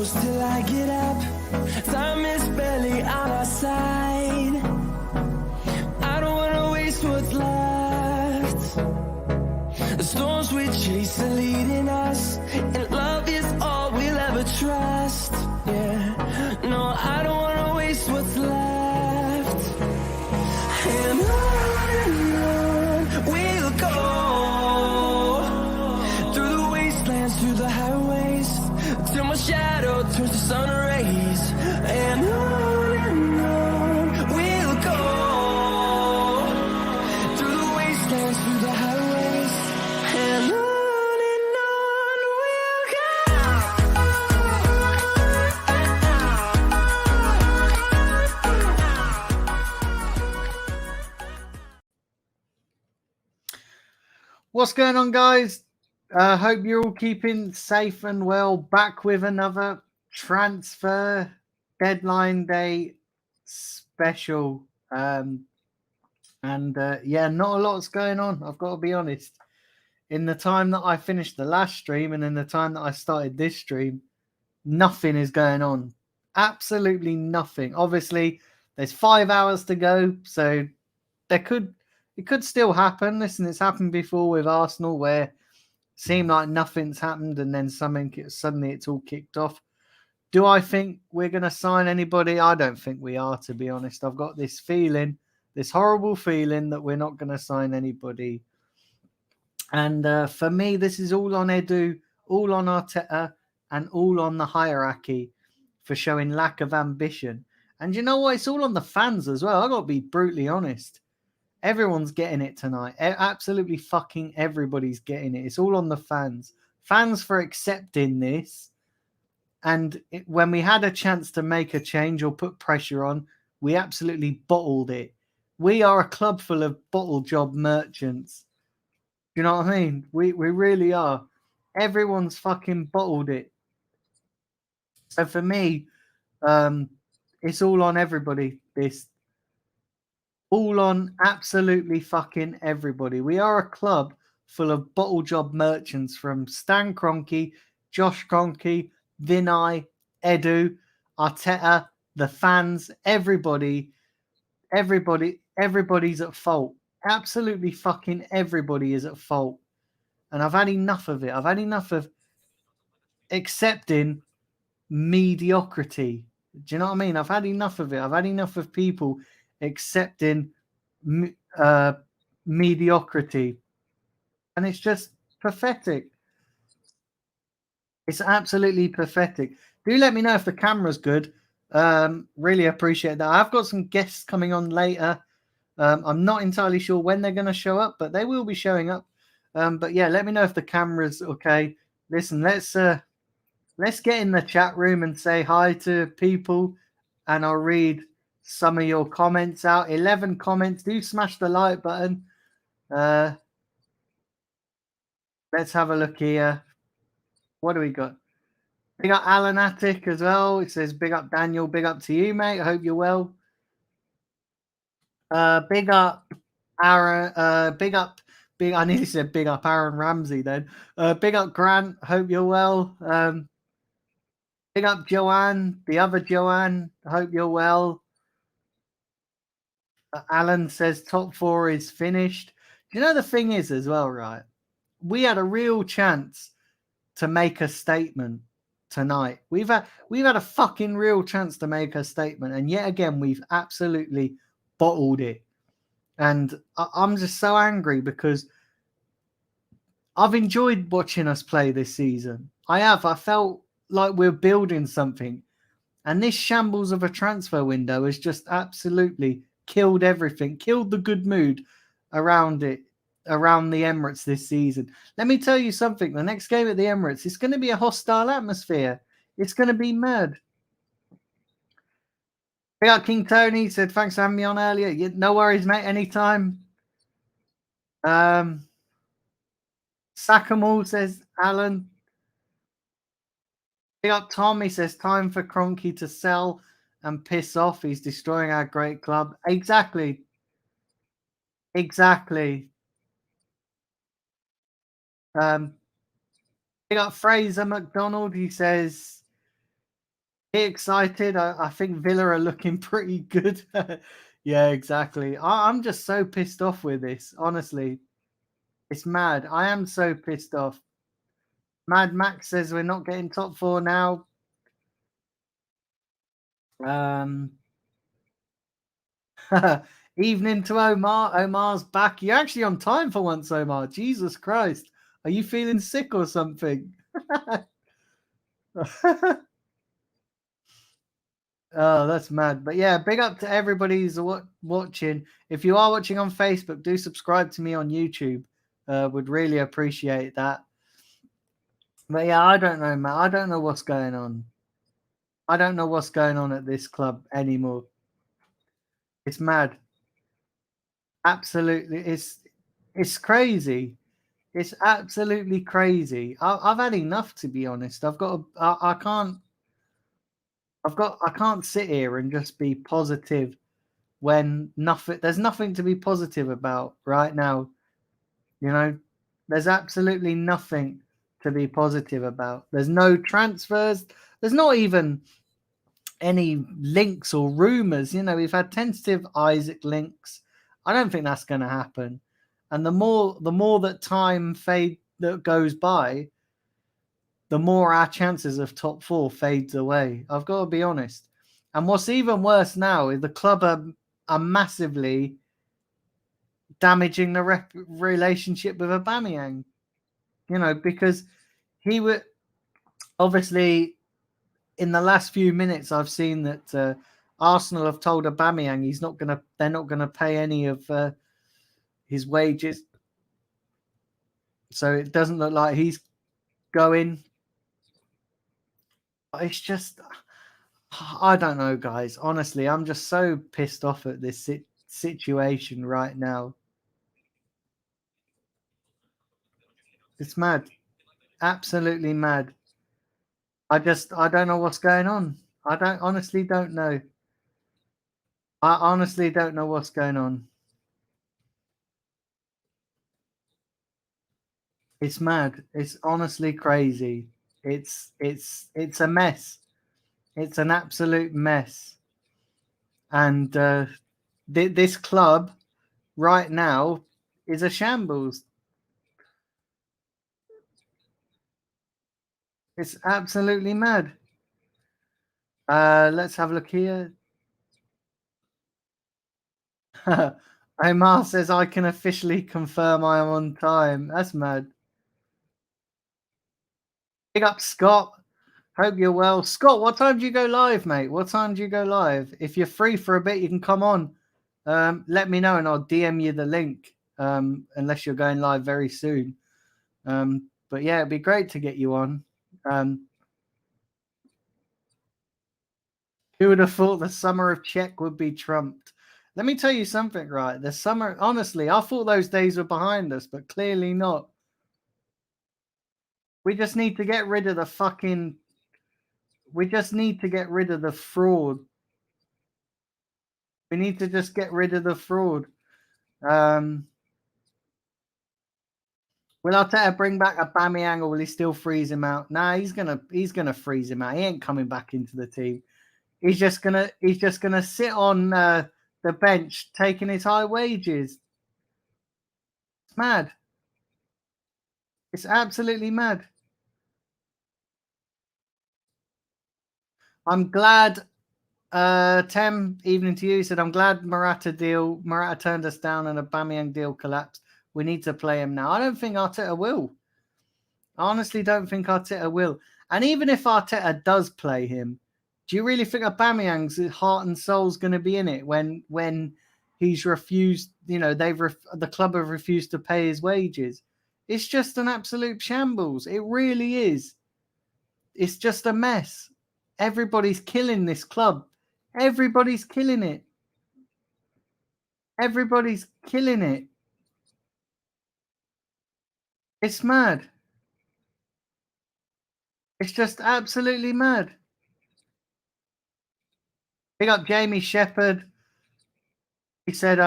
close till I get up. Time is barely on our side. I don't wanna waste what's left. The storms we chase are leading us, and love is all we'll ever trust. Yeah, no, I don't wanna waste what's left. And on we'll go, through the wastelands, through the highways, till my shadow turns to sun rays. And on we'll go, through the wastelands, through the highways, and on we'll go. What's going on, guys? Hope you're all keeping safe and well. Back with another transfer deadline day special. Yeah, not a lot's going on, I've got to be honest. In the time that I finished the last stream and in the time that I started this stream, nothing is going on. Absolutely nothing. Obviously, there's 5 hours to go, so it could still happen. Listen, it's happened before with Arsenal where it seemed like nothing's happened and then suddenly it's all kicked off. Do I think we're going to sign anybody? I don't think we are, to be honest. I've got this feeling, this horrible feeling that we're not going to sign anybody. And for me, this is all on Edu, all on Arteta, and all on the hierarchy for showing lack of ambition. And you know what? It's all on the fans as well. I've got to be brutally honest. Everyone's getting it tonight. Absolutely fucking everybody's getting it. It's all on the fans. Fans for accepting this. And when we had a chance to make a change or put pressure on, we absolutely bottled it. We are a club full of bottle job merchants. You know what I mean? We really are. Everyone's fucking bottled it. So for me, it's all on everybody. This. All on absolutely fucking everybody. We are a club full of bottle job merchants, from Stan Kroenke, Josh Kroenke, Vinay, Edu, Arteta, the fans, everybody's at fault. Absolutely fucking everybody is at fault. And I've had enough of it. I've had enough of accepting mediocrity. Do you know what I mean? I've had enough of it. I've had enough of people accepting mediocrity, and it's just pathetic. It's absolutely pathetic. Do let me know if the camera's good. Really appreciate that. I've got some guests coming on later. I'm not entirely sure when they're going to show up, but they will be showing up. But yeah, let me know if the camera's okay. Listen, let's get in the chat room and say hi to people, and I'll read some of your comments out. 11 comments. Do smash the like button. Let's have a look here. What do we got? Big up Alan Attic as well. It says big up Daniel. Big up to you, mate. I hope you're well. Big up Aaron. I nearly said big up Aaron Ramsey then. Big up Grant. Hope you're well. Big up Joanne. The other Joanne. Hope you're well. Alan says top 4 is finished. Do you know the thing is as well, right? We had a real chance to make a statement tonight. We've had a fucking real chance to make a statement, and yet again we've absolutely bottled it. And I'm just so angry because I've enjoyed watching us play this season. I have. I felt like we're building something, and this shambles of a transfer window has just absolutely killed everything, killed the good mood around the Emirates this season. Let me tell you something. The next game at the Emirates, it's going to be a hostile atmosphere. It's going to be mad. Big up King Tony said, thanks for having me on earlier. No worries, mate. Anytime. Sakamal says, Alan. Big up Tom. He says, time for Kroenke to sell and piss off. He's destroying our great club. Exactly. Big up Fraser McDonald. He says, Be excited. I think Villa are looking pretty good. Yeah, exactly. I'm just so pissed off with this. Honestly, it's mad. I am so pissed off. Mad Max says we're not getting top four now. Evening to Omar. Omar's back. You're actually on time for once, Omar. Jesus Christ. Are you feeling sick or something? Oh, that's mad. But yeah, big up to everybody who's watching. If you are watching on Facebook, do subscribe to me on YouTube. Would really appreciate that. But yeah, I don't know, man. I don't know what's going on. I don't know what's going on at this club anymore. It's mad. Absolutely. It's crazy. It's absolutely crazy. I've had enough, to be honest. I can't. I can't sit here and just be positive when nothing. There's nothing to be positive about right now. You know, there's absolutely nothing to be positive about. There's no transfers. There's not even any links or rumors. You know, we've had tentative Isaac links. I don't think that's going to happen. And the more that time that goes by, the more our chances of top four fades away. I've got to be honest. And what's even worse now is the club are massively damaging the relationship with Aubameyang. You know, because he would obviously in the last few minutes I've seen that Arsenal have told Aubameyang they're not gonna pay any of his wages. So it doesn't look like he's going. It's just, I don't know, guys. Honestly, I'm just so pissed off at this situation right now. It's mad. Absolutely mad. I don't know what's going on. I honestly don't know. I honestly don't know what's going on. It's mad. It's honestly crazy. It's a mess. It's an absolute mess. And this club right now is a shambles. It's absolutely mad. Let's have a look here. Omar says I can officially confirm I am on time. That's mad. Big up, Scott. Hope you're well. Scott, what time do you go live, mate? What time do you go live? If you're free for a bit, you can come on. Let me know and I'll DM you the link, unless you're going live very soon. But yeah, it'd be great to get you on. Who would have thought the summer of Czech would be trumped? Let me tell you something, right? The summer, honestly, I thought those days were behind us, but clearly not. We just need to get rid of the fucking. We just need to get rid of the fraud. We need to just get rid of the fraud. Will Arteta bring back Aubameyang or will he still freeze him out? Nah, he's gonna freeze him out. He ain't coming back into the team. He's just gonna sit on the bench taking his high wages. It's mad. It's absolutely mad. I'm glad. Tem, evening to you. Said I'm glad Morata turned us down and a Aubameyang deal collapsed. We need to play him now. I don't think Arteta will. I honestly don't think Arteta will. And even if Arteta does play him, do you really think Aubameyang's heart and soul's going to be in it when he's refused? You know, the club have refused to pay his wages. It's just an absolute shambles. It really is. It's just a mess. Everybody's killing this club. Everybody's killing it. Everybody's killing it. It's mad. It's just absolutely mad. Big up Jamie Shepherd. He said,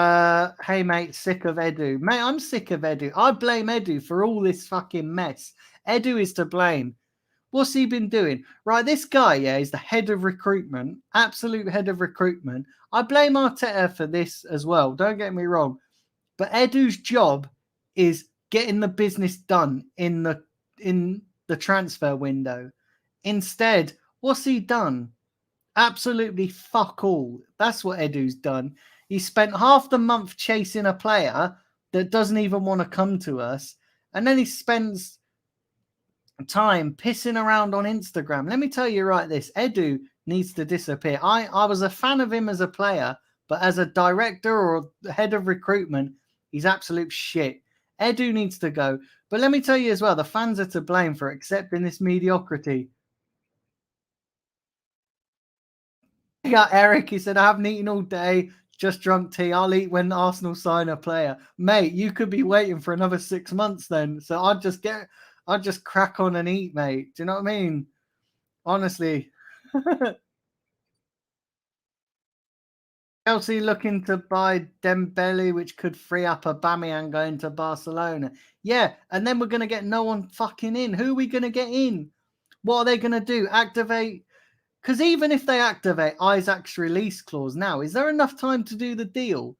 hey, mate, sick of Edu. Mate, I'm sick of Edu. I blame Edu for all this fucking mess. Edu is to blame. What's he been doing? Right, this guy, yeah, is the head of recruitment, absolute head of recruitment. I blame Arteta for this as well. Don't get me wrong. But Edu's job is getting the business done in the transfer window. Instead, what's he done? Absolutely fuck all. That's what Edu's done. He spent half the month chasing a player that doesn't even want to come to us, and then he spends time pissing around on Instagram. Let me tell you right this, Edu needs to disappear. I was a fan of him as a player, but as a director or head of recruitment, he's absolute shit. Edu needs to go. But let me tell you as well, the fans are to blame for accepting this mediocrity. You got Eric, he said, I haven't eaten all day, just drunk tea. I'll eat when Arsenal sign a player. Mate, you could be waiting for another 6 months then. So I'd just crack on and eat, mate. Do you know what I mean? Honestly. Chelsea looking to buy Dembele, which could free up Aubameyang going to Barcelona. Yeah, and then we're going to get no one fucking in. Who are we going to get in? What are they going to do? Activate? Because even if they activate Isaac's release clause now, is there enough time to do the deal?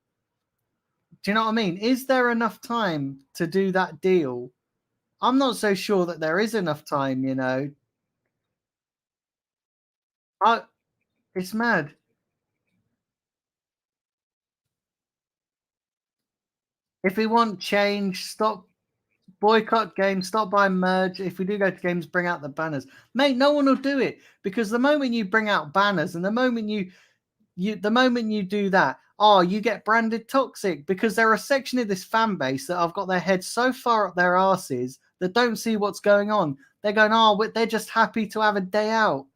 Do you know what I mean? Is there enough time to do that deal? I'm not so sure that there is enough time, you know. It's mad. If we want change, stop boycott games, stop buying merge. If we do go to games, bring out the banners. Mate, no one will do it because the moment you bring out banners and the moment you do that, oh, you get branded toxic because there are a section of this fan base that have got their heads so far up their asses that don't see what's going on. They're going, oh, they're just happy to have a day out.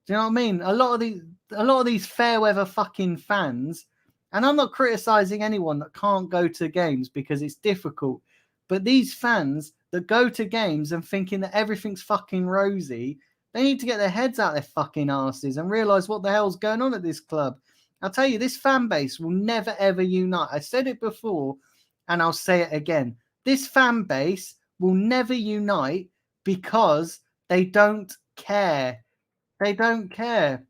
Do you know what I mean? A lot of these fair weather fucking fans, and I'm not criticizing anyone that can't go to games because it's difficult, but these fans that go to games and thinking that everything's fucking rosy, they need to get their heads out their fucking asses and realize what the hell's going on at this club. I'll tell you, this fan base will never ever unite. I said it before and I'll say it again. This fan base will never unite because they don't care. They don't care.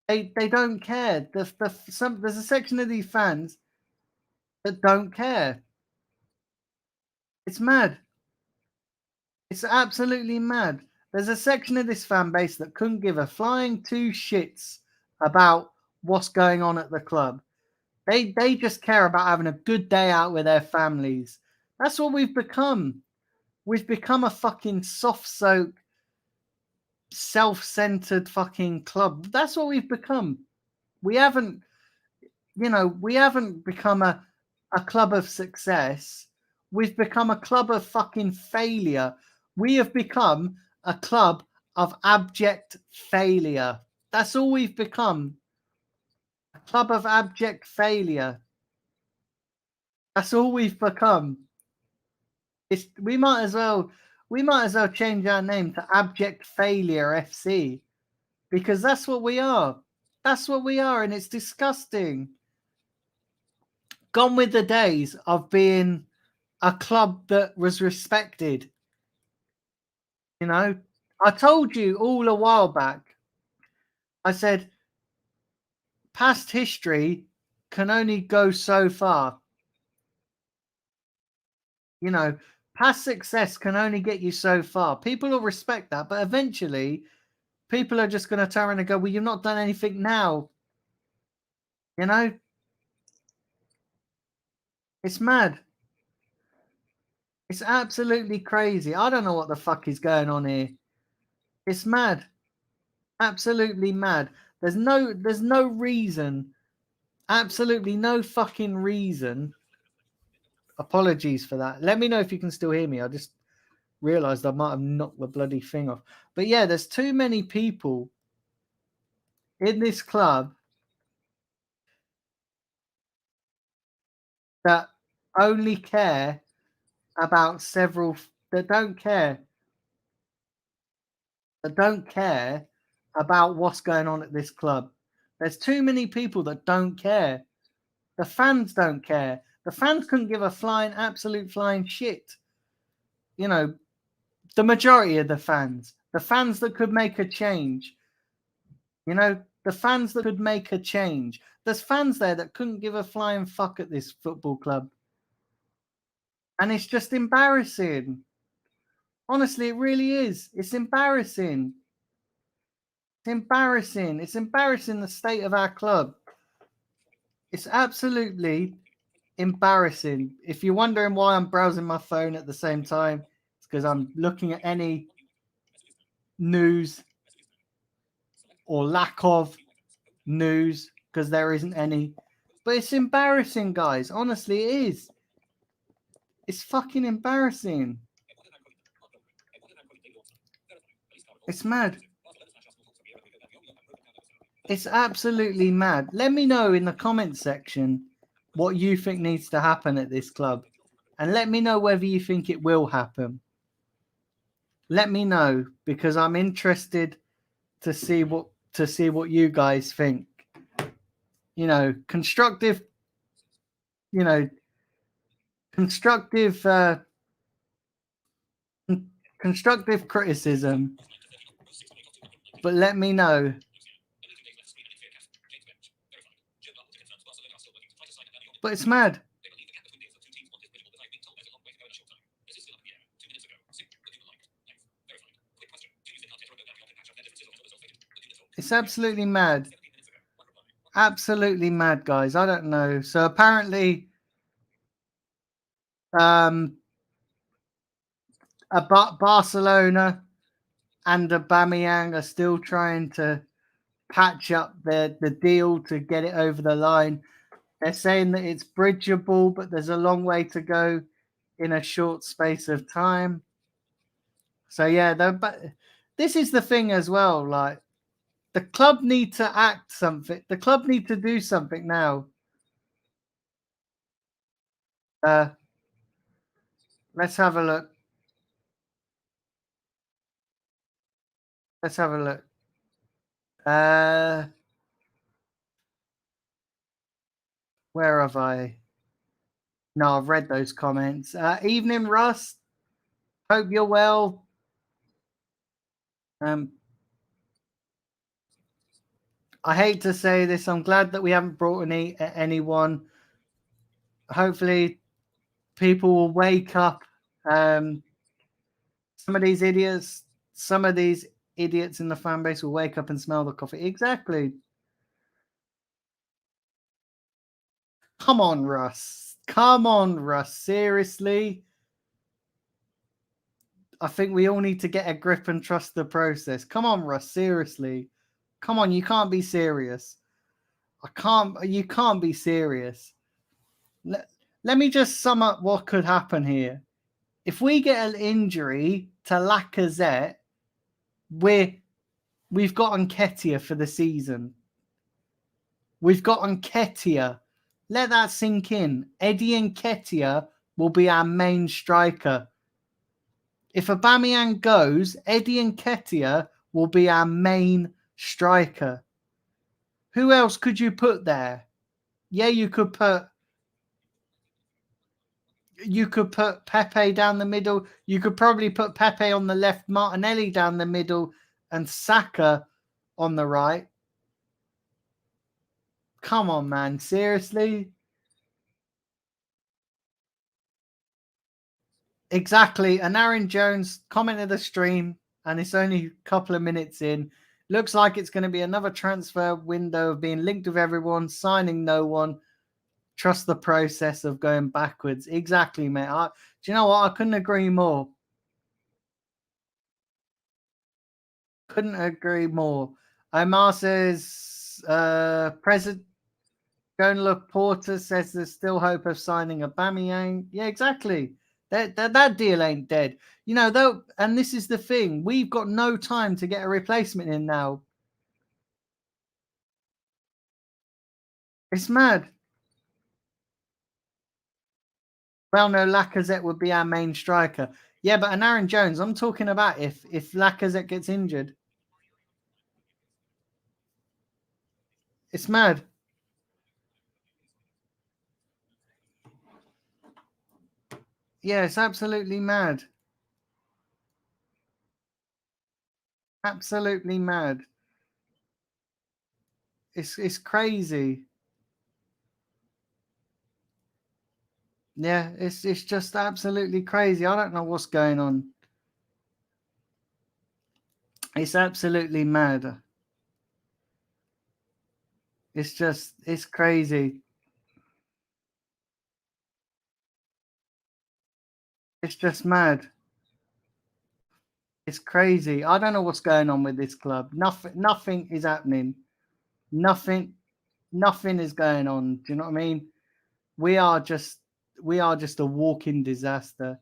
They don't care. There's a section of these fans that don't care. It's mad. It's absolutely mad. There's a section of this fan base that couldn't give a flying two shits about what's going on at the club. They just care about having a good day out with their families. That's what we've become. We've become a fucking soft soak, self-centered fucking club. That's what we've become. We haven't become a club of success. We've become a club of fucking failure. We have become a club of abject failure. That's all we've become. A club of abject failure. That's all we've become. We might as well change our name to Abject Failure FC because that's what we are. That's what we are, and it's disgusting. Gone with the days of being a club that was respected. You know, I told you all a while back, I said, past history can only go so far. You know, past success can only get you so far. People will respect that, but eventually people are just going to turn around and go, well, you've not done anything now. You know, it's mad. It's absolutely crazy. I don't know what the fuck is going on here. It's mad. Absolutely mad. There's no reason. Absolutely no fucking reason. Apologies for that. Let me know if you can still hear me. I just realized I might have knocked the bloody thing off. But yeah, there's too many people in this club that only care about that don't care about what's going on at this club. There's too many people that don't care. The fans don't care. The fans couldn't give a absolute flying shit. You know, The majority of the fans that could make a change, the fans that could make a change. There's fans there that couldn't give a flying fuck at this football club. And it's just embarrassing. Honestly, it really is. It's embarrassing. It's embarrassing. It's embarrassing the state of our club. It's absolutely embarrassing. If you're wondering why I'm browsing my phone at the same time, it's because I'm looking at any news or lack of news, because there isn't any. But it's embarrassing, guys. Honestly, it is. It's fucking embarrassing. It's mad. It's absolutely mad. Let me know in the comment section what you think needs to happen at this club. And let me know whether you think it will happen. Let me know, because I'm interested to see what you guys think. Constructive criticism. But let me know. But it's mad. It's absolutely mad. Absolutely mad, guys. I don't know. So apparently, Barcelona and Aubameyang are still trying to patch up the deal to get it over the line. They're saying that it's bridgeable, but there's a long way to go in a short space of time. So yeah, but this is the thing as well. Like, the club need to act something. The club need to do something now. Let's have a look. Let's have a look. Where have I? No, I've read those comments. Evening, Russ. Hope you're well. I hate to say this. I'm glad that we haven't brought anyone. Hopefully, people will wake up. Some of these idiots in the fan base will wake up and smell the coffee. Exactly. Come on, Russ. Come on, Russ. Seriously. I think we all need to get a grip and trust the process. Come on, Russ. Seriously. Come on, you can't be serious. You can't be serious. Let me just sum up what could happen here. If we get an injury to Lacazette, we've got Nketiah for the season. We've got Nketiah. Let that sink in. Eddie Nketiah will be our main striker. If Aubameyang goes, Eddie Nketiah will be our main striker. Who else could you put there? Yeah, you could put Pepe down the middle. You could probably put Pepe on the left, Martinelli down the middle, and Saka on the right. Come on, man. Seriously? Exactly. And Aaron Jones commented the stream, and it's only a couple of minutes in. Looks like it's going to be another transfer window of being linked with everyone, signing no one. Trust the process of going backwards. Exactly, mate. Do you know what? I couldn't agree more. Couldn't agree more. Omar says, President Joan Laporta says there's still hope of signing Aubameyang. Yeah, exactly. That deal ain't dead. Though, and this is the thing. We've got no time to get a replacement in now. It's mad. Well, no, Lacazette would be our main striker. Yeah, but an Aaron Jones, I'm talking about if Lacazette gets injured. It's mad. Yeah, it's absolutely mad. Absolutely mad. It's crazy. Yeah, it's just absolutely crazy. I don't know what's going on. It's absolutely mad. It's crazy. It's just mad. It's crazy. I don't know what's going on with this club. Nothing is happening. Nothing nothing is going on. Do you know what I mean? We are just we are just a walking disaster.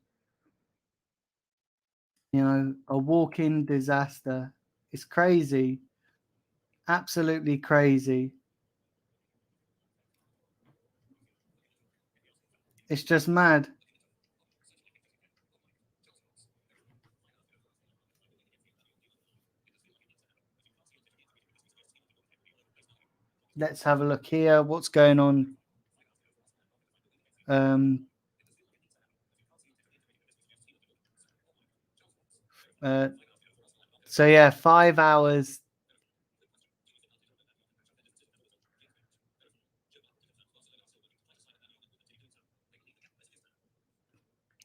You know, a walking disaster. It's crazy. Absolutely crazy. It's just mad. Let's have a look here. What's going on? Um, uh, so yeah, 5 hours.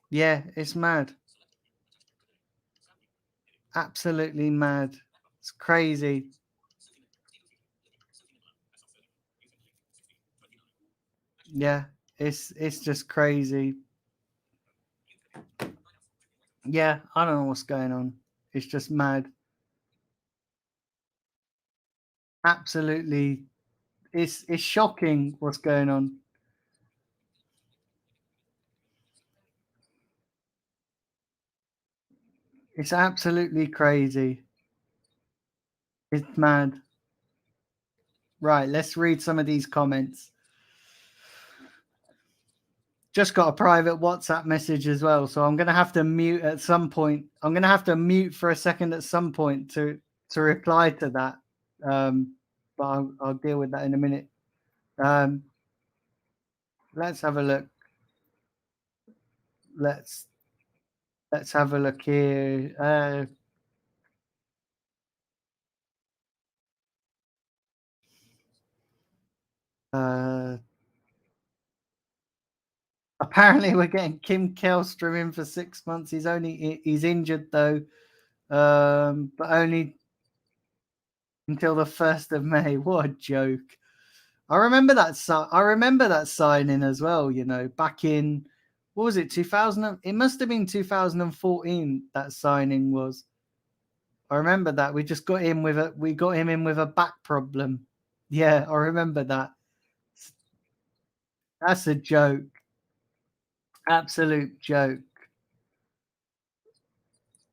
Yeah, it's mad. Absolutely mad. It's crazy. Yeah, it's just crazy. Yeah, I don't know what's going on. It's just mad. Absolutely, it's shocking what's going on. It's absolutely crazy. It's mad. Right, let's read some of these comments. Just got a private WhatsApp message as well, so I'm gonna have to mute at some point. I'm gonna have to mute for a second at some point to reply to that. But I'll deal with that in a minute. Um, let's have a look. Let's let's have a look here. Uh, apparently, we're getting Kim Kelstrom in for 6 months. He's injured though, but only until the 1st of May. What a joke! I remember that. I remember that signing as well. You know, back in what was it? 2000. It must have been 2014. That signing was. I remember that. We got him in with a back problem. Yeah, I remember that. That's a joke. Absolute joke.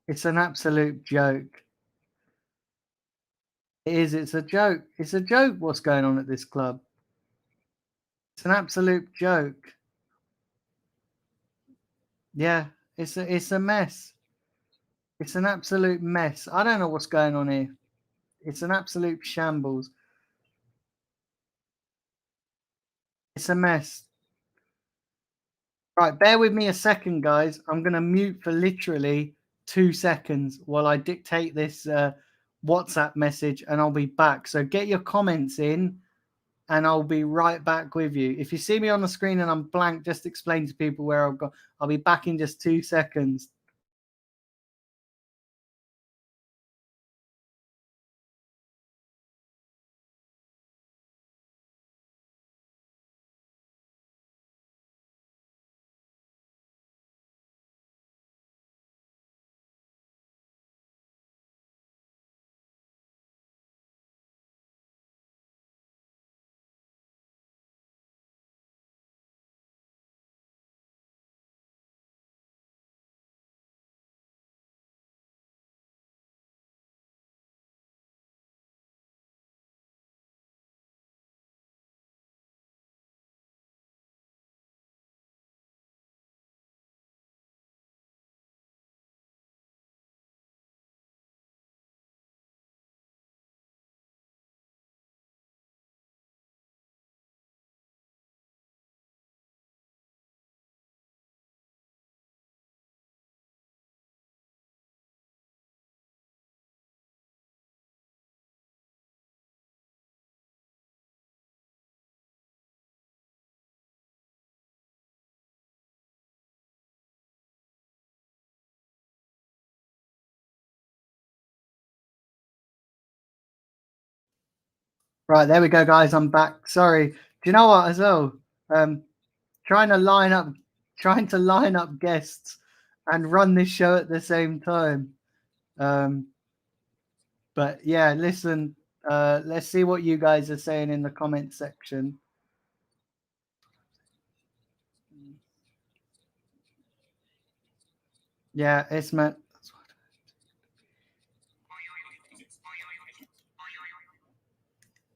It's an absolute joke. It is. It's a joke. It's a joke what's going on at this club. It's an absolute joke. Yeah, it's a mess. It's an absolute mess. I don't know what's going on here. It's an absolute shambles. It's a mess. Right, bear with me a second, guys. I'm going to mute for literally 2 seconds while I dictate this WhatsApp message and I'll be back. So get your comments in and I'll be right back with you. If you see me on the screen and I'm blank, just explain to people where I've got. I'll be back in just 2 seconds. Right, there we go, guys. I'm back. Sorry. Do you know what as well? Um, trying to line up guests and run this show at the same time. But yeah, listen, let's see what you guys are saying in the comment section. Yeah, it's meant.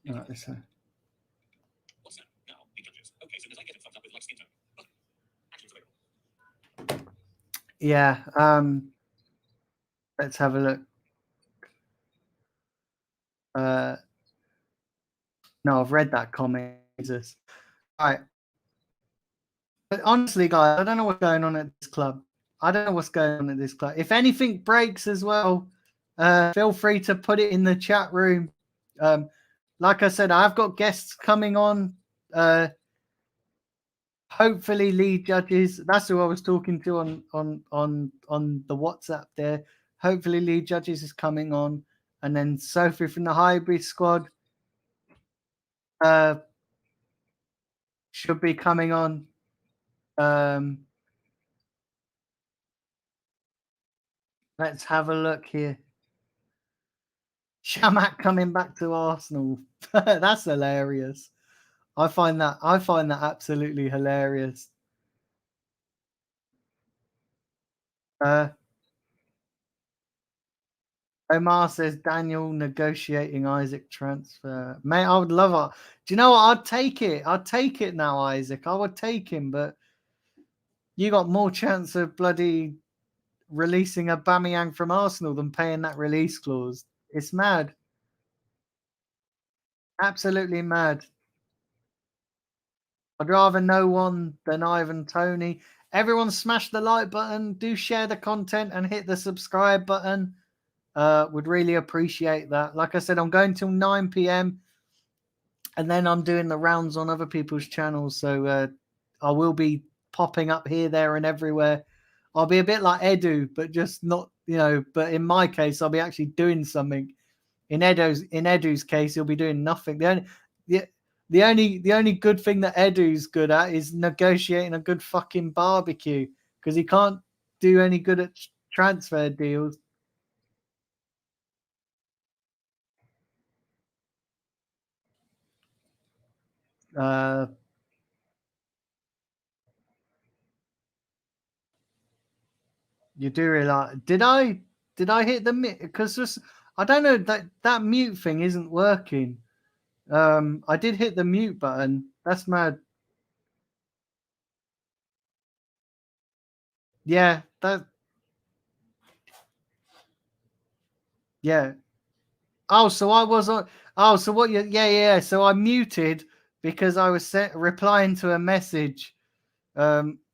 Right, yeah, let's have a look. No, I've read that comment. Jesus. All right. But honestly, guys, I don't know what's going on at this club. I don't know what's going on at this club. If anything breaks as well, feel free to put it in the chat room. Like I said, I've got guests coming on. Hopefully, lead judges. That's who I was talking to on the WhatsApp there. Hopefully, lead judges is coming on, and then Sophie from the hybrid squad should be coming on. Let's have a look here. Shamak coming back to Arsenal. That's hilarious. I find that absolutely hilarious. Omar says Daniel negotiating Isaac transfer. Mate, I would love it. Do you know what? I'd take it. I'd take it now, Isaac. I would take him, but you got more chance of bloody releasing Aubameyang from Arsenal than paying that release clause. It's mad. Absolutely mad. I'd rather no one than Ivan Toney. Everyone smash the like button, do share the content and hit the subscribe button. Would really appreciate that. Like I said, I'm going till 9 p.m. and then I'm doing the rounds on other people's channels. So I will be popping up here, there, and everywhere. I'll be a bit like Edu, but just not, but in my case, I'll be actually doing something. In Edu's case, he'll be doing nothing. The only good thing that Edu's good at is negotiating a good fucking barbecue, because he can't do any good at transfer deals. You do realize? Did I hit the mute? Because I don't know, that mute thing isn't working. I did hit the mute button. That's mad. Yeah, yeah. Oh, so I was on. Oh, so what? Yeah. So I muted because I was replying to a message.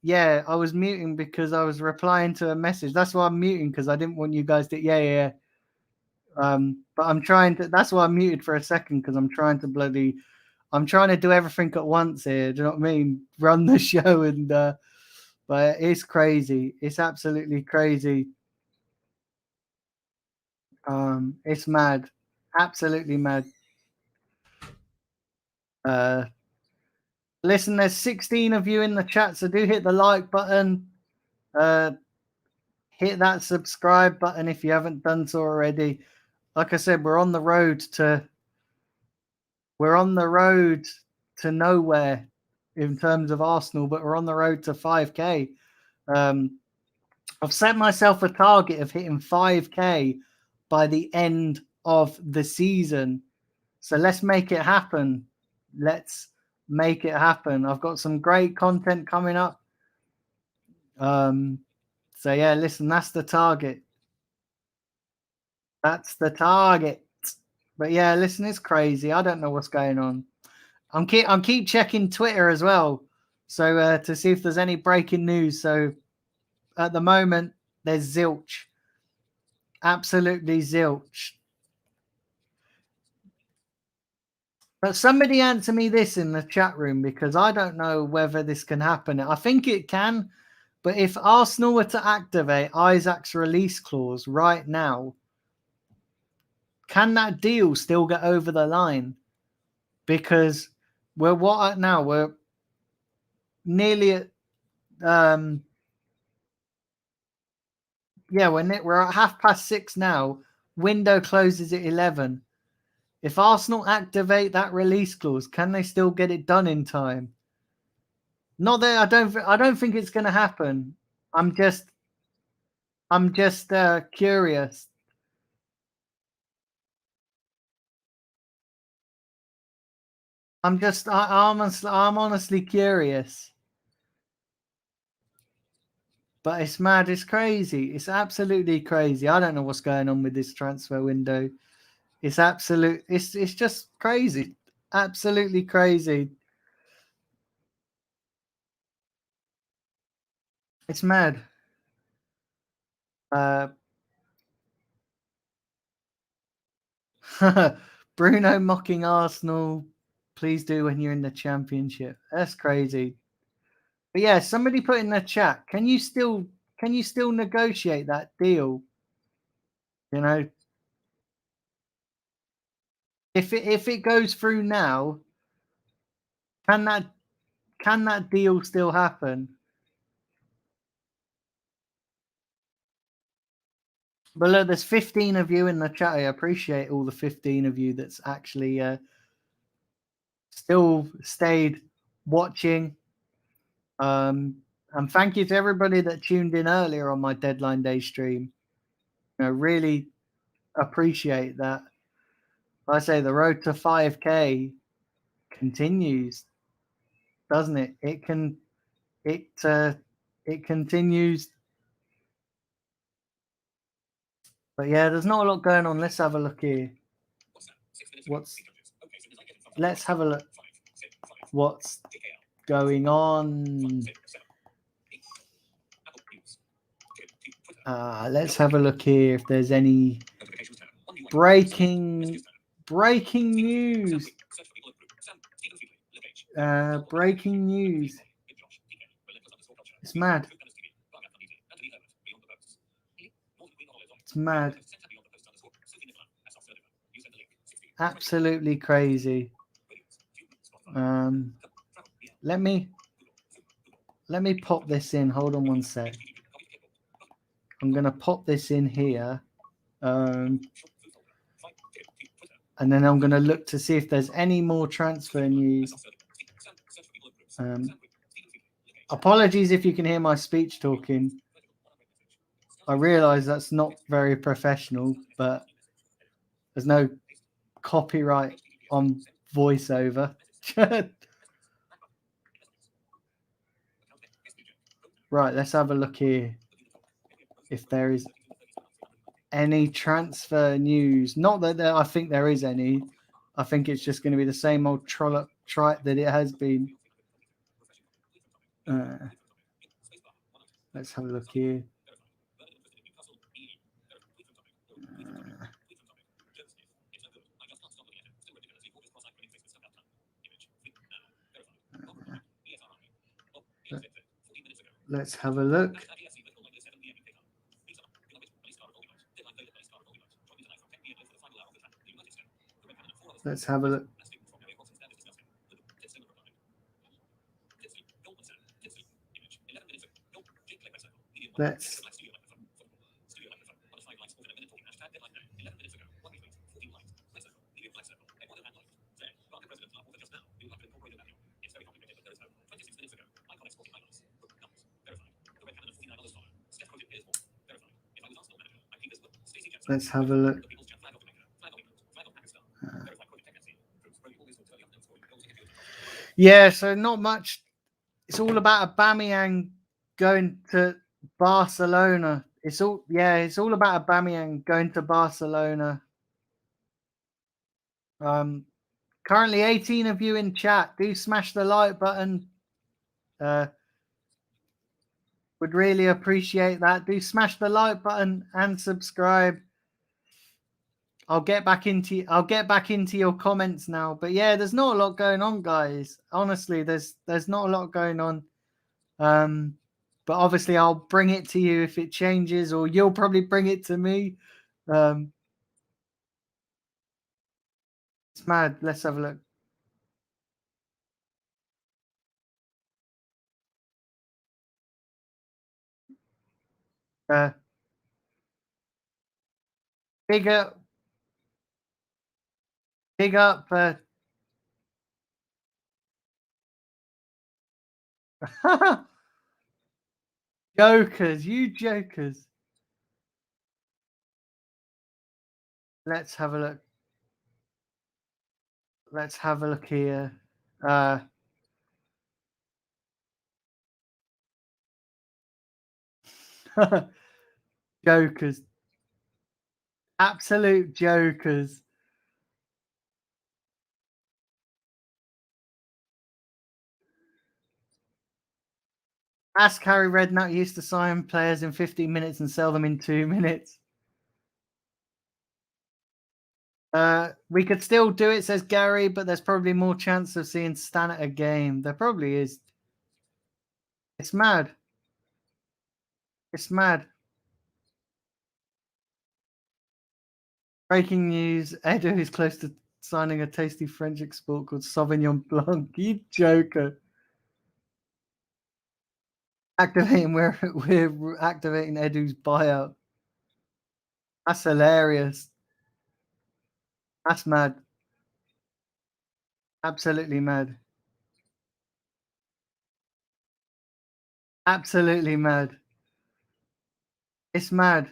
Yeah, I was muting because I was replying to a message. That's why I'm muting, because I didn't want you guys to. Yeah. But I'm trying to. That's why I muted for a second, because I'm trying to do everything at once here. Do you know what I mean? Run the show and. But it's crazy. It's absolutely crazy. It's mad. Absolutely mad. Listen, there's 16 of you in the chat, so do hit the like button. Hit that subscribe button if you haven't done so already. Like I said, we're on the road to nowhere in terms of Arsenal, but we're on the road to 5K. I've set myself a target of hitting 5K by the end of the season. So let's make it happen. Let's make it happen. I've got some great content coming up. So yeah, listen, that's the target. That's the target. But yeah, listen, it's crazy. I don't know what's going on. I'm keep checking Twitter as well, so to see if there's any breaking news. So at the moment, there's zilch. Absolutely zilch. But somebody answer me this in the chat room, because I don't know whether this can happen. I think it can, but if Arsenal were to activate Isaac's release clause right now, can that deal still get over the line? because we're what now? We're nearly at we're at 6:30 now. Window closes at 11. If Arsenal activate that release clause, can they still get it done in time? Not that I don't think it's going to happen. I'm just curious. I'm honestly curious. But it's mad. It's crazy. It's absolutely crazy. I don't know what's going on with this transfer window. It's absolute. It's just crazy. Absolutely crazy. It's mad. Bruno mocking Arsenal. Please do when you're in the Championship. That's crazy. But yeah, somebody put in the chat. Can you still negotiate that deal? You know, if it goes through now, can that deal still happen? But look, there's 15 of you in the chat. I appreciate all the 15 of you that's actually still stayed watching. And thank you to everybody that tuned in earlier on my deadline day stream. Really appreciate that. I say the road to 5K continues, doesn't it? It continues. But yeah, there's not a lot going on. Let's have a look here. Let's have a look. What's going on? Let's have a look here if there's any breaking news. Breaking news. It's mad. It's mad. Absolutely crazy. Let me pop this in. Hold on one sec. I'm gonna pop this in here. And then I'm going to look to see if there's any more transfer news. Apologies if you can hear my speech talking. I realise that's not very professional, but there's no copyright on voiceover. Right, let's have a look here. If there is any transfer news. Not that I think there is any. I think it's just going to be the same old trollop trite that it has been. Let's have a look here. Let's have a look. Let's have a look. Let's have a look. Yeah, so not much. It's all about Aubameyang going to Barcelona. It's all about Aubameyang going to Barcelona. Currently 18 of you in chat. Do smash the like button. Would really appreciate that. Do smash the like button and subscribe. I'll get back into your comments now. But yeah, there's not a lot going on, guys. Honestly, there's not a lot going on. But obviously I'll bring it to you if it changes, or you'll probably bring it to me. It's mad. Let's have a look. Uh, big up, big up. Jokers, you jokers. Let's have a look. Let's have a look here. Uh, jokers, absolute jokers. Ask Harry Redknapp used to sign players in 15 minutes and sell them in 2 minutes. We could still do it, says Gary, but there's probably more chance of seeing Stan at a game. There probably is. It's mad. It's mad. Breaking news: Edu is close to signing a tasty French export called Sauvignon Blanc. You joker. Activating, we're activating Edu's buyout. That's hilarious. That's mad. Absolutely mad. Absolutely mad. It's mad.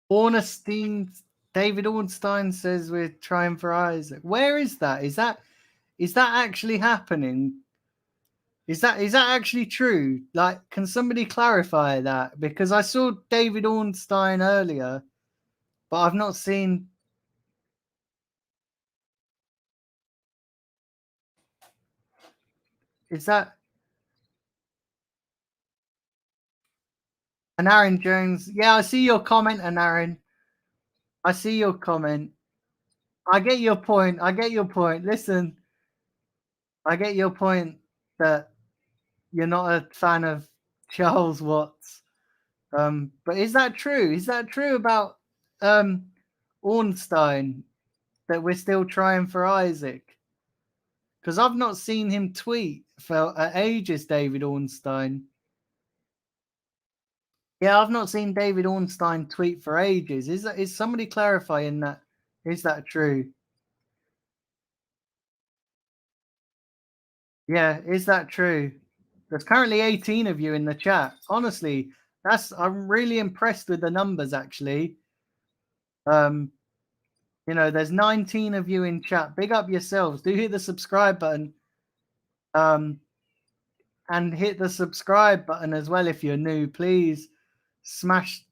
Ornstein, David Ornstein says we're trying for Isaac. Where is that? Is that actually happening? Is that actually true? Like, can somebody clarify that? Because I saw David Ornstein earlier, but I've not seen. Is that an Aaron Jones? Yeah, I see your comment, and Aaron. I see your comment. I get your point. I get your point. Listen, I get your point that you're not a fan of Charles Watts. But is that true? Is that true about um, Ornstein that we're still trying for Isaac? Because I've not seen him tweet for ages, David Ornstein. Yeah, I've not seen David Ornstein tweet for ages. Is somebody clarifying that? Is that true? Yeah, is that true? There's currently 18 of you in the chat. Honestly, I'm really impressed with the numbers actually. There's 19 of you in chat. Big up yourselves. Do hit the subscribe button. And hit the subscribe button as well if you're new. Please smash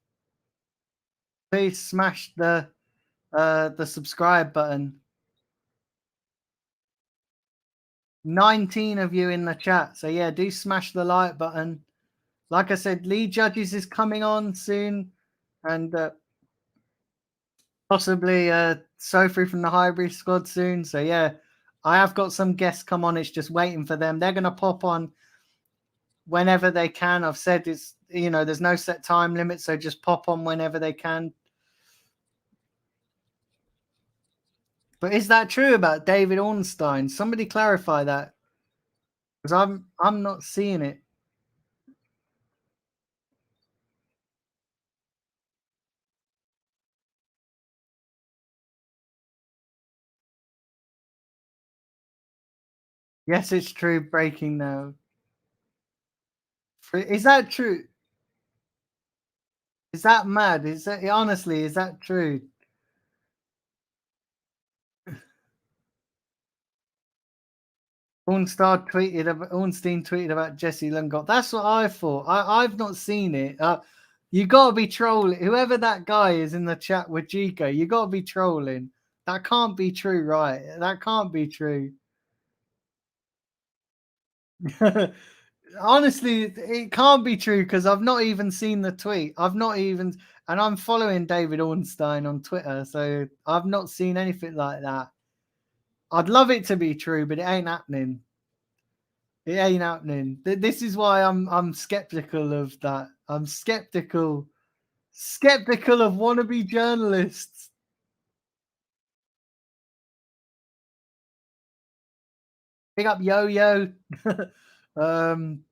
the subscribe button. 19 of you in the chat. So yeah, do smash the like button. Like I said, Lee Judges is coming on soon, and possibly Sophie from the Hybrid Squad soon. So yeah, I have got some guests come on. It's just waiting for them. They're gonna pop on whenever they can. I've said there's no set time limit, so just pop on whenever they can. But is that true about David Ornstein? Somebody clarify that, because I'm not seeing it. Yes, it's true. Breaking now. Is that true? Is that mad? Is that honestly? Is that true? Ornstein tweeted about Jesse Lingard. That's what I thought. I've not seen it. You gotta be trolling. Whoever that guy is in the chat with Chico, you gotta be trolling. That can't be true, right? That can't be true. Honestly, it can't be true because I've not even seen the tweet. And I'm following David Ornstein on Twitter, so I've not seen anything like that. I'd love it to be true, but it ain't happening. It ain't happening. This is why I'm skeptical of that. I'm skeptical of wannabe journalists. Big up Yo Yo. um,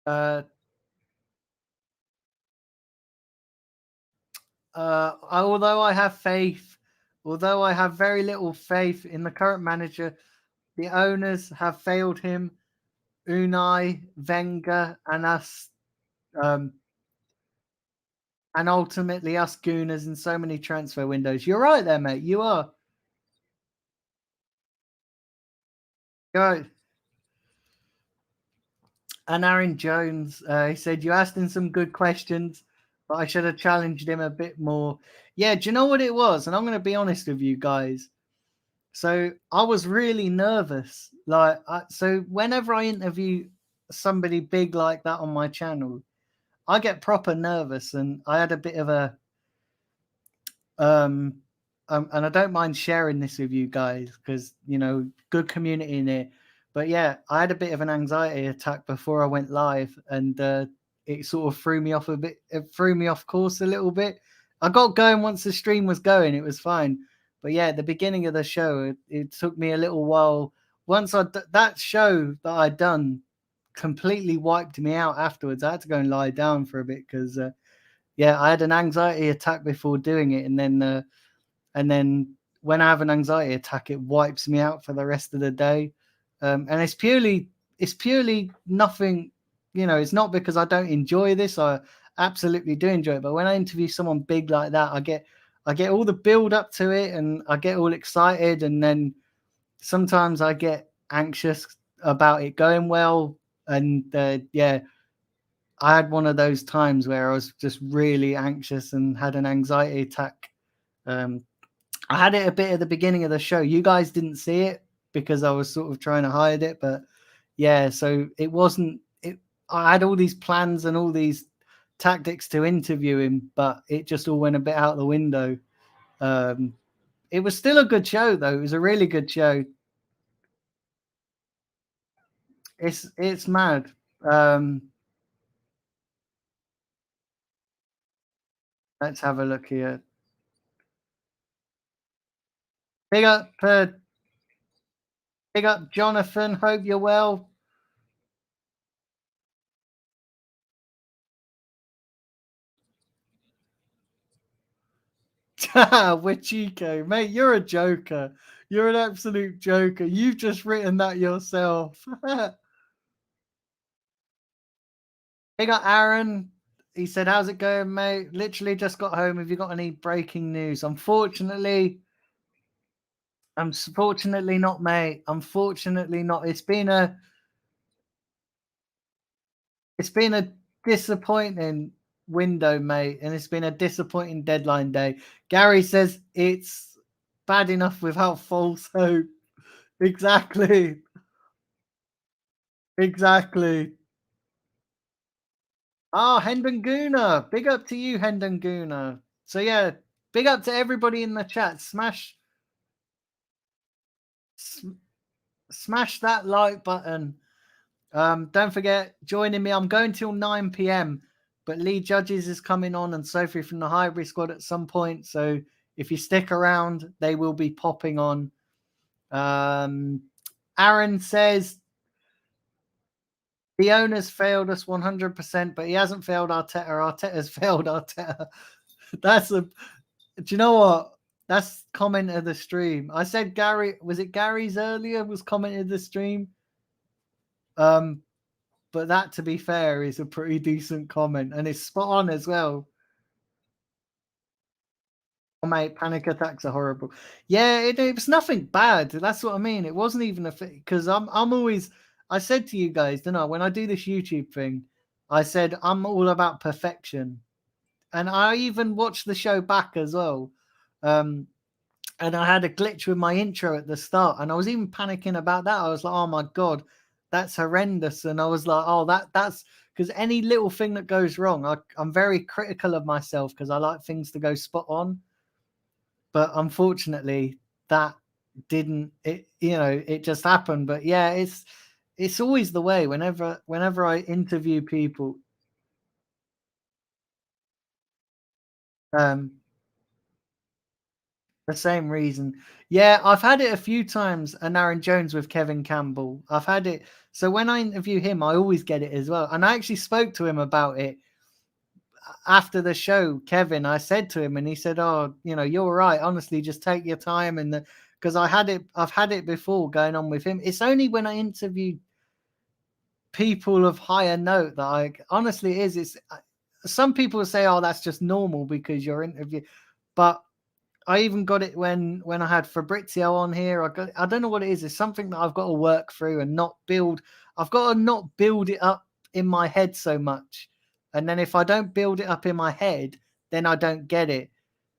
uh, although I have very little faith in the current manager, the owners have failed him. Unai, Wenger, and us, um, and ultimately us Gooners in so many transfer windows. You're right there, mate. You are. Go. And Aaron Jones, he said, you asked him some good questions, but I should have challenged him a bit more. Yeah, do you know what it was? And I'm going to be honest with you guys. So I was really nervous. So whenever I interview somebody big like that on my channel, I get proper nervous, and I had a bit of a um, and I don't mind sharing this with you guys because good community in here. But yeah, I had a bit of an anxiety attack before I went live, and it sort of threw me off a bit. It threw me off course a little bit. I got going once the stream was going; it was fine. But yeah, at the beginning of the show, it took me a little while. Once that show that I'd done completely wiped me out afterwards. I had to go and lie down for a bit because yeah, I had an anxiety attack before doing it, and then when I have an anxiety attack, it wipes me out for the rest of the day. And it's purely nothing. It's not because I don't enjoy this. I absolutely do enjoy it. But when I interview someone big like that, I get all the build up to it, and I get all excited, and then sometimes I get anxious about it going well. And yeah, I had one of those times where I was just really anxious and had an anxiety attack. Um, I had it a bit at the beginning of the show. You guys didn't see it because I was sort of trying to hide it, but yeah, so it wasn't it I had all these plans and all these tactics to interview him, but it just all went a bit out the window. Um, it was still a good show though. It was a really good show. It's mad. Um, let's have a look here. Big up big up Jonathan. Hope you're well. Wichiko, mate, you're a joker. You're an absolute joker. You've just written that yourself. Hey, got Aaron. He said, how's it going, mate? Literally just got home. Have you got any breaking news? Unfortunately not, mate. Unfortunately not. It's been a disappointing window, mate, and it's been a disappointing deadline day. Gary says it's bad enough without false hope. Exactly. Exactly. Oh, Hendon Guna. Big up to you, Hendon Guna. So yeah, big up to everybody in the chat. Smash that like button. Don't forget, joining me. I'm going till 9 p.m. But Lee Judges is coming on and Sophie from the Highbury squad at some point. So if you stick around, they will be popping on. Aaron says the owner's failed us 100%, but he hasn't failed Arteta. Arteta's failed Arteta. Do you know what? That's comment of the stream. I said was it Gary's earlier was commented the stream? But that, to be fair, is a pretty decent comment, and it's spot on as well. Oh, mate, panic attacks are horrible. Yeah, it was nothing bad. That's what I mean. It wasn't even because I'm always. I said to you guys, didn't I? When I do this YouTube thing, I said I'm all about perfection, and I even watched the show back as well. And I had a glitch with my intro at the start, and I was even panicking about that. I was like, "Oh my god, that's horrendous!" And I was like, "Oh, that's because any little thing that goes wrong, I'm very critical of myself because I like things to go spot on." But unfortunately, that didn't. It just happened. But yeah, it's always the way. Whenever I interview people, um, The same reason. Yeah, I've had it a few times, and Aaron Jones with Kevin Campbell. I've had it. So when I interview him, I always get it as well. And I actually spoke to him about it after the show, Kevin. I said to him, and he said, "Oh, you're right. Honestly, just take your time." And because I've had it before going on with him. It's only when I interview people of higher note that I honestly it's some people say, "Oh, that's just normal because you're interviewing," but I even got it when I had Fabrizio on here. I don't know what it is. It's something that I've got to work through and not build. I've got to not build it up in my head so much. And then if I don't build it up in my head, then I don't get it.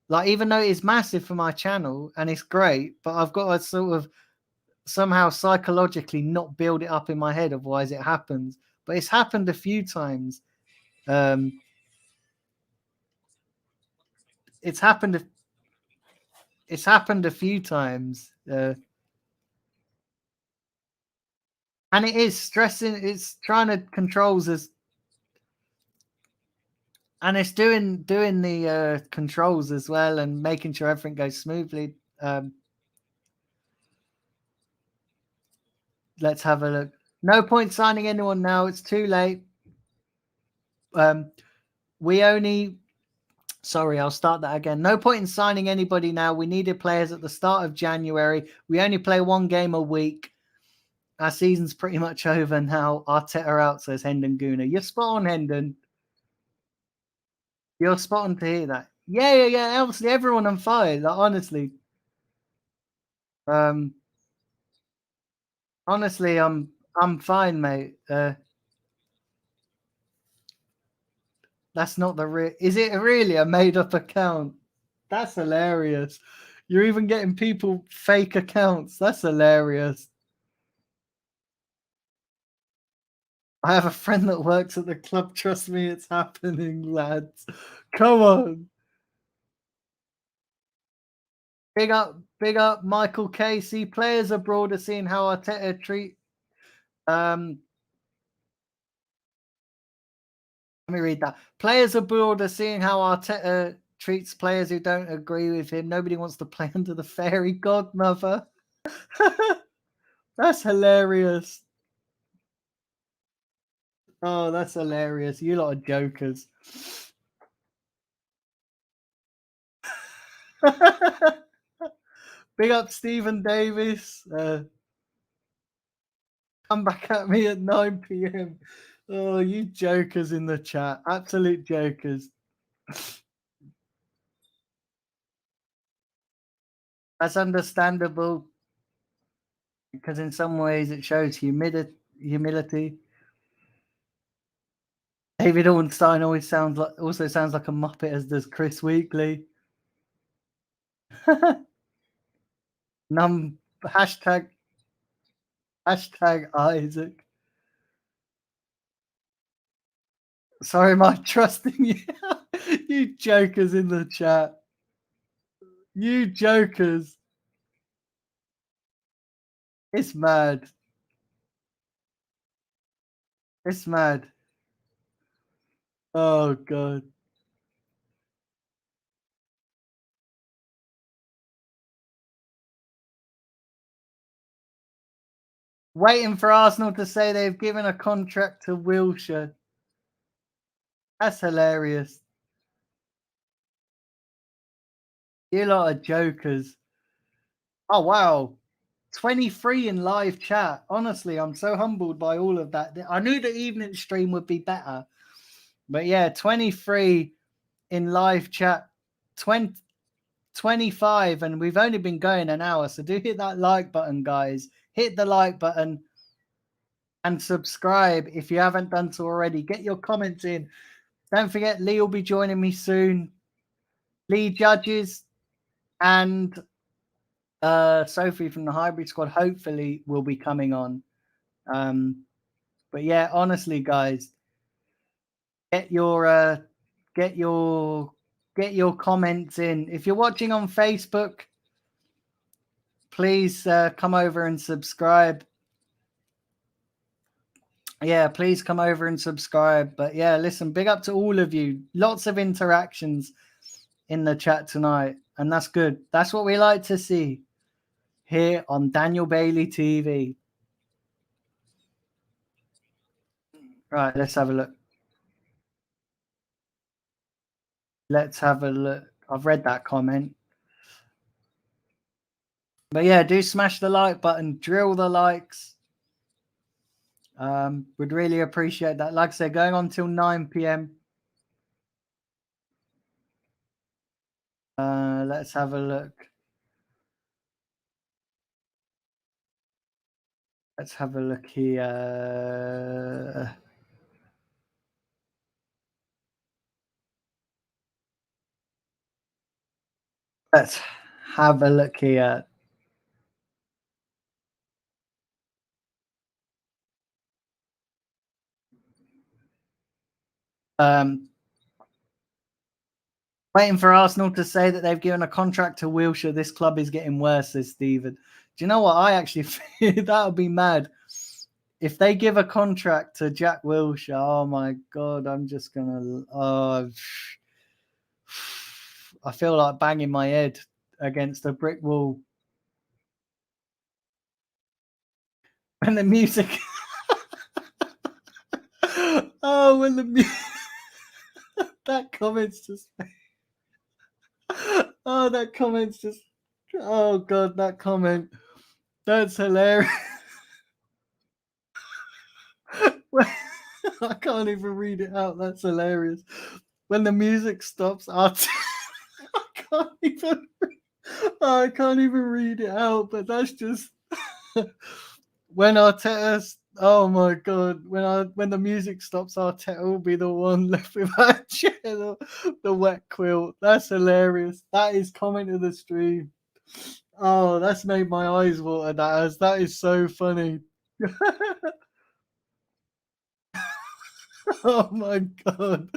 Like, even though it's massive for my channel and it's great, but I've got to sort of somehow psychologically not build it up in my head, otherwise it happens. But it's happened a few times. It's happened a few times. And it is stressing. It's trying to controls us, and it's doing the controls as well, and making sure everything goes smoothly. Let's have a look. No point signing anyone now. It's too late. We only. Sorry, I'll start that again. No point in signing anybody now. We needed players at the start of January. We only play one game a week. Our season's pretty much over now. Arteta out, says Hendon Guna. You're spot on, Hendon. You're spot on to hear that. Yeah. Obviously, everyone on fire. Like, honestly, honestly, I'm fine, mate. That's not the real. Is it really a made up account? That's hilarious. You're even getting people fake accounts. That's hilarious. I have a friend that works at the club. Trust me, it's happening, lads. Come on. Big up, Michael Casey. Players abroad are seeing how Arteta treat. Let me read that. Players abroad are seeing how Arteta treats players who don't agree with him. Nobody wants to play under the fairy godmother. That's hilarious. Oh, that's hilarious. You lot are jokers. Big up Stephen Davis. Come back at me at 9 p.m. Oh, you jokers in the chat. Absolute jokers. That's understandable because in some ways it shows humility. David Ornstein also sounds like a Muppet, as does Chris Weekly. Hashtag Isaac. Sorry, am I trusting you? You jokers in the chat. You jokers. It's mad. It's mad. Oh, God. Waiting for Arsenal to say they've given a contract to Wilshere. That's hilarious. You lot are jokers. Oh, wow. 23 in live chat. Honestly, I'm so humbled by all of that. I knew the evening stream would be better. But yeah, 23 in live chat. 25, and we've only been going an hour. So do hit that like button, guys. Hit the like button and subscribe if you haven't done so already. Get your comments in. Don't forget, Lee will be joining me soon. Lee Judges and Sophie from the Hybrid Squad hopefully will be coming on. But yeah, honestly, guys, get your comments in. If you're watching on Facebook, please come over and subscribe. Yeah, please come over and subscribe. But yeah, listen, big up to all of you. Lots of interactions in the chat tonight. and that's good. That's what we like to see here on Daniel Bailey TV. Right, let's have a look. Let's have a look. I've read that comment. But yeah, do smash the like button, drill the likes. Would really appreciate that. Like I said, going on till 9 p.m. Let's have a look. Let's have a look here. Let's have a look here. Waiting for Arsenal to say that they've given a contract to Wilshere. This club is getting worse, says Steven. Do you know what? I actually think that would be mad. If they give a contract to Jack Wilshere, oh my God, I'm just going to... Oh, I feel like banging my head against a brick wall. When the music... oh, when the music... that comment's just... oh, that comment's just... oh, God, that comment. That's hilarious. I can't even read it out. That's hilarious. When the music stops, I can't even read it out. But that's just when Arteta. Oh my God! When the music stops, Arteta will be the one left without a chair, the wet quilt. That's hilarious. That is comment of the stream. Oh, that's made my eyes water. That is so funny. Oh my God.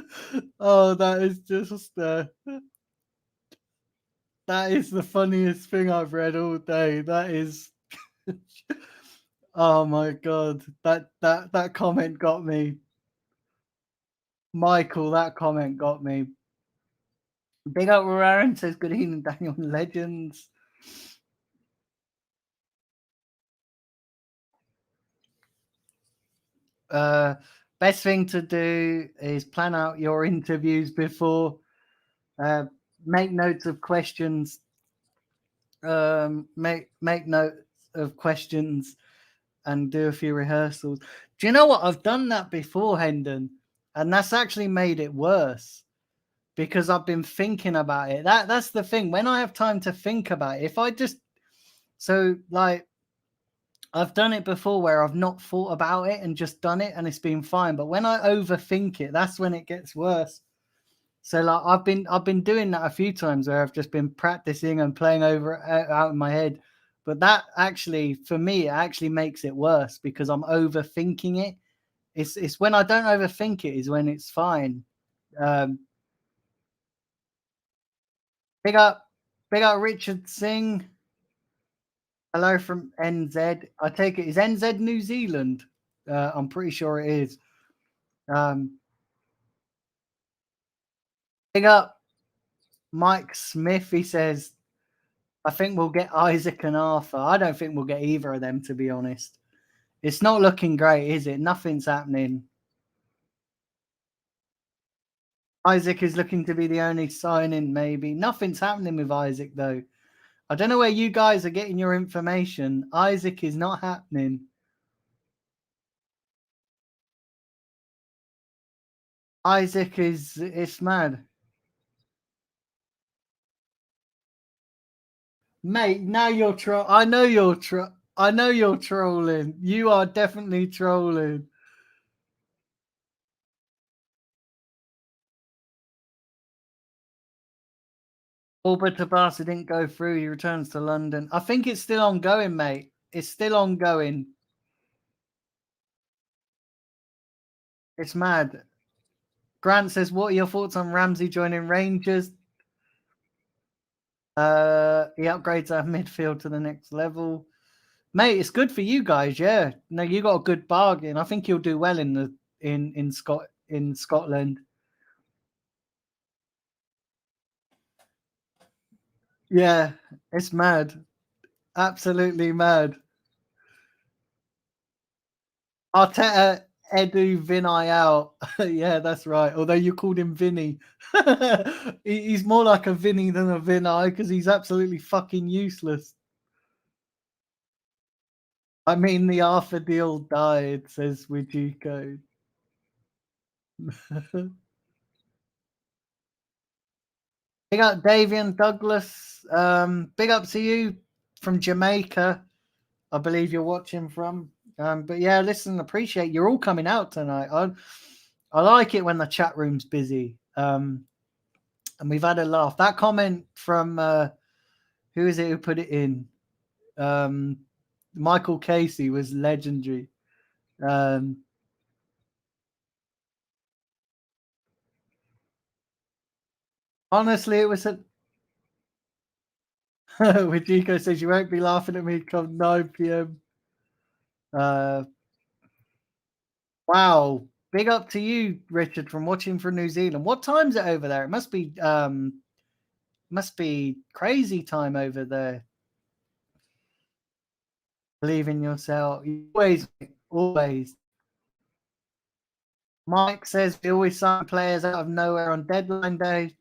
Oh, that is just that is the funniest thing I've read all day. That is oh my God. That comment got me. Michael, that comment got me. Big up Aaron says good evening, Daniel Legends. Best thing to do is plan out your interviews before. Make notes of questions. Make notes of questions and do a few rehearsals. Do you know what? I've done that before, Hendon, and that's actually made it worse because I've been thinking about it. That's the thing. When I have time to think about it, if I just I've done it before where I've not thought about it and just done it and it's been fine. But when I overthink it, that's when it gets worse. So like I've been doing that a few times where I've just been practicing and playing over out in my head. But that actually, for me, it actually makes it worse because I'm overthinking it. It's when I don't overthink it is when it's fine. Big up Richard Singh. Hello from NZ. I take it is NZ New Zealand. I'm pretty sure it is. Big up Mike Smith. He says, I think we'll get Isaac and Arthur. I don't think we'll get either of them, to be honest. It's not looking great, is it? Nothing's happening. Isaac is looking to be the only signing, maybe. Nothing's happening with Isaac, though. I don't know where you guys are getting your information. Isaac is not happening. Isaac it's mad. Mate, now you're I know you're trolling. You are definitely trolling. Alba Tabasa didn't go through. He returns to London. I think it's still ongoing, mate. It's still ongoing. It's mad. Grant says, what are your thoughts on Ramsey joining Rangers? He upgrades our midfield to the next level. Mate, it's good for you guys, yeah. No, you got a good bargain. I think you'll do well in Scotland. Yeah, it's mad. Absolutely mad. Arteta, Edu, Vinay out. Yeah, that's right. Although you called him Vinny. He's more like a Vinny than a Vinay because he's absolutely fucking useless. I mean, the Arthur deal died, says Wijiko. Big up Davian Douglas. Big up to you from Jamaica. I believe you're watching from. But yeah, listen, appreciate you're all coming out tonight. I like it when the chat room's busy. And we've had a laugh. That comment from who is it who put it in? Michael Casey was legendary. Honestly, it was a. Wajiko says you won't be laughing at me come 9 p.m. Wow. Big up to you, Richard, from watching from New Zealand. What time's it over there? It must be crazy time over there. Believe in yourself. Always, always. Mike says we always sign players out of nowhere on deadline day.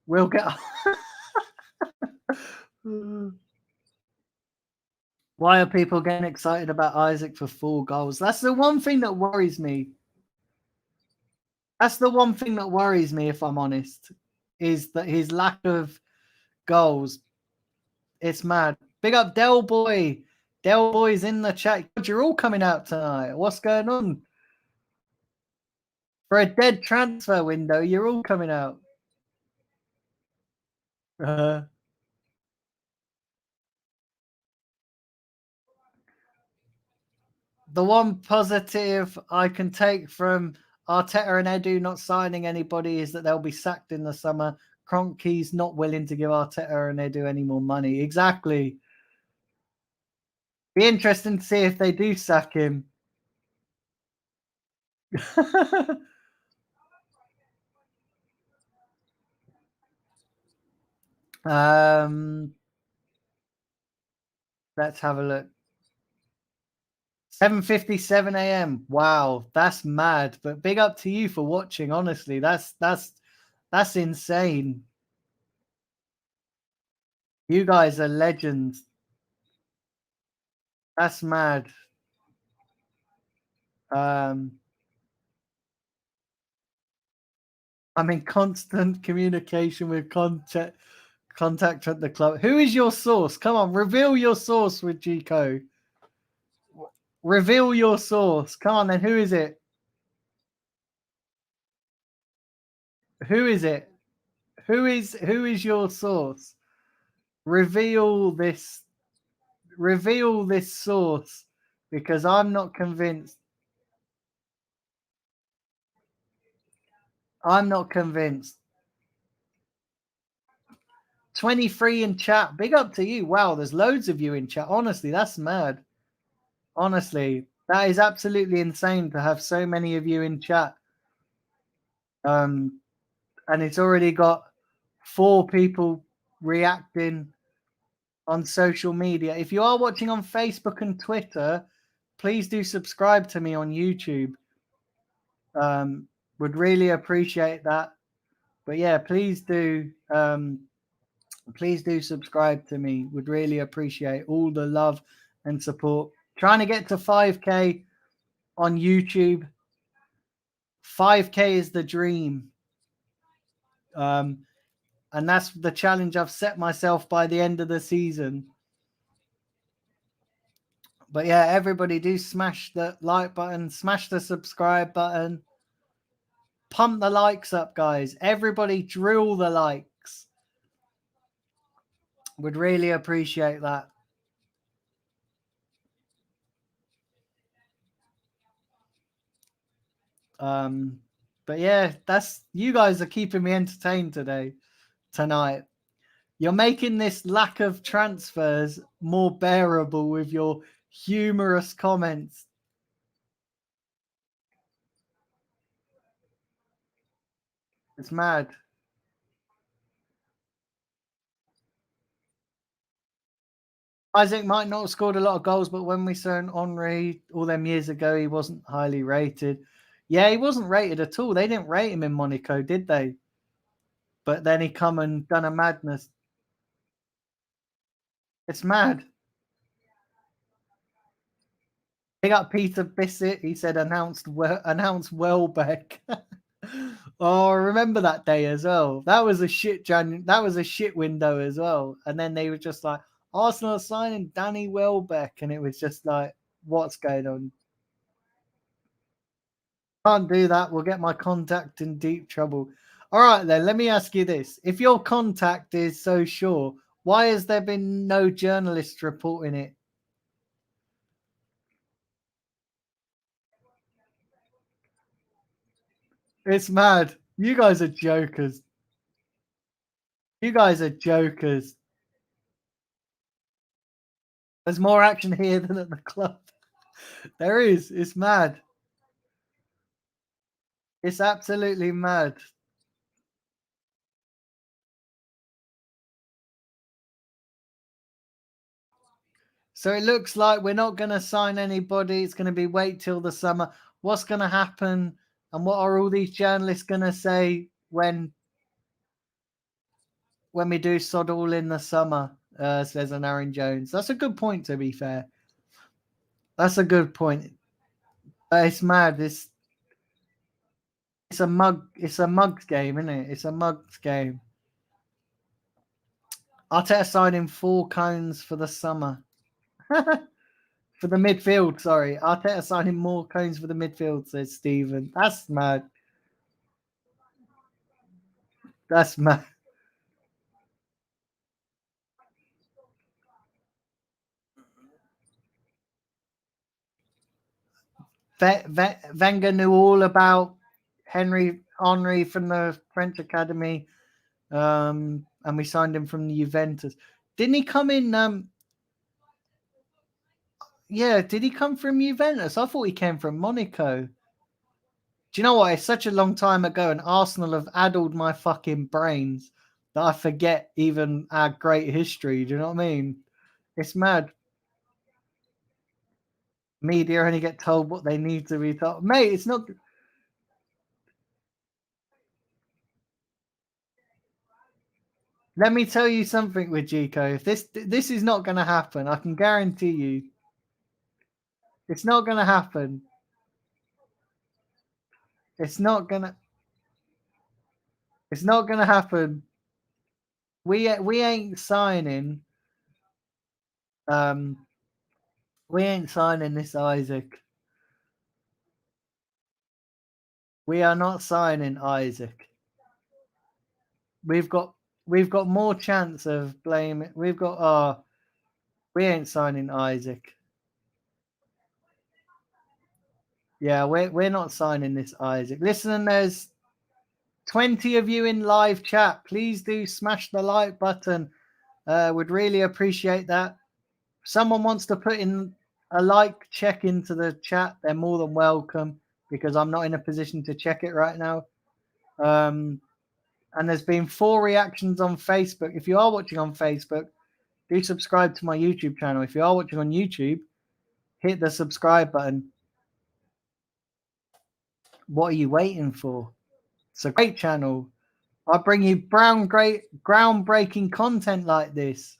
We'll get. Why are people getting excited about Isaac for 4 goals? That's the one thing that worries me. That's the one thing that worries me, if I'm honest, is that his lack of goals. It's mad. Big up Del Boy. Del Boy's in the chat. You're all coming out tonight. What's going on? For a dead transfer window, you're all coming out. The one positive I can take from Arteta and Edu not signing anybody is that they'll be sacked in the summer. Kroenke's not willing to give Arteta and Edu any more money. Exactly. Be interesting to see if they do sack him. Let's have a look. 7:57 a.m. Wow, that's mad. But big up to you for watching. Honestly, that's insane. You guys are legends. That's mad. I'm in constant communication with contact at the club. Who is your source? Come on, reveal your source with Gico. Reveal your source. Come on, then. Who is it? Who is it? Who is your source? Reveal this. Reveal this source because I'm not convinced. I'm not convinced. 23 in chat. Big up to you. Wow, there's loads of you in chat. Honestly, that's mad. Honestly, that is absolutely insane to have so many of you in chat. And it's already got 4 people reacting on social media. If you are watching on Facebook and Twitter, please do subscribe to me on YouTube. Would really appreciate that. But yeah, please do subscribe to me. Would really appreciate all the love and support. Trying to get to 5K on YouTube. 5K is the dream. And that's the challenge I've set myself by the end of the season. But yeah, everybody do smash the like button, smash the subscribe button. Pump the likes up, guys. Everybody drill the likes. Would really appreciate that. But yeah, that's you guys are keeping me entertained tonight. You're making this lack of transfers more bearable with your humorous comments. It's mad. Isaac might not have scored a lot of goals, but when we saw Henry all them years ago, he wasn't highly rated. Yeah, he wasn't rated at all. They didn't rate him in Monaco, did they? But then he come and done a madness. It's mad. He got Peter Bissett. He said announced Welbeck. Oh, I remember that day as well. That was a shit that was a shit window as well. And then they were just like, Arsenal signing Danny Welbeck, and it was just like, what's going on? Can't do that. We'll get my contact in deep trouble. All right, then. Let me ask you this: if your contact is so sure, why has there been no journalists reporting it? It's mad. You guys are jokers. You guys are jokers. There's more action here than at the club. There is. It's mad. It's absolutely mad. So it looks like we're not going to sign anybody. It's going to be wait till the summer. What's going to happen? And what are all these journalists going to say when we do sod all in the summer? Says an Aaron Jones. That's a good point, to be fair. That's a good point. It's mad. It's a mug. It's a mugs game, isn't it? It's a mugs game. Arteta signing 4 cones for the summer. For the midfield, sorry. Arteta signing more cones for the midfield, says Stephen. That's mad. That's mad. Wenger knew all about Henry from the French academy, and we signed him from the Juventus. Didn't he come in? Yeah, did he come from Juventus? I thought he came from Monaco. Do you know what? It's such a long time ago, and Arsenal have addled my fucking brains that I forget even our great history. Do you know what I mean? It's mad. Media only get told what they need to be told. Mate, it's not. Let me tell you something with Gico. If this is not going to happen, I can guarantee you, it's not going to happen. It's not gonna. It's not going to happen. We ain't signing. We ain't signing this Isaac. We are not signing Isaac. We've got more chance of blaming. We've got we ain't signing Isaac. Yeah, we're not signing this Isaac. Listen, there's 20 of you in live chat. Please do smash the like button. Would really appreciate that. If someone wants to put in a like check into the chat, they're more than welcome, because I'm not in a position to check it right now. And there's been 4 reactions on Facebook. If you are watching on Facebook, do subscribe to my YouTube channel. If you are watching on YouTube, hit the subscribe button. What are you waiting for? It's a great channel. I bring you groundbreaking content like this.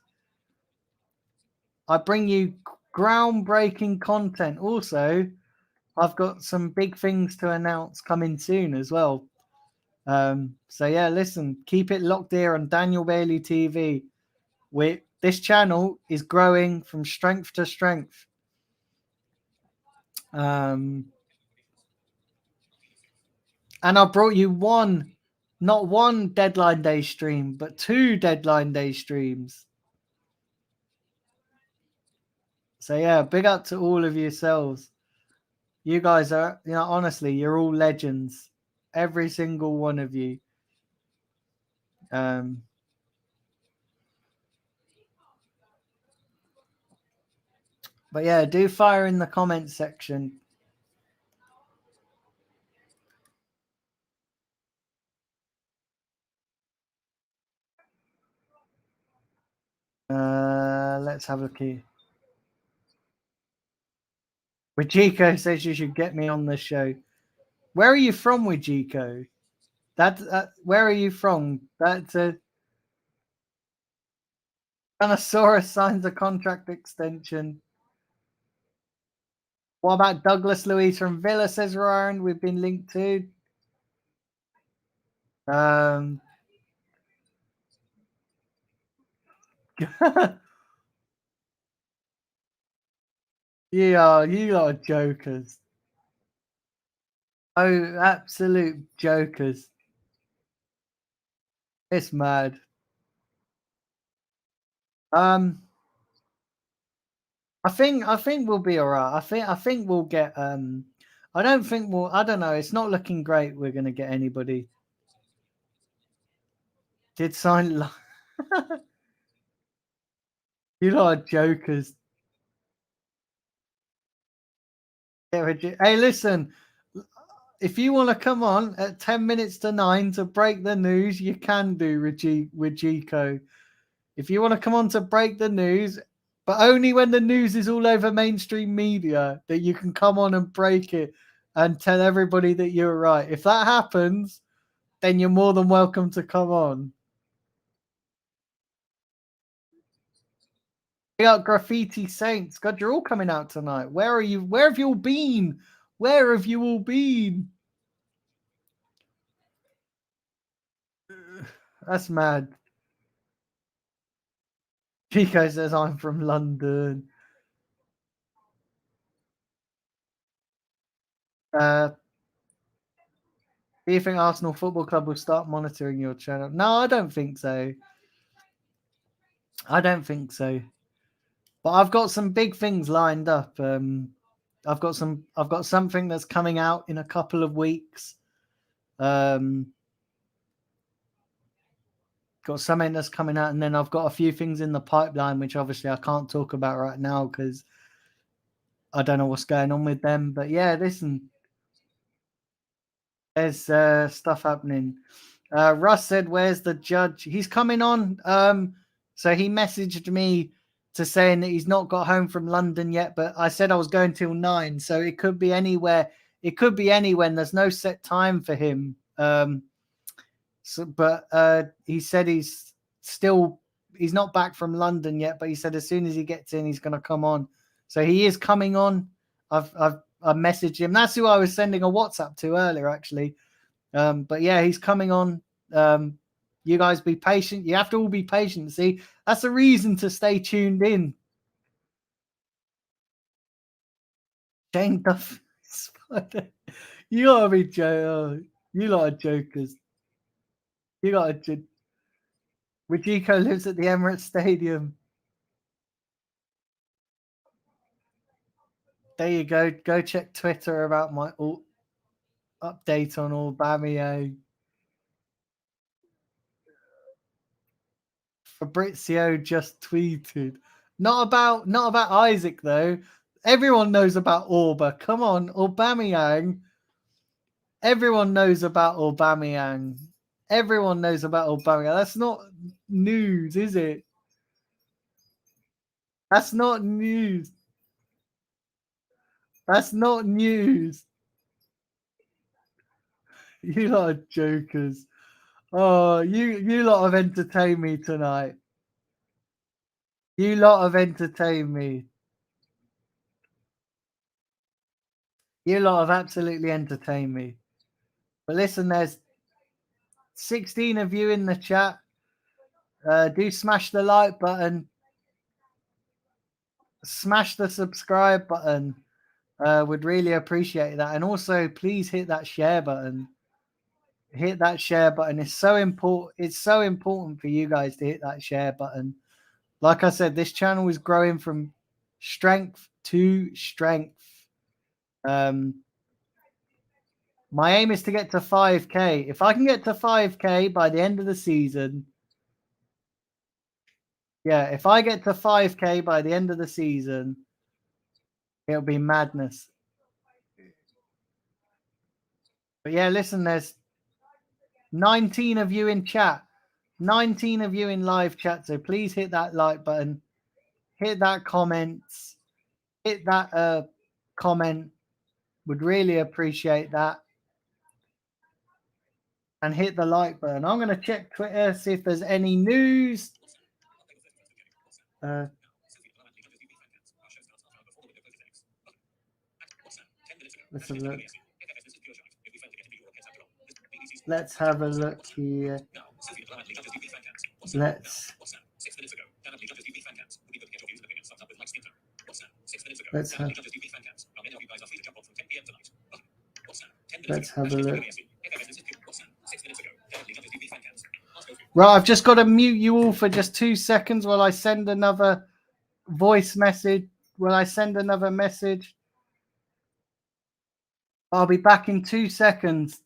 I bring you groundbreaking content. Also, I've got some big things to announce coming soon as well. So yeah, listen, keep it locked here on Daniel Bailey TV. This channel is growing from strength to strength. And I brought you not one deadline day stream, but 2 deadline day streams. So yeah, big up to all of yourselves. You guys are, honestly, you're all legends. Every single one of you. But yeah, do fire in the comments section. Let's have a look here. Wajiko says you should get me on the show. Where are you from, Wajiko? Where are you from? That's a Gunnosaurus signs a contract extension. What about Douglas Luiz from Villa, says Ryan? We've been linked to. you are jokers. Oh, absolute jokers. It's mad. I think we'll be all right. I think we'll get I don't know, it's not looking great we're going to get anybody. Did sign You lot are jokers. Hey, listen, if you want to come on at 10 minutes to 9 to break the news, you can do with Giko. If you want to come on to break the news, but only when the news is all over mainstream media, that you can come on and break it and tell everybody that you're right. If that happens, then you're more than welcome to come on. We got Graffiti Saints. God, you're all coming out tonight. Where are you? Where have you all been? Where have you all been? That's mad. Chico says I'm from London. Do you think Arsenal Football Club will start monitoring your channel? No, I don't think so. I don't think so. But I've got some big things lined up. I've got something that's coming out in a couple of weeks. Got something that's coming out, and then I've got a few things in the pipeline, which obviously I can't talk about right now because I don't know what's going on with them. But yeah, listen, there's stuff happening. Russ said, "Where's the judge?" He's coming on. So he messaged me to saying that he's not got home from London yet, but I said I was going till 9, so it could be anywhere. It could be anywhere. There's no set time for him. But he said he's not back from London yet, but he said as soon as he gets in, he's going to come on. So he is coming on. I've messaged him. That's who I was sending a WhatsApp to earlier, actually. But yeah, he's coming on. You guys be patient. You have to all be patient. See, that's a reason to stay tuned in. Jane Duff. You gotta be you lot are jokers. You gotta. Wajiko lives at the Emirates Stadium. There you go. Go check Twitter about my update on Aubameyang. Fabrizio just tweeted. Not about Isaac though. Everyone knows about Orba. Come on, Aubameyang. Everyone knows about Aubameyang. Everyone knows about Aubameyang. That's not news, is it? That's not news. That's not news. You lot are jokers. Oh, you lot have entertained me tonight. You lot have entertained me. You lot have absolutely entertained me. But listen, there's 16 of you in the chat. Do smash the like button. Smash the subscribe button. Would really appreciate that. And also, please hit that share button. Hit that share button. It's so important. It's so important for you guys to hit that share button. Like I said, this channel is growing from strength to strength. My aim is to get to 5K. If I can get to 5K by the end of the season, if I get to 5K by the end of the season, it'll be madness. But yeah, listen, there's 19 of you in chat. 19 of you in live chat, so please hit that like button, hit that comments, hit that comment. Would really appreciate that. And hit the like button. I'm going to check Twitter, see if there's any news. Let's have a look. Let's have a look here. Let's have a look. Right, I've just got to mute you all for just 2 seconds while I send another voice message. Will I send another message? I'll be back in 2 seconds.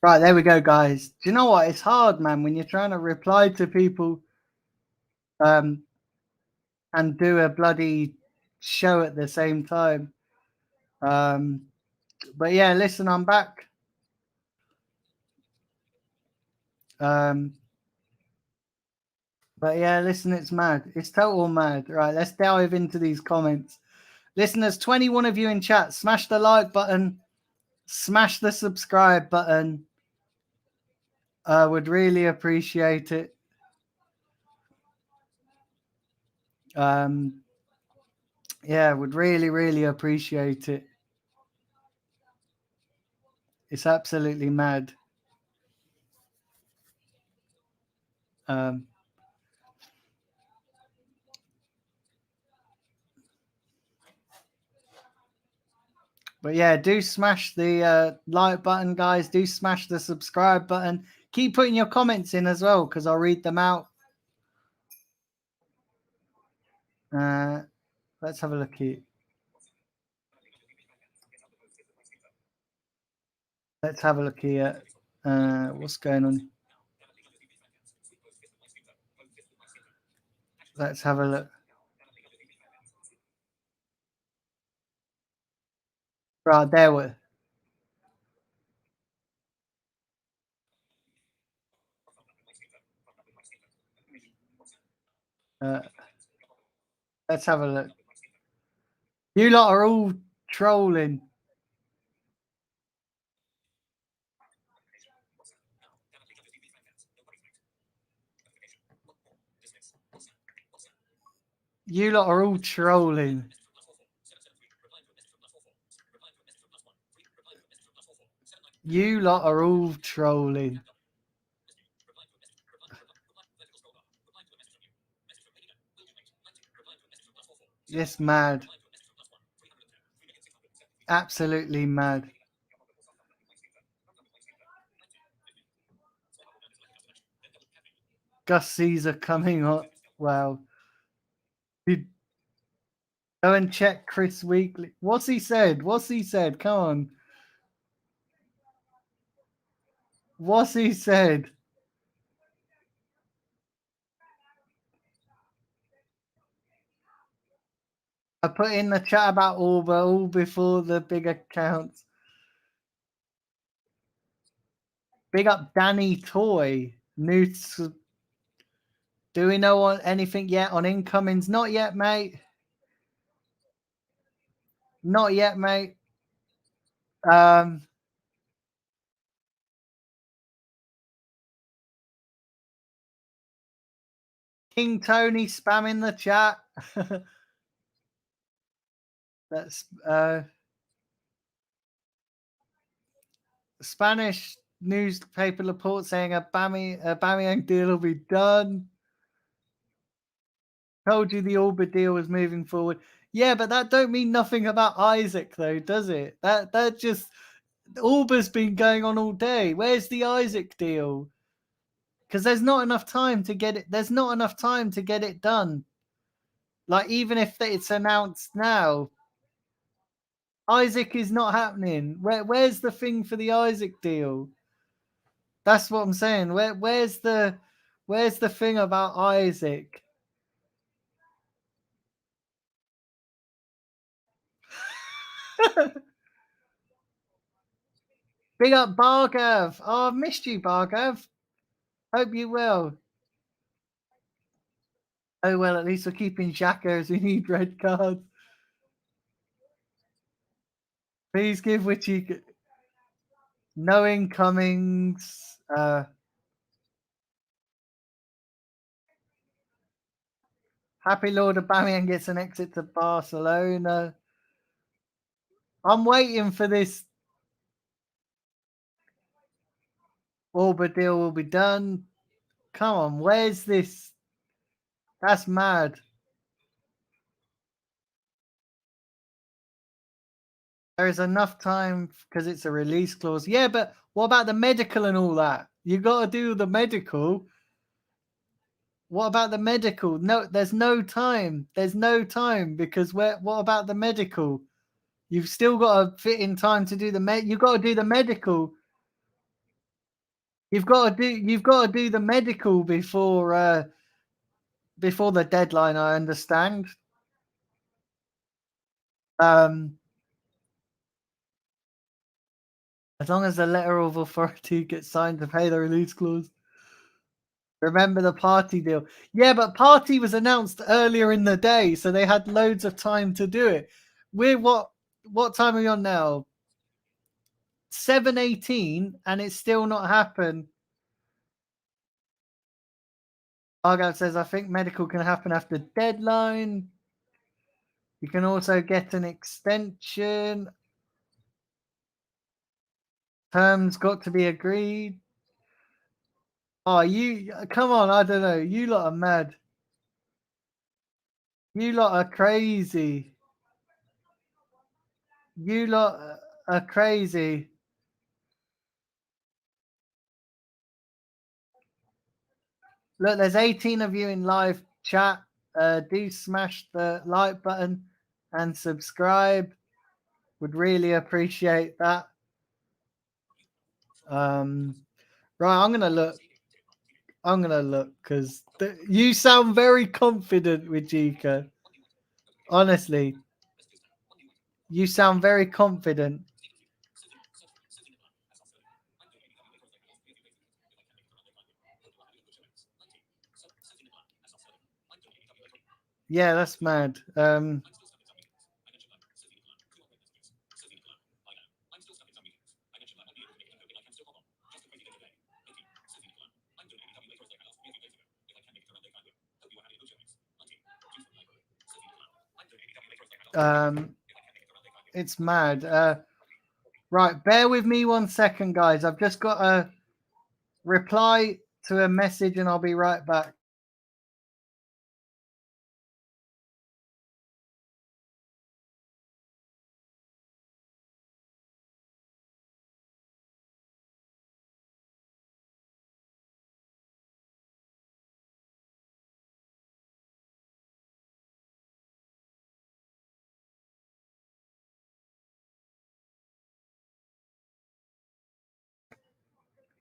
Right, there we go, guys. Do you know what? It's hard, man, when you're trying to reply to people and do a bloody show at the same time. But yeah, listen, I'm back. But yeah, listen, it's mad. It's total mad. Right, let's dive into these comments. Listen, there's 21 of you in chat. Smash the like button. Smash the subscribe button. Would really appreciate it. Yeah, would really, really appreciate it. It's absolutely mad. But yeah, do smash the like button, guys. Do smash the subscribe button. Keep putting your comments in as well, because I'll read them out. Let's have a look here. Let's have a look here. What's going on? Let's have a look. Right, there we let's have a look. You lot are all trolling. You lot are all trolling. You lot are all trolling. It's mad. Absolutely mad. Gus Caesar coming up. Wow. Go and check Chris Weekly. What's he said? What's he said? Come on. What's he said? I put in the chat about Auber all before the big accounts. Big up Danny Toy. Do we know anything yet on incomings? Not yet, mate. Not yet, mate. King Tony spamming the chat. That's Spanish newspaper report saying a Aubameyang deal will be done. Told you the Alba deal was moving forward. Yeah, but that don't mean nothing about Isaac, though, does it? That just Alba's been going on all day. Where's the Isaac deal? Because there's not enough time to get it. There's not enough time to get it done. Like even if it's announced now, Isaac is not happening. Where's the thing for the Isaac deal? That's what I'm saying. Where's the thing about Isaac? Big up Bargav. Oh, I've missed you, Bargav. Hope you will. Oh well, at least we're keeping Xhaka as we need red cards. Please give Witchy no incomings. Happy Lord Aubameyang gets an exit to Barcelona. I'm waiting for this. Alba deal will be done. Come on, where's this? That's mad. There is enough time because it's a release clause. Yeah, but what about the medical and all that? You got to do the medical. What about the medical? No, there's no time. There's no time because what about the medical? You've still got to fit in time to do the You've got to do the medical. You've got to do the medical before the deadline. I understand. As long as the letter of authority gets signed to pay the release clause. Remember the party deal. Yeah, but party was announced earlier in the day, so they had loads of time to do it. We're what time are we on now? 7:18, and it's still not happened. Argav says, I think medical can happen after deadline. You can also get an extension. Terms got to be agreed. Oh, you come on, I don't know. You lot are mad. You lot are crazy. You lot are crazy. Look, there's 18 of you in live chat. Do smash the like button and subscribe. Would really appreciate that. Right, I'm gonna look because you sound very confident with Jika. Honestly, you sound very confident. Yeah, that's mad. It's mad. Right, bear with me 1 second, guys. I've just got a reply to a message and I'll be right back.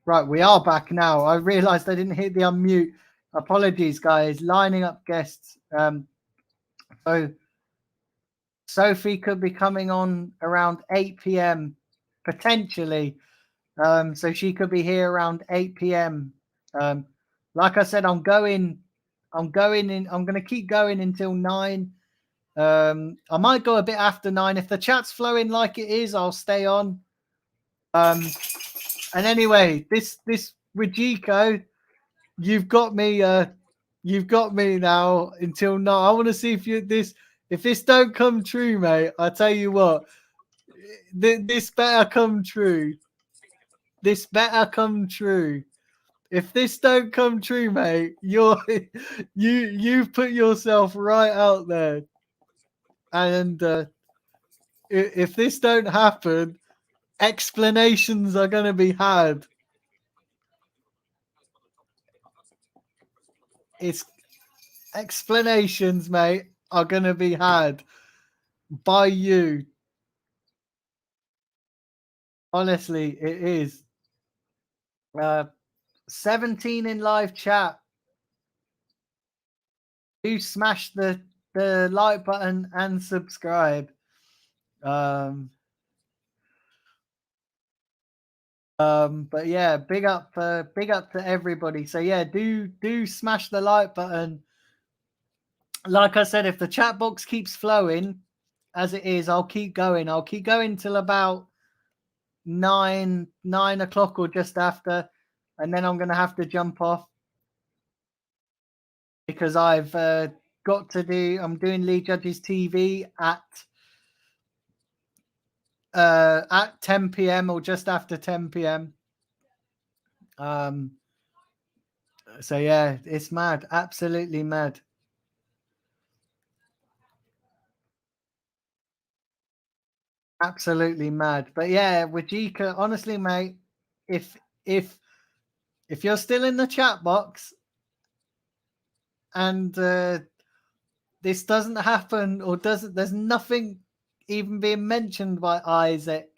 Right, we are back now. I realized I didn't hit the unmute. Apologies, guys. Lining up guests. So Sophie could be coming on around 8 p.m. potentially. So she could be here around 8 p.m. Like I said, I'm going to keep going until 9. I might go a bit after 9. If the chat's flowing like it is, I'll stay on. And anyway, this Rajiko, you've got me You've got me now until no. I want to see if this don't come true, mate. I tell you what, this better come true. This better come true. If this don't come true, mate, you've put yourself right out there. And if this don't happen, explanations are going to be had. It's explanations, mate, are going to be had by you. Honestly, it is. 17 in live chat. Do smash the like button and subscribe. But yeah, big up to everybody. So yeah, do smash the like button. Like I said, if the chat box keeps flowing as it is, I'll keep going. I'll keep going till about 9 o'clock or just after, and then I'm gonna have to jump off because I've got to do. I'm doing Lee Judges TV at 10 p.m. or just after 10 p.m. So yeah, it's mad, absolutely mad. Absolutely mad. But yeah, Wajika, honestly, mate, if you're still in the chat box and this doesn't happen or there's nothing even being mentioned by Isaac.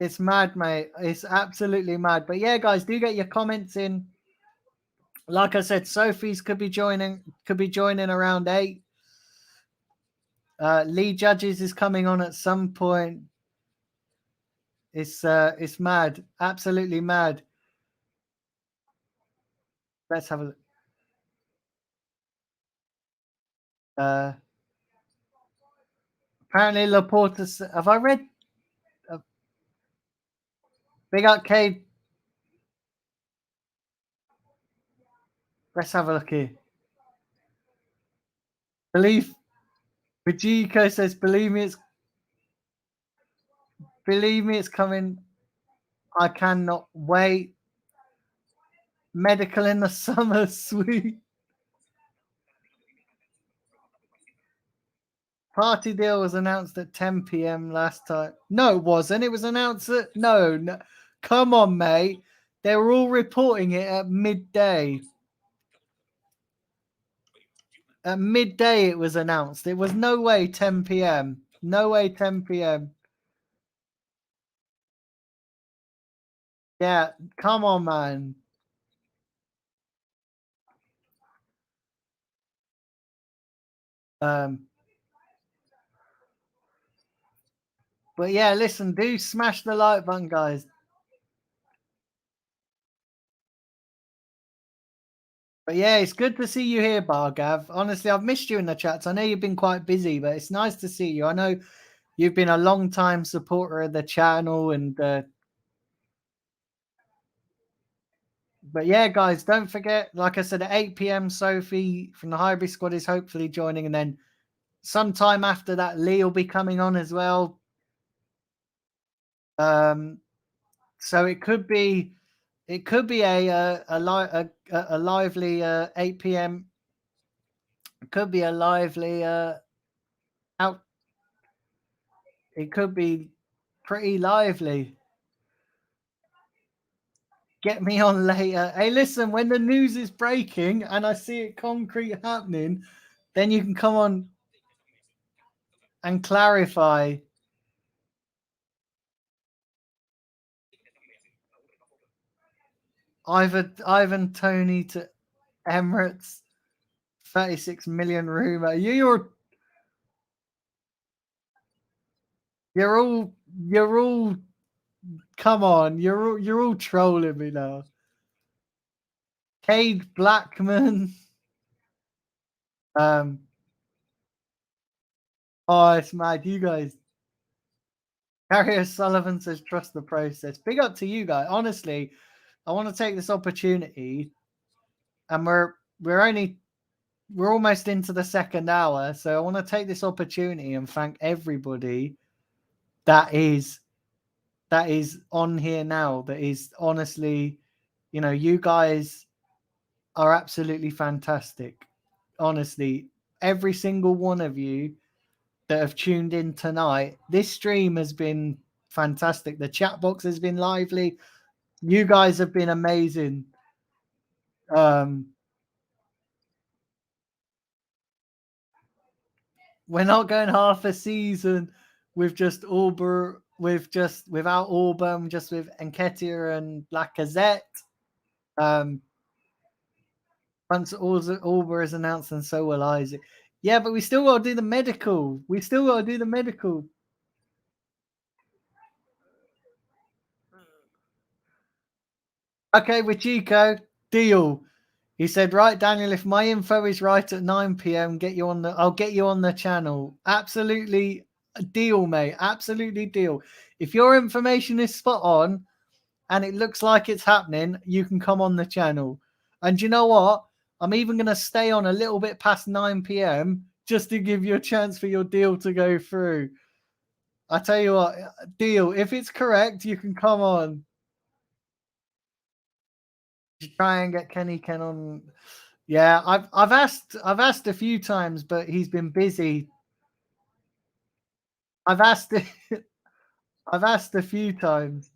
It's mad, mate. It's absolutely mad. But yeah, guys, do get your comments in. Like I said, Sophie's could be joining around 8. Lee Judges is coming on at some point. It's mad, absolutely mad. Let's have a look. Apparently, Laporta. Have I read? Big Arcade. Let's have a look here. Vijiko says, believe me, it's coming. I cannot wait. Medical in the summer, sweet. Party deal was announced at 10 p.m. last time. No, it wasn't. It was announced at no. Come on, mate. They were all reporting it at midday. At midday, it was announced. It was no way 10 p.m. No way 10 p.m. Yeah, come on, man. But yeah, listen, do smash the like button, guys. But yeah, it's good to see you here, Bargav. Honestly, I've missed you in the chats. I know you've been quite busy, but it's nice to see you. I know you've been a long time supporter of the channel, and but yeah, guys, don't forget. Like I said, at 8 p.m., Sophie from the Hybrid Squad is hopefully joining, and then sometime after that, Lee will be coming on as well. So it could be a lively 8 p.m. It could be a lively out. It could be pretty lively. Get me on later. Hey, listen, when the news is breaking and I see it concrete happening, then you can come on and clarify. Ivan Toney to Emirates, 36 million rumor. You're all. Come on, you're all trolling me now. Cade Blackman. Oh, it's mad. You guys. Harry O'Sullivan says, trust the process. Big up to you guys. Honestly, I want to take this opportunity, and we're almost into the second hour, so I want to take this opportunity and thank everybody that is on here now. That is honestly, you guys are absolutely fantastic. Honestly, every single one of you that have tuned in tonight, this stream has been fantastic. The chat box has been lively. You guys have been amazing. We're not going half a season with just Auber, without Auburn, just with Nketiah and Lacazette. Once Auber is announced, and so will Isaac. Yeah, but we still got to do the medical. Okay, with Chico, deal. He said, right, Daniel, if my info is right at 9 p.m., I'll get you on the channel. Absolutely deal, mate. Absolutely deal. If your information is spot on and it looks like it's happening, you can come on the channel. And you know what? I'm even going to stay on a little bit past 9 p.m. just to give you a chance for your deal to go through. I tell you what, deal. If it's correct, you can come on. Try and get Kenny Ken on. Yeah, I've asked a few times, but he's been busy. I've asked I've asked a few times.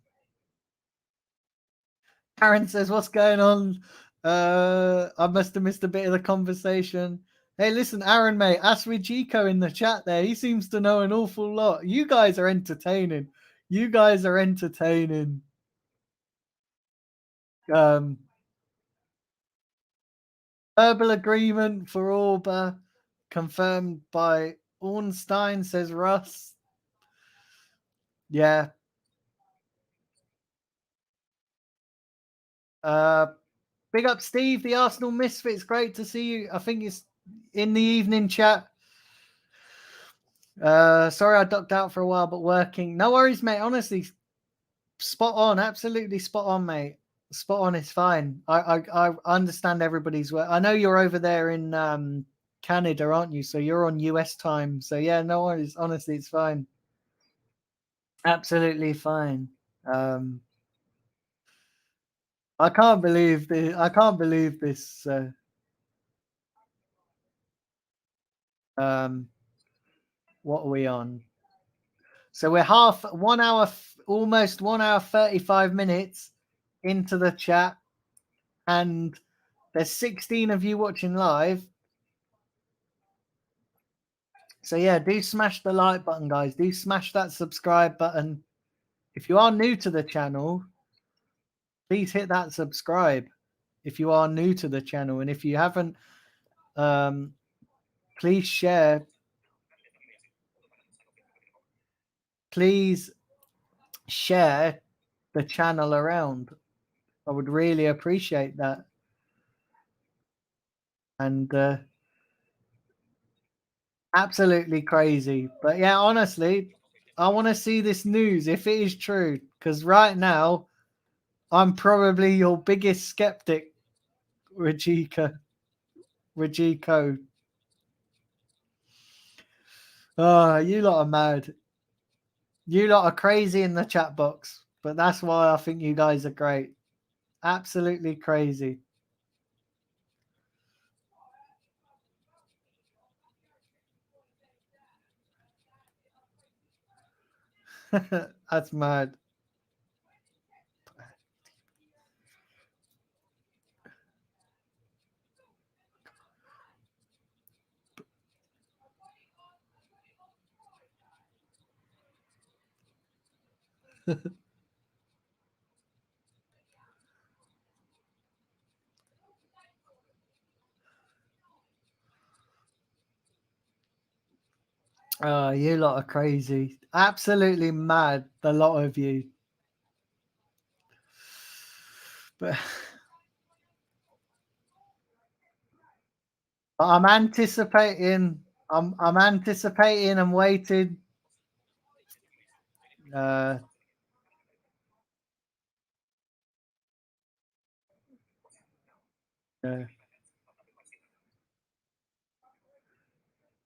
Aaron says, "What's going on?" I must have missed a bit of the conversation. Hey, listen, Aaron, mate, ask Rijiko in the chat there. He seems to know an awful lot. You guys are entertaining. Verbal agreement for Orba confirmed by Ornstein, says Russ. Yeah. Big up, Steve, the Arsenal Misfits. Great to see you. I think it's in the evening chat. Sorry I ducked out for a while, but working. No worries, mate. Honestly, spot on. Absolutely spot on, mate. Spot on. It's fine. I understand everybody's work. I know you're over there in Canada, aren't you? So you're on US time. So yeah, no worries. Honestly, it's fine. Absolutely fine. I can't believe this. What are we on? So we're almost 1 hour 35 minutes into the chat, and there's 16 of you watching live. So yeah, do smash the like button, guys. Do smash that subscribe button. If you are new to the channel, please hit that subscribe if you are new to the channel. And if you haven't, please share. Please share the channel around. I would really appreciate that. And absolutely crazy. But yeah, honestly, I want to see this news if it is true, because right now I'm probably your biggest skeptic, Rajiko. Oh, you lot are mad. You lot are crazy in the chat box, but that's why I think you guys are great. Absolutely crazy. That's mad. Oh, you lot are crazy. Absolutely mad, the lot of you. But I'm anticipating. I'm anticipating and waiting. Uh, uh,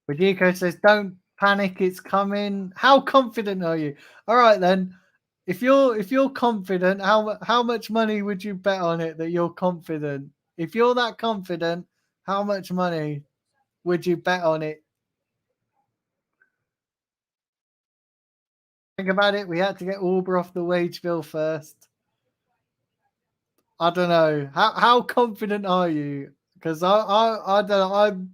Rodrigo says, "Don't panic, it's coming." How confident are you? All right then. If you're confident, how much money would you bet on it that you're confident? If you're that confident, how much money would you bet on it? Think about it. We had to get Auber off the wage bill first. I don't know. How confident are you? Because I don't know. I'm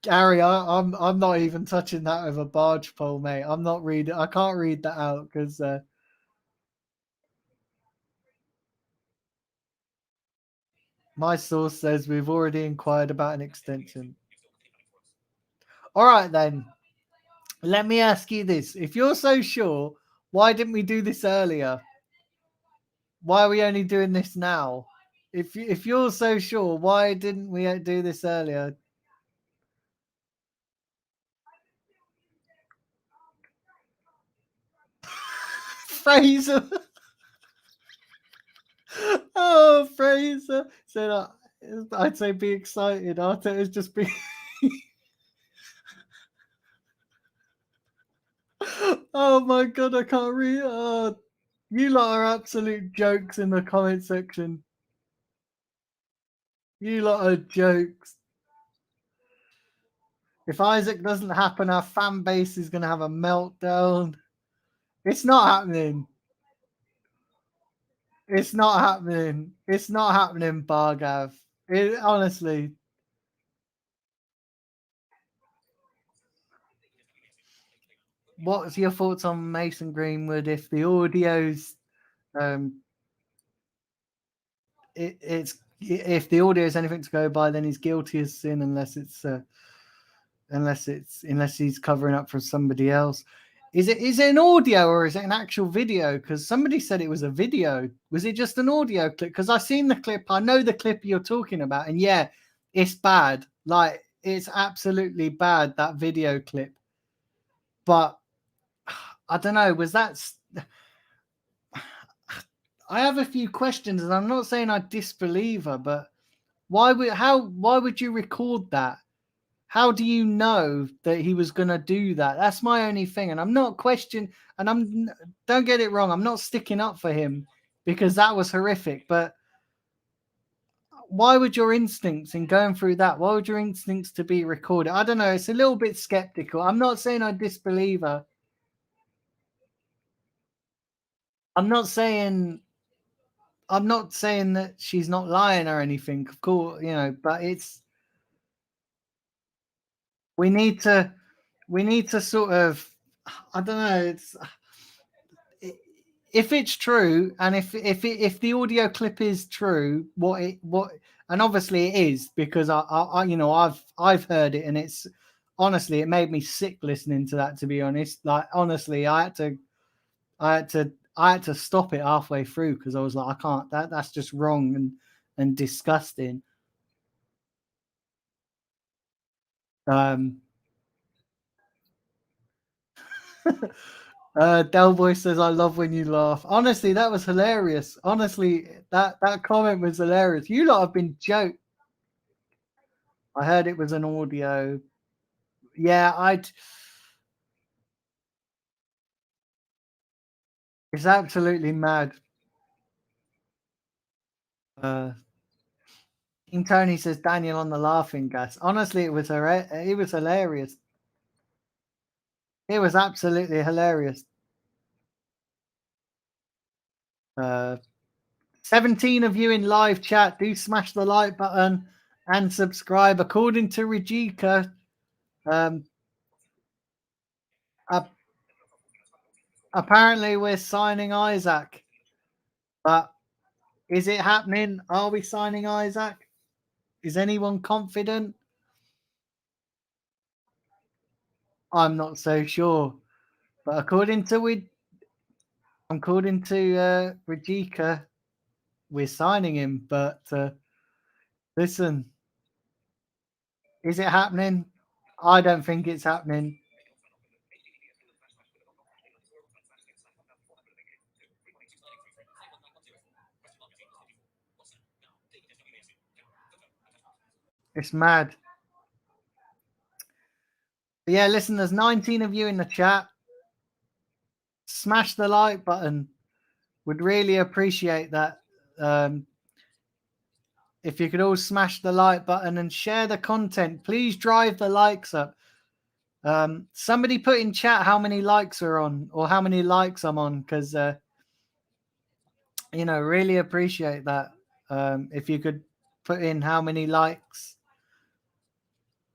Gary. I'm not even touching that with a barge pole, mate. I'm not reading. I can't read that out because my source says we've already inquired about an extension. All right then. Let me ask you this: if you're so sure, why didn't we do this earlier? Why are we only doing this now? If you're so sure, why didn't we do this earlier? Fraser. Oh, Fraser said, I'd say be excited. Arteta's just be. Oh my god, I can't read. Oh, you lot are absolute jokes in the comment section. You lot are jokes. If Isaac doesn't happen, our fan base is going to have a meltdown. It's not happening. It's not happening. It's not happening, Bargav. Honestly. What's your thoughts on Mason Greenwood if the audio's it's if the audio is anything to go by, then he's guilty as sin unless he's covering up for somebody else. Is it an audio or is it an actual video? Because somebody said it was a video. Was it just an audio clip? Because I've seen the clip. I know the clip you're talking about, and yeah, it's bad. Like it's absolutely bad, that video clip. But I don't know. Was that? I have a few questions, and I'm not saying I disbelieve her, but why would you record that? How do you know that he was going to do that? That's my only thing. And I'm not questioning, and don't get it wrong, I'm not sticking up for him because that was horrific. But why would your instincts in going through that, why would your instincts to be recorded? I don't know. It's a little bit skeptical. I'm not saying I disbelieve her. I'm not saying that she's not lying or anything, of course, but we need to sort of, I don't know, if it's true, and if the audio clip is true, and obviously it is, because I've heard it, and it's honestly, it made me sick listening to that, to be honest. Like honestly, I had to stop it halfway through because I was like, I can't, that's just wrong and disgusting. Delboy says, I love when you laugh. Honestly, that was hilarious. Honestly, that comment was hilarious. You lot have been joked. I heard it was an audio. Yeah, it's absolutely mad. King Tony says, Daniel on the laughing gas. Honestly, it was hilarious. It was absolutely hilarious. 17 of you in live chat. Do smash the like button and subscribe. According to Rajika, apparently we're signing Isaac. But is it happening? Are we signing Isaac? Is anyone confident? I'm not so sure. But according to Rajika, we're signing him. But listen, is it happening? I don't think it's happening. It's mad. But yeah, listen, there's 19 of you in the chat. Smash the like button. Would really appreciate that. If you could all smash the like button and share the content, please drive the likes up. Somebody put in chat how many likes are on or how many likes I'm on, because really appreciate that. If you could put in how many likes.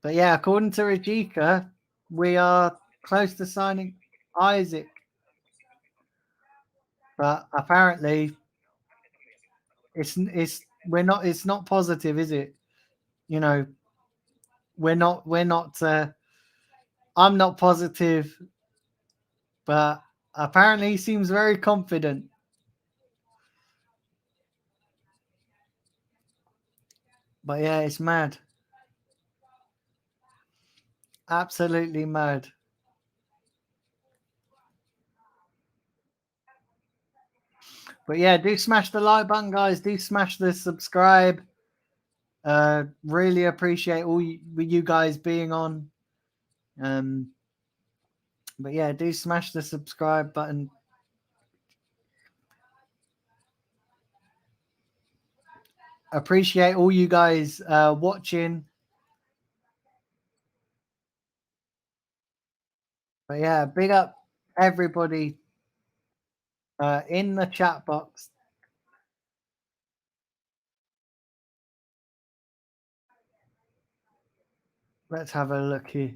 But yeah, according to Rajika, we are close to signing Isaac. But apparently it's not positive, is it? We're not I'm not positive, but apparently he seems very confident. But yeah, it's mad. Absolutely mad. But yeah, do smash the like button, guys. Do smash the subscribe. Really appreciate all you guys being on. But yeah, do smash the subscribe button. Appreciate all you guys watching. But yeah, big up everybody in the chat box. Let's have a look here.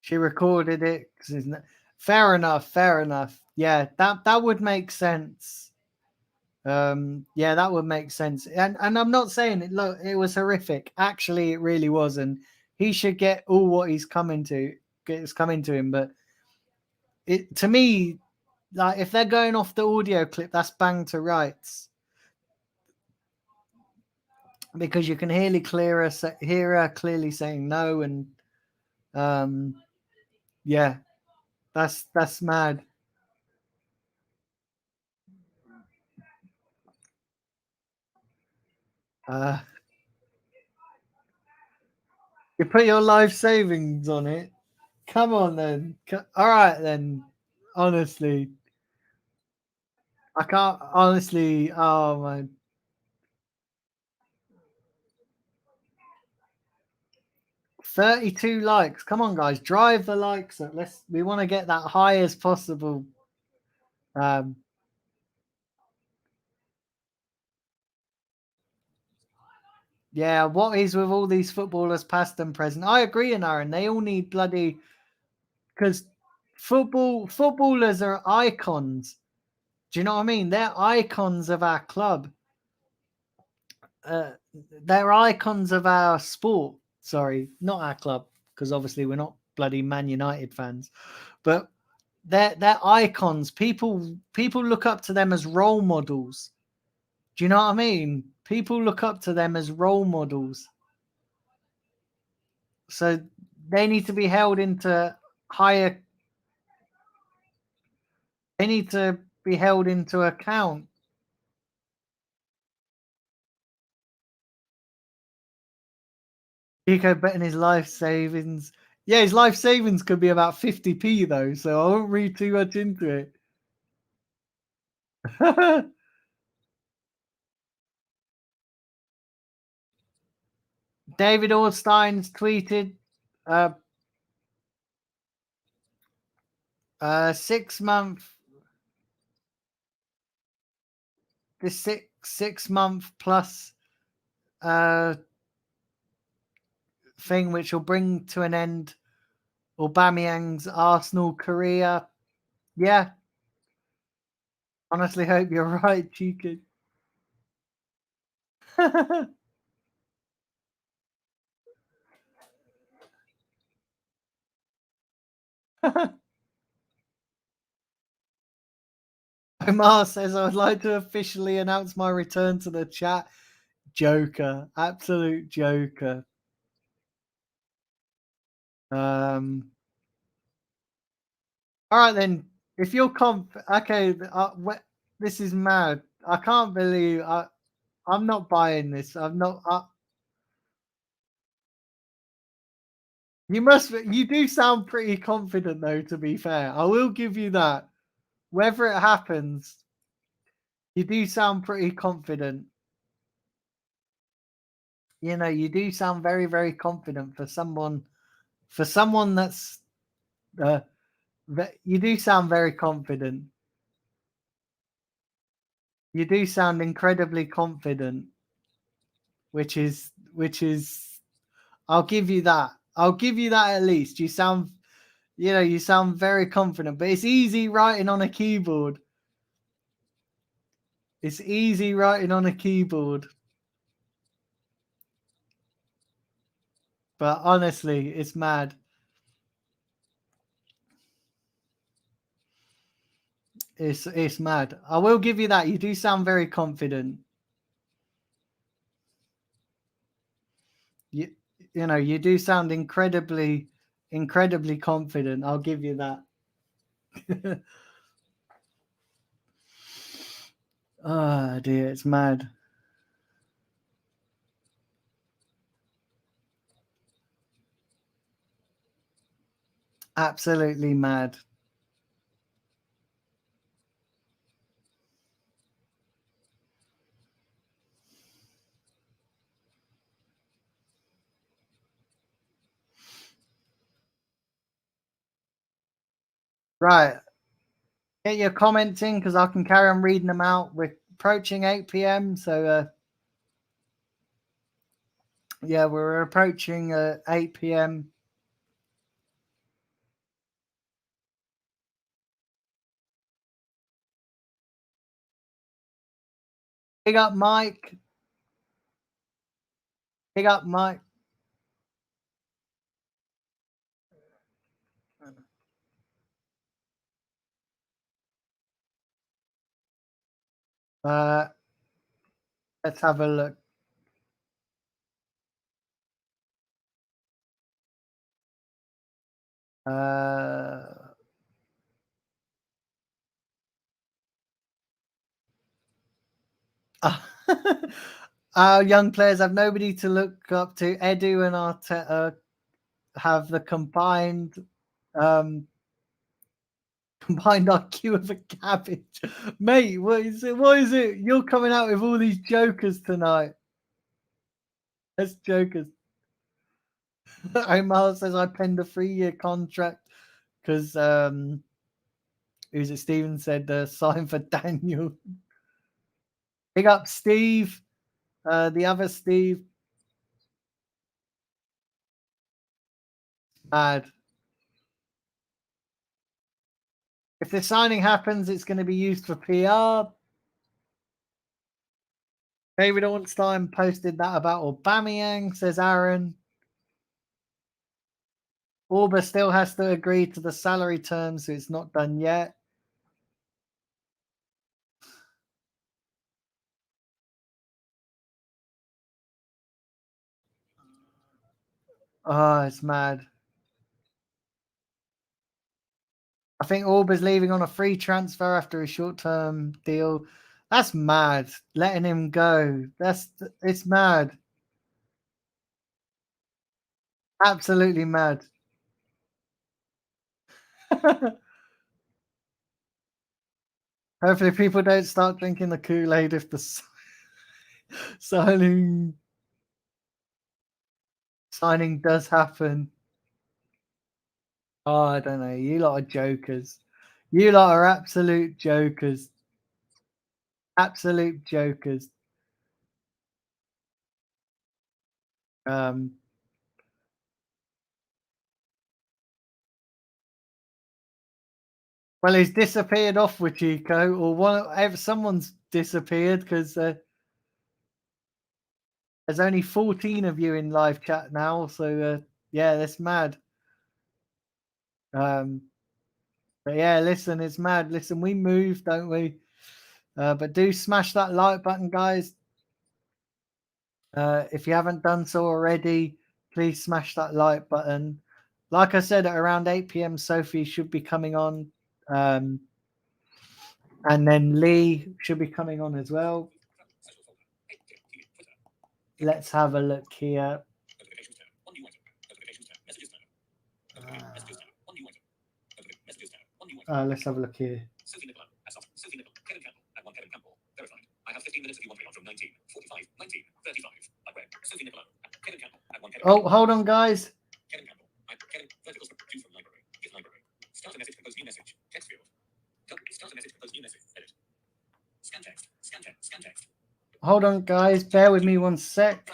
She recorded it. Fair enough. Fair enough. Yeah, that would make sense. Yeah, that would make sense. And I'm not saying it. Look, it was horrific. Actually, it really was, and he should get all what he's coming to. It's coming to him. But to me, like, if they're going off the audio clip, that's bang to rights, because you can hear her clearly saying no, and yeah, that's mad. You put your life savings on it. Come on then. All right then. Honestly, I can't. Honestly, oh my. $32 likes. Come on, guys, drive the likes up. We want to get that high as possible. Yeah, what is with all these footballers, past and present? I agree, Aaron. They all need bloody, because footballers are icons. Do you know what I mean? They're icons of our club. They're icons of our sport. Sorry, not our club, because obviously we're not bloody Man United fans. But they're icons. People look up to them as role models. Do you know what I mean? People look up to them as role models. So they need to be held into higher. They need to be held into account. Chico betting his life savings. Yeah, his life savings could be about 50p though, so I won't read too much into it. David Orstein's tweeted 6 month, this 6 month plus thing which will bring to an end Aubameyang's Arsenal career. Yeah. Honestly hope you're right, Chico. Omar says, I would like to officially announce my return to the chat. joker. Absolute joker. All right then. If you're okay, this is mad. I can't believe I'm not buying this. I'm not. You must. You do sound pretty confident, though. To be fair, I will give you that. Whether it happens, you do sound pretty confident. You know, you do sound very, very confident for someone. For someone that's, you do sound very confident. You do sound incredibly confident, which is. I'll give you that. I'll give you that at least. You sound very confident, but it's easy writing on a keyboard. It's easy writing on a keyboard. But honestly, it's mad. It's mad. I will give you that. You do sound very confident. You you know, you do sound incredibly confident. I'll give you that. Oh dear, it's mad. Absolutely mad. Right. Get your comments in because I can carry on reading them out. We're approaching 8 p.m. So, yeah, we're approaching 8 p.m. Big up, Mike. Big up, Mike. Let's have a look. Our young players have nobody to look up to. Edu and Arteta have the combined IQ of a cabbage. Mate, what is it? What is it? You're coming out with all these jokers tonight. That's jokers. Omar says I penned a 3-year contract because who's it? Steven said sign for Daniel. Big up Steve. The other Steve. Mad. If the signing happens, it's going to be used for PR. David Ornstein posted that about Aubameyang, says Aaron. Auba still has to agree to the salary terms, so it's not done yet. Oh, it's mad. I think Auba's leaving on a free transfer after a short-term deal. That's mad. Letting him go. It's mad. Absolutely mad. Hopefully people don't start drinking the Kool-Aid if the signing does happen. Oh, I don't know. You lot are jokers. You lot are absolute jokers. Absolute jokers. Well, he's disappeared off with Chico, or someone's disappeared because there's only 14 of you in live chat now. So yeah, that's mad. But yeah, listen, it's mad. Listen, we move, don't we? But do smash that like button, guys. If you haven't done so already, please smash that like button. Like I said, at around 8 p.m., Sophie should be coming on. And then Lee should be coming on as well. Let's have a look here. Let's have a look here. Sophie Nicola, Sophie Nicola, Kevin Campbell, at 1 Kevin Campbell, verified. I have 15 minutes of you on from 19, 45, 19, 35. I read Sophie Nicola, Kevin Campbell, at 1 Kevin Oh, hold on, guys. Kevin Campbell, Kevin, verticals, choose from library, his library. Start a message, compose new message, text field. Start a message, compose new message, edit. Scan text, scan text, scan text. Hold on, guys. Bear with me one sec.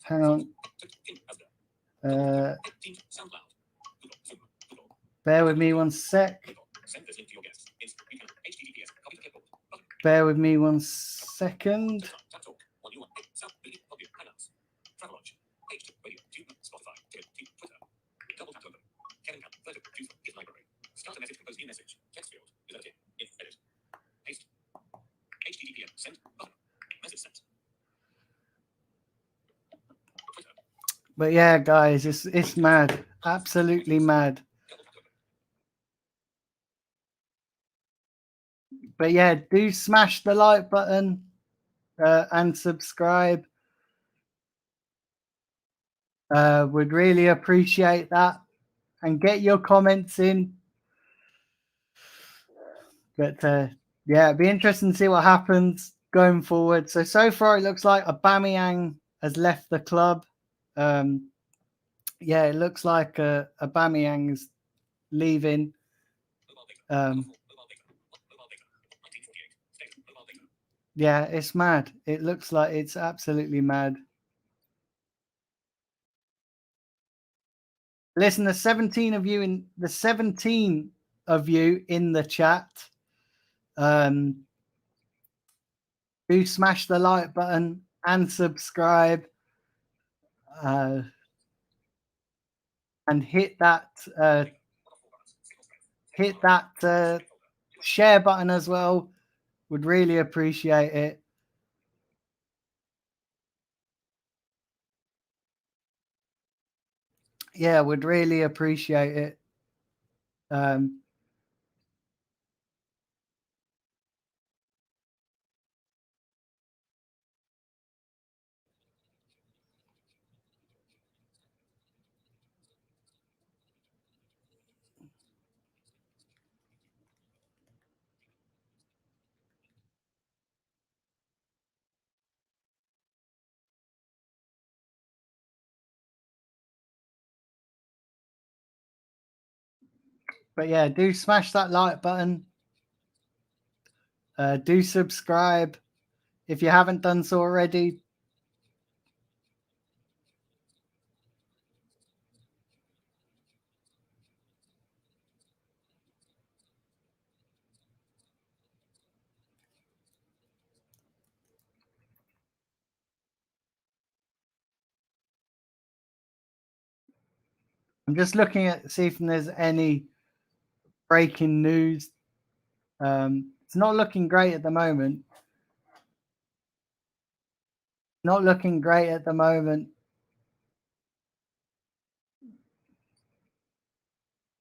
Hang on. Bear with me one sec. Bear with me one second. Start a message, compose new message, text field, edit, edit, paste, HTTPS, send, button, message sent. But yeah, guys, it's mad, absolutely mad. But yeah, do smash the like button and subscribe. Would really appreciate that, and get your comments in. But yeah, it'd be interesting to see what happens going forward. So far, it looks like Aubameyang has left the club. Yeah, it looks like Aubameyang's leaving. Yeah, it's mad. It looks like it's absolutely mad. Listen, the 17 of you in the chat. Do smash the like button and subscribe. And hit that share button as well. Would really appreciate it. Yeah, would really appreciate it. But yeah, do smash that like button. Do subscribe if you haven't done so already. I'm just looking at see if there's any breaking news. It's not looking great at the moment. Not looking great at the moment.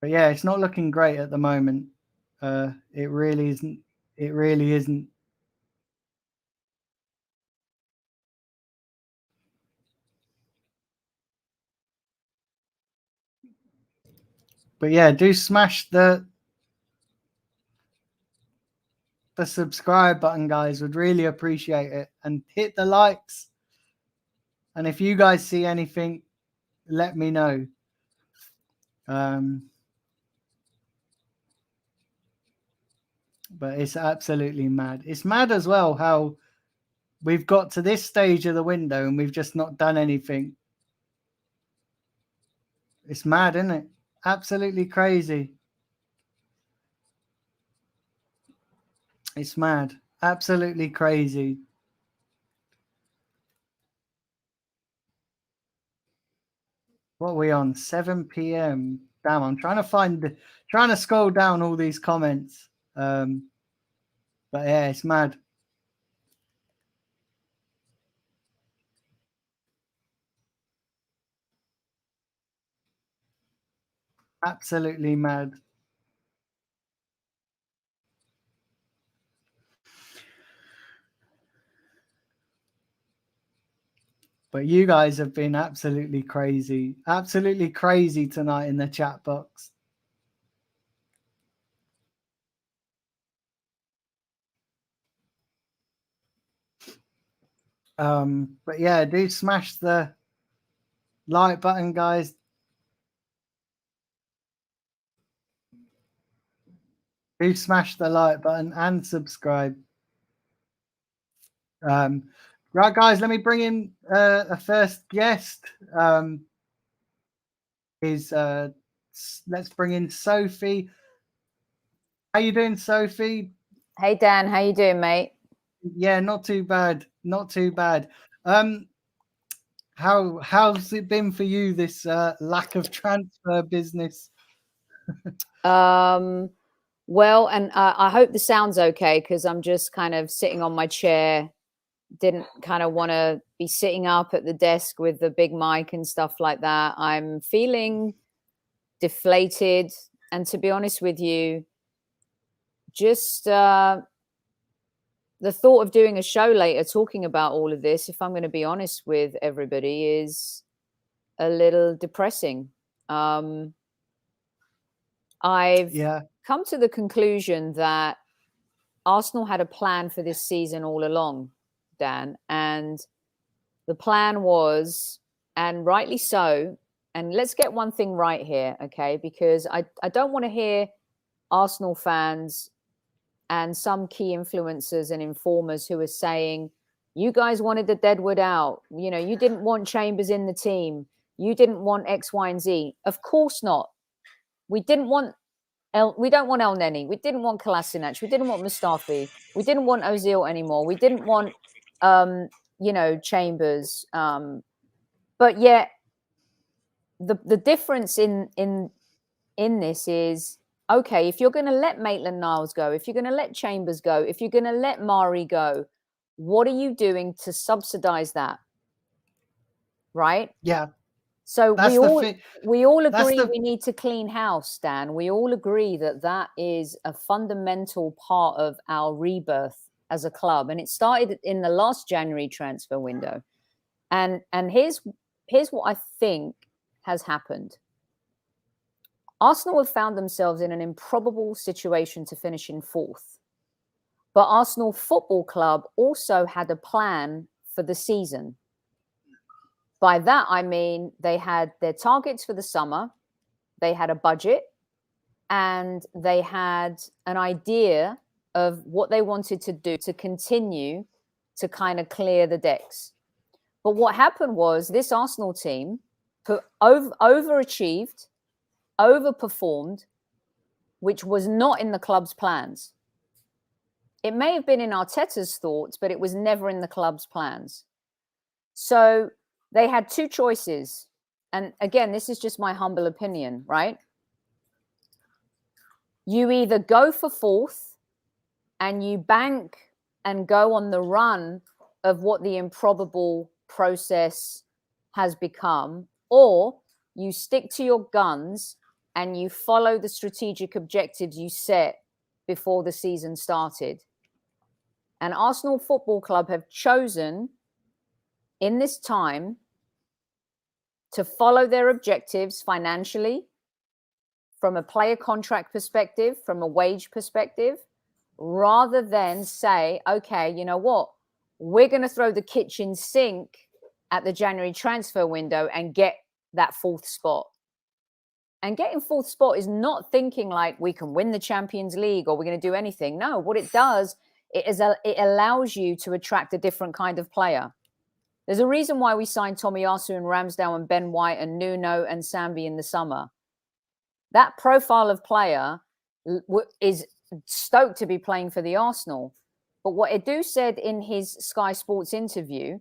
But yeah, it's not looking great at the moment. It really isn't. It really isn't. But yeah, do smash the subscribe button, guys. Would really appreciate it. And hit the likes. And if you guys see anything, let me know. But it's absolutely mad. It's mad as well how we've got to this stage of the window and we've just not done anything. It's mad, isn't it? Absolutely crazy. It's mad. Absolutely crazy. What are we on? 7 p.m. Damn, I'm trying to scroll down all these comments. But yeah, it's mad. Absolutely mad. But you guys have been absolutely crazy tonight in the chat box. But yeah, do smash the like button, guys. Do smash the like button and subscribe. Right, guys, let me bring in a first guest. Let's bring in Sophie. How you doing, Sophie? Hey Dan, how you doing, mate? Yeah, not too bad. Not too bad. How's it been for you, this lack of transfer business? Well, and I hope the sound's okay because I'm just kind of sitting on my chair. Didn't kind of want to be sitting up at the desk with the big mic and stuff like that. I'm feeling deflated, and to be honest with you, just the thought of doing a show later talking about all of this, if I'm going to be honest with everybody, is a little depressing. I've come to the conclusion that Arsenal had a plan for this season all along, Dan, and the plan was, and rightly so, and let's get one thing right here, okay, because I don't want to hear Arsenal fans and some key influencers and informers who are saying, you guys wanted the deadwood out, you know, you didn't want Chambers in the team, you didn't want X, Y, and Z. Of course not. We didn't want we don't want El Neni. We didn't want Kolasinac. We didn't want Mustafi. We didn't want Ozil anymore. We didn't want, Chambers. But yet, the difference in this is, okay, if you're going to let Maitland-Niles go, if you're going to let Chambers go, if you're going to let Mari go, what are you doing to subsidize that? Right? Yeah. So we all agree we need to clean house, Dan. We all agree that is a fundamental part of our rebirth as a club, and it started in the last January transfer window. And here's what I think has happened. Arsenal have found themselves in an improbable situation to finish in fourth, but Arsenal Football Club also had a plan for the season. By that, I mean they had their targets for the summer, they had a budget, and they had an idea of what they wanted to do to continue to kind of clear the decks. But what happened was this Arsenal team overachieved, overperformed, which was not in the club's plans. It may have been in Arteta's thoughts, but it was never in the club's plans. So they had two choices. And again, this is just my humble opinion, right? You either go for fourth and you bank and go on the run of what the improbable process has become, or you stick to your guns and you follow the strategic objectives you set before the season started. And Arsenal Football Club have chosen in this time to follow their objectives financially, from a player contract perspective, from a wage perspective, rather than say, okay, you know what, we're going to throw the kitchen sink at the January transfer window and get that fourth spot. And getting fourth spot is not thinking like we can win the Champions League or we're going to do anything. No, what it does, it allows you to attract a different kind of player. There's a reason why we signed Tomiyasu and Ramsdale and Ben White and Nuno and Sambi in the summer. That profile of player is stoked to be playing for the Arsenal. But what Edu said in his Sky Sports interview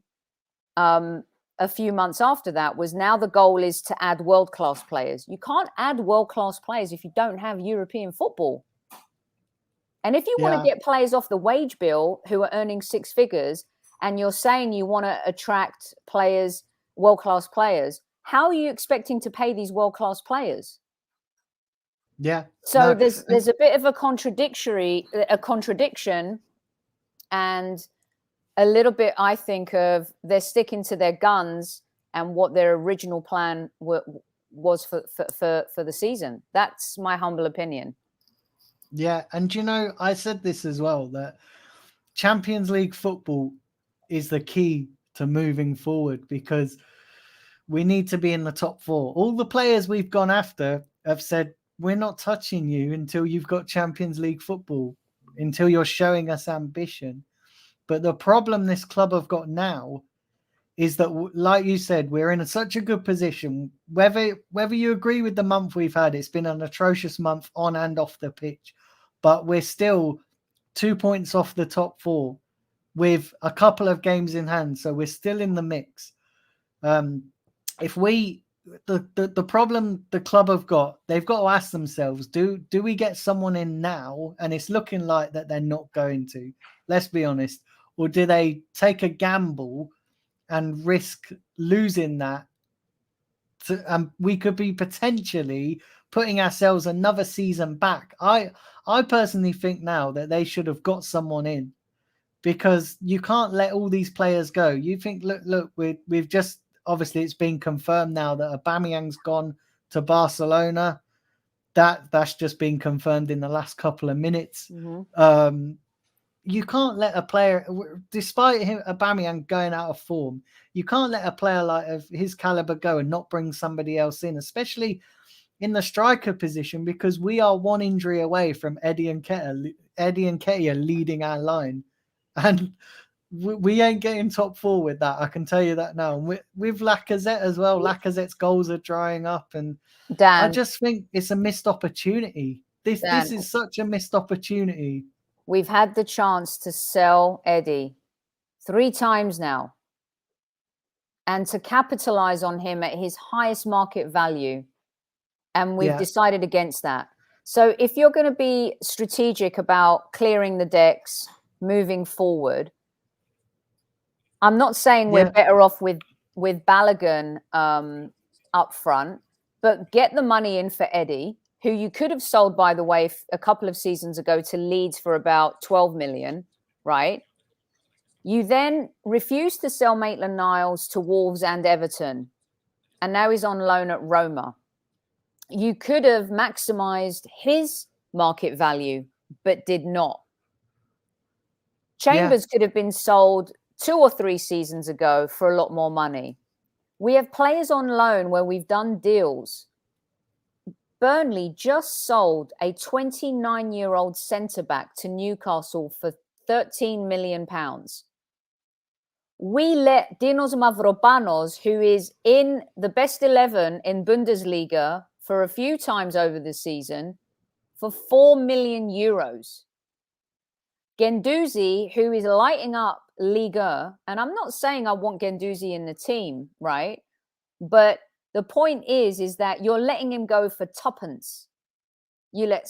a few months after that was, now the goal is to add world-class players. You can't add world-class players if you don't have European football. And if you want Yeah. to get players off the wage bill who are earning six figures, and you're saying you want to attract players, world-class players, how are you expecting to pay these world-class players? Yeah. So No, there's a bit of a contradiction, and a little bit, I think, of they're sticking to their guns and what their original plan was for the season. That's my humble opinion. yeah. And you know, I said this as well, that Champions League football is the key to moving forward, because we need to be in the top four. All the players we've gone after have said, we're not touching you until you've got Champions League football, until you're showing us ambition. But the problem this club have got now is that, like you said, we're in such a good position. Whether you agree with the month we've had, it's been an atrocious month on and off the pitch, but we're still 2 points off the top four with a couple of games in hand, so we're still in the mix. If we the problem the club have got, they've got to ask themselves, do we get someone in now? And it's looking like that they're not going to. Let's be honest. Or do they take a gamble and risk losing that? We could be potentially putting ourselves another season back. I personally think now that they should have got someone in, because you can't let all these players go. You think, look, we've just, obviously it's been confirmed now that Aubameyang's gone to Barcelona. That's just been confirmed in the last couple of minutes. Mm-hmm. You can't let a player, despite him, Aubameyang going out of form, you can't let a player like of his caliber go and not bring somebody else in, especially in the striker position, because we are one injury away from Eddie Nketiah leading our line, and we ain't getting top four with that. I can tell you that now. And with Lacazette as well, Lacazette's goals are drying up, and Dan, I just think it's a missed opportunity. This is such a missed opportunity. we've had the chance to sell Eddie 3 times now and to capitalize on him at his highest market value. And we've decided against that. So if you're going to be strategic about clearing the decks, moving forward, I'm not saying we're better off with Balogun up front, but get the money in for Eddie, who you could have sold, by the way, a couple of seasons ago to Leeds for about 12 million, right? You then refused to sell Maitland-Niles to Wolves and Everton, and now he's on loan at Roma. You could have maximized his market value, but did not. Chambers could have been sold 2 or 3 seasons ago for a lot more money. We have players on loan where we've done deals. Burnley just sold a 29-year-old centre-back to Newcastle for £13 million. We let Dinos Mavropanos, who is in the best 11 in Bundesliga for a few times over the season, for €4 million. Guendouzi, who is lighting up Liga, and I'm not saying I want Guendouzi in the team, right? But the point is that you're letting him go for tuppence. You let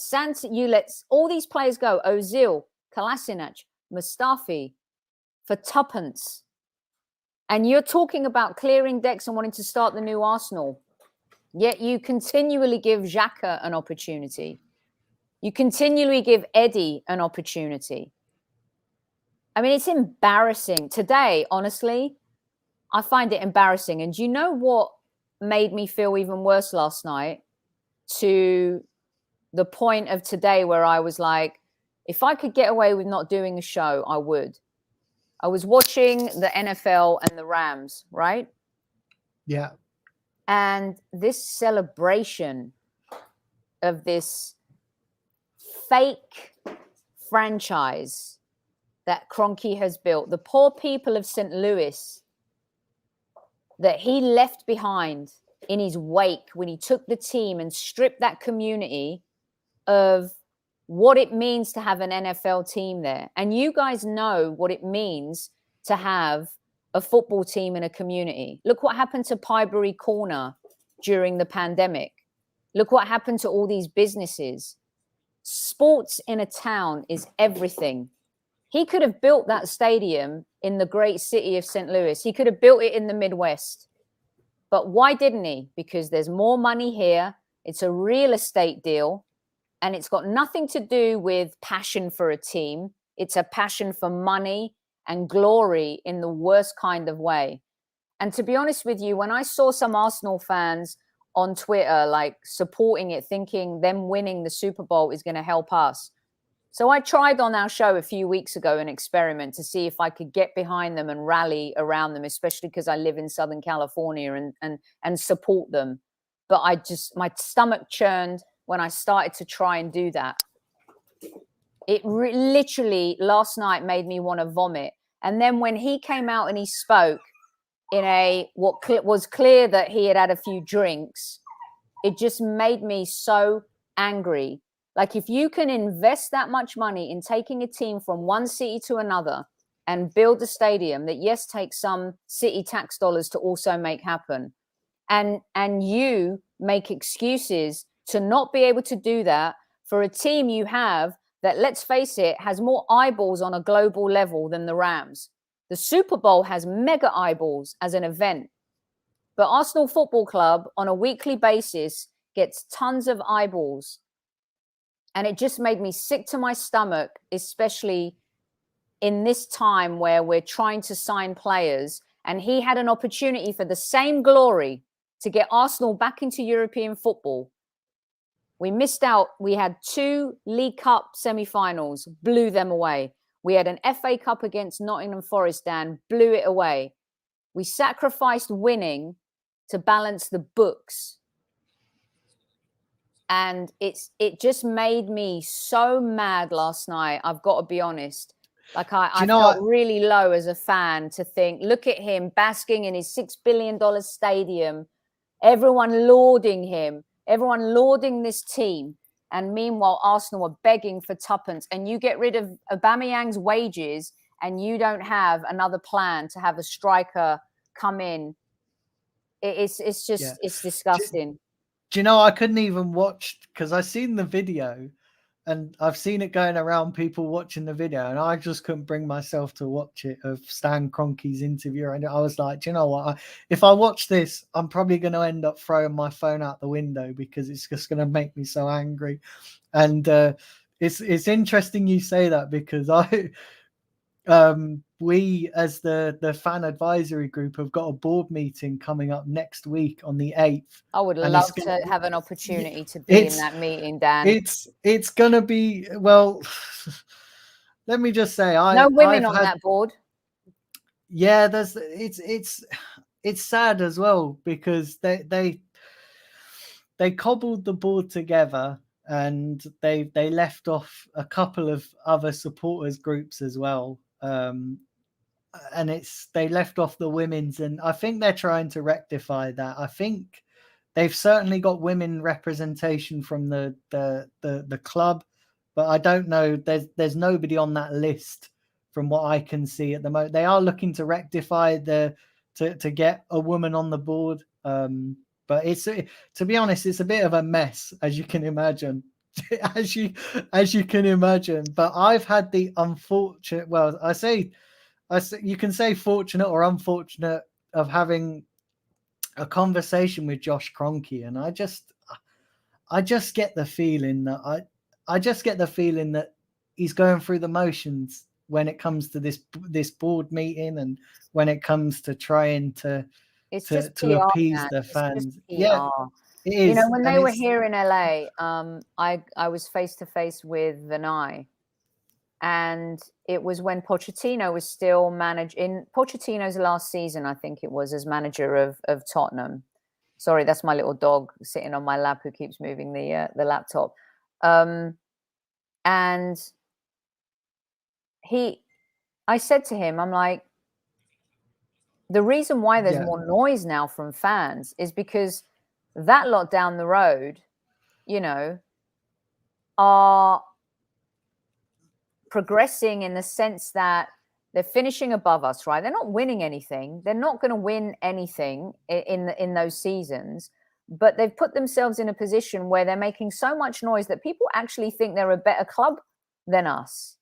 all these players go, Ozil, Kolasinac, Mustafi, for tuppence. And you're talking about clearing decks and wanting to start the new Arsenal. Yet you continually give Xhaka an opportunity. You continually give Eddie an opportunity. I mean, it's embarrassing. Today, honestly, I find it embarrassing. And do you know what made me feel even worse last night? To the point of today where I was like, if I could get away with not doing a show, I would. I was watching the NFL and the Rams, right? Yeah. And this celebration of this fake franchise that Kroenke has built, the poor people of St. Louis that he left behind in his wake when he took the team and stripped that community of what it means to have an NFL team there. And you guys know what it means to have a football team in a community. Look what happened to Piebury Corner during the pandemic. Look what happened to all these businesses. sports in a town is everything. He could have built that stadium in the great city of St. Louis. He could have built it in the Midwest. But why didn't he? Because there's more money here. It's a real estate deal. And it's got nothing to do with passion for a team. It's a passion for money and glory in the worst kind of way. And to be honest with you, when I saw some Arsenal fans on Twitter, like supporting it, thinking them winning the Super Bowl is going to help us. So I tried on our show a few weeks ago an experiment to see if I could get behind them and rally around them, especially because I live in Southern California and support them. But my stomach churned when I started to try and do that. It literally last night made me want to vomit. And then when he came out and he spoke in what was clear that he had a few drinks, it just made me so angry. Like, if you can invest that much money in taking a team from one city to another and build a stadium that, yes, takes some city tax dollars to also make happen, and you make excuses to not be able to do that for a team you have that, let's face it, has more eyeballs on a global level than the Rams. The Super Bowl has mega eyeballs as an event, but Arsenal Football Club on a weekly basis gets tons of eyeballs. And it just made me sick to my stomach, especially in this time where we're trying to sign players. And he had an opportunity for the same glory to get Arsenal back into European football. We missed out. We had 2 League Cup semi-finals, blew them away. We had an FA Cup against Nottingham Forest, Dan, blew it away. We sacrificed winning to balance the books. And it just made me so mad last night. I've got to be honest. Like, I felt really low as a fan to think, look at him basking in his $6 billion stadium. Everyone lauding him. Everyone lauding this team. And meanwhile, Arsenal are begging for tuppence. And you get rid of Aubameyang's wages and you don't have another plan to have a striker come in. It's just, it's disgusting. Do you know, I couldn't even watch, because I've seen the video and I've seen it going around, people watching the video, and I just couldn't bring myself to watch it, of Stan Kroenke's interview. And I was like, do you know what? If I watch this, I'm probably going to end up throwing my phone out the window because it's just going to make me so angry. And it's interesting you say that, because we, as the fan advisory group, have got a board meeting coming up next week on the 8th. I would love to have an opportunity to be in that meeting, Dan. It's gonna be, well, let me just say, no women on that board. Yeah, it's sad as well, because they cobbled the board together, and they left off a couple of other supporters groups as well. And they left off the women's, and I think they're trying to rectify that. I think they've certainly got women representation from the club, but I don't know. There's nobody on that list from what I can see at the moment. They are looking to rectify to get a woman on the board, but to be honest, it's a bit of a mess, as you can imagine. as you can imagine. But I've had the unfortunate, well, I say you can say fortunate or unfortunate, of having a conversation with Josh Kroenke, and I just get the feeling that I just get the feeling that he's going through the motions when it comes to this board meeting, and when it comes to trying to appease the fans. Yeah. It is. You know, when they were here in LA, I was face to face with Vinay, and it was when Pochettino was still in Pochettino's last season, I think it was, as manager of Tottenham. Sorry, that's my little dog sitting on my lap who keeps moving the laptop. And I said to him, I'm like, the reason why there's more noise now from fans is because that lot down the road, you know, are progressing in the sense that they're finishing above us, right? They're not winning anything. They're not going to win anything in those seasons, but they've put themselves in a position where they're making so much noise that people actually think they're a better club than us.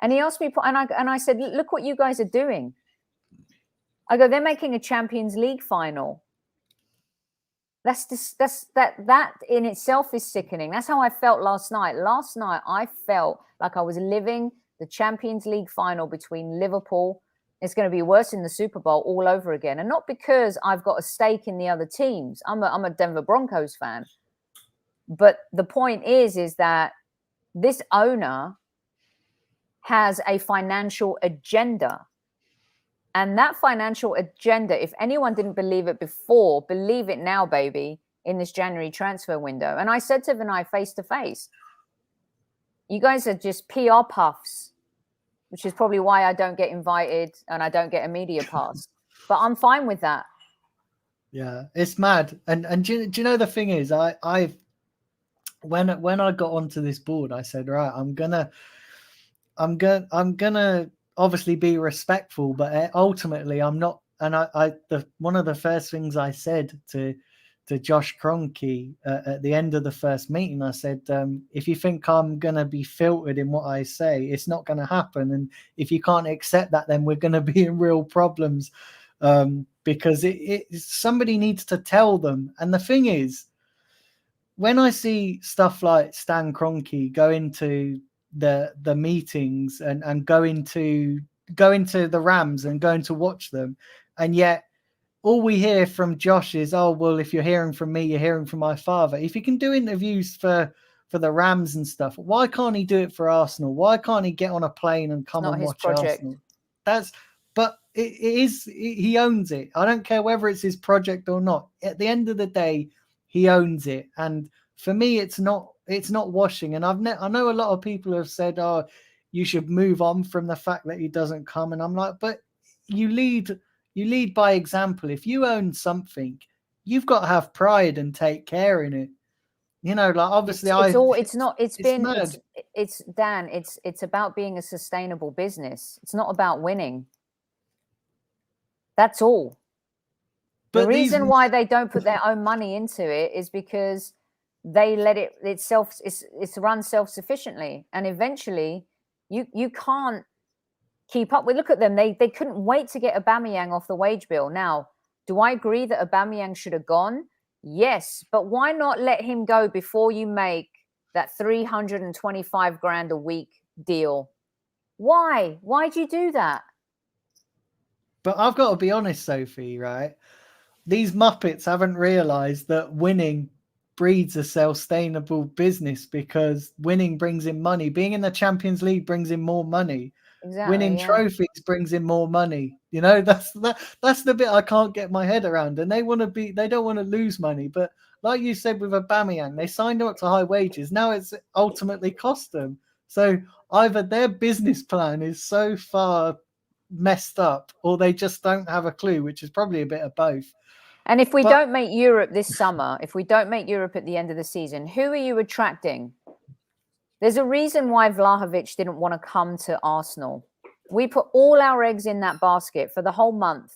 And he asked me, and I said, look what you guys are doing. I go, they're making a Champions League final. That in itself is sickening. That's how I felt last night. Last night, I felt like I was living the Champions League final between Liverpool. It's going to be worse in the Super Bowl all over again. And not because I've got a stake in the other teams. I'm a Denver Broncos fan. But the point is that this owner has a financial agenda. And that financial agenda, if anyone didn't believe it before, believe it now, baby, in this January transfer window. And I said to Vinay face to face, you guys are just PR puffs, which is probably why I don't get invited and I don't get a media pass. But I'm fine with that. Yeah, it's mad. And do you know the thing is, when I got onto this board, I said, right, I'm gonna obviously be respectful, but ultimately I'm not. And one of the first things I said to Josh Kroenke at the end of the first meeting, I said, if you think I'm going to be filtered in what I say, it's not going to happen. And if you can't accept that, then we're going to be in real problems, because somebody needs to tell them. And the thing is, when I see stuff like Stan Kroenke go into the meetings and go into the Rams and going to watch them, and yet all we hear from Josh is, oh, well, if you're hearing from me, you're hearing from my father. If he can do interviews for the Rams and stuff, why can't he do it for Arsenal? Why can't he get on a plane and come and watch Arsenal? But it is, he owns it. I don't care whether it's his project or not. At the end of the day, he owns it. And for me, it's not washing. And I know a lot of people have said, oh, you should move on from the fact that he doesn't come. And I'm like, but you lead by example. If you own something, you've got to have pride and take care in it. You know, like obviously it's Dan, it's about being a sustainable business. It's not about winning. That's all. But the reason why they don't put their own money into it is because they let it's run self-sufficiently, and eventually you can't keep up with. Look at them. They couldn't wait to get Aubameyang off the wage bill. Now, do I agree that Aubameyang should have gone? Yes, but why not let him go before you make that 325 grand a week deal? Why? Why'd you do that? But I've got to be honest, Sophie, right? These Muppets haven't realized that winning breeds a sustainable business, because winning brings in money. Being in the Champions League brings in more money. Exactly, winning trophies brings in more money. You know, that's the bit I can't get my head around. And they don't want to lose money. But like you said with Aubameyang, they signed him up to high wages. Now it's ultimately cost them. So either their business plan is so far messed up, or they just don't have a clue, which is probably a bit of both. And if we don't make Europe this summer, if we don't make Europe at the end of the season, who are you attracting? There's a reason why Vlahovic didn't want to come to Arsenal. We put all our eggs in that basket for the whole month.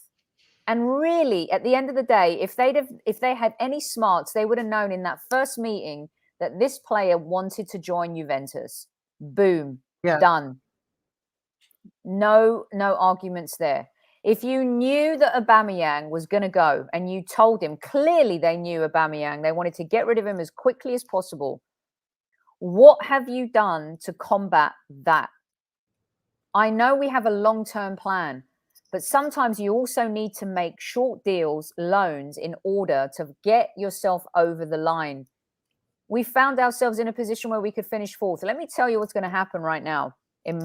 And really, at the end of the day, if they had any smarts, they would have known in that first meeting that this player wanted to join Juventus. Boom. Yeah. Done. No arguments there. If you knew that Aubameyang was going to go and you told him, clearly they knew Aubameyang, they wanted to get rid of him as quickly as possible. What have you done to combat that? I know we have a long-term plan, but sometimes you also need to make short deals, loans, in order to get yourself over the line. We found ourselves in a position where we could finish fourth. Let me tell you what's going to happen right now. This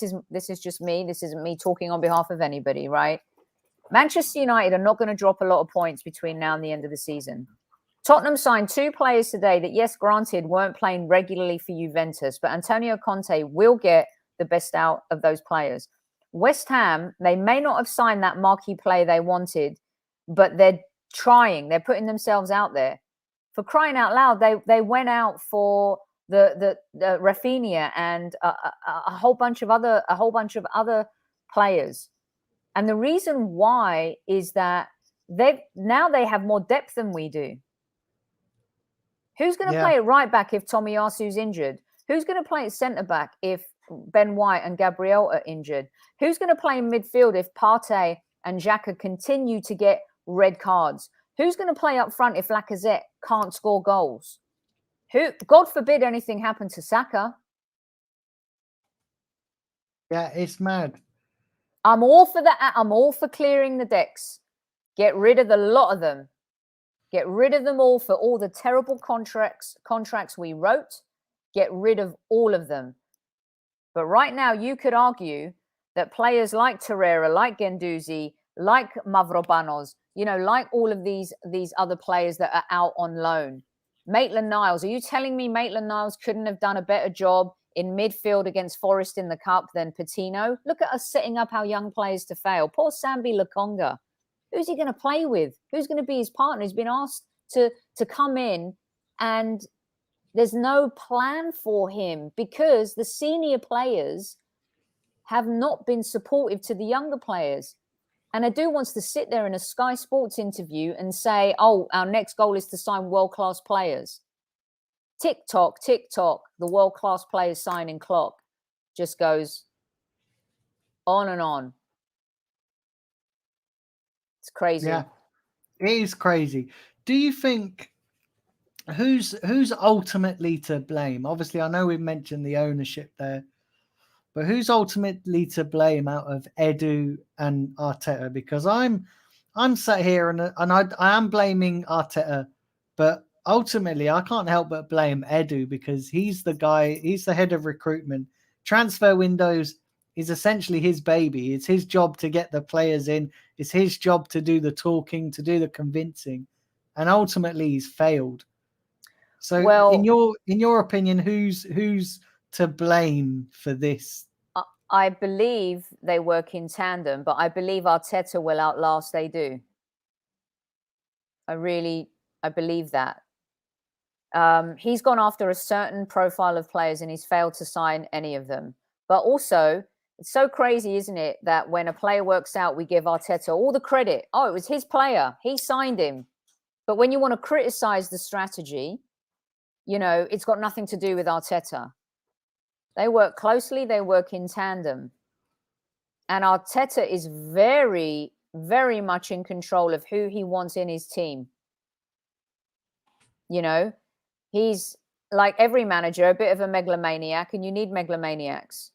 is just me. This isn't me talking on behalf of anybody, right? Manchester United are not going to drop a lot of points between now and the end of the season. Tottenham signed 2 players today that, yes, granted, weren't playing regularly for Juventus, but Antonio Conte will get the best out of those players. West Ham, they may not have signed that marquee player they wanted, but they're trying. They're putting themselves out there. For crying out loud, they went out for the Rafinha and a whole bunch of other players. And the reason why is that now they have more depth than we do. Who's going to Yeah. play at right back if Tomiyasu's injured? Who's going to play at centre back if Ben White and Gabriel are injured? Who's going to play in midfield if Partey and Xhaka continue to get red cards? Who's going to play up front if Lacazette can't score goals? God forbid anything happen to Saka. Yeah, it's mad. I'm all for that. I'm all for clearing the decks. Get rid of the lot of them. Get rid of them all for all the terrible contracts we wrote. Get rid of all of them. But right now, you could argue that players like Torreira, like Guendouzi, like Mavropanos, like all of these other players that are out on loan. Maitland-Niles, are you telling me Maitland-Niles couldn't have done a better job in midfield against Forest in the Cup than Patino? Look at us setting up our young players to fail. Poor Sambi Lokonga. Who's he going to play with? Who's going to be his partner? He's been asked to come in, and there's no plan for him because the senior players have not been supportive to the younger players. And Adu wants to sit there in a Sky Sports interview and say, oh, our next goal is to sign world-class players. Tick-tock, tick-tock, the world-class players signing clock just goes on and on. It's crazy. Yeah, it is crazy. Do you think who's ultimately to blame? Obviously, I know we've mentioned the ownership there, but who's ultimately to blame out of Edu and Arteta? Because I'm sat here and I am blaming Arteta, but ultimately I can't help but blame Edu because he's the guy, he's the head of recruitment. Transfer windows is essentially his baby. It's his job to get the players in. It's his job to do the talking, to do the convincing, and ultimately he's failed. So, well, in your opinion, who's to blame for this? I believe they work in tandem, but I believe Arteta will outlast Edu. I believe that. He's gone after a certain profile of players and he's failed to sign any of them. But also, it's so crazy, isn't it, that when a player works out, we give Arteta all the credit. Oh, it was his player. He signed him. But when you want to criticize the strategy, it's got nothing to do with Arteta. They work closely. They work in tandem. And Arteta is very, very much in control of who he wants in his team. He's like every manager, a bit of a megalomaniac, and you need megalomaniacs.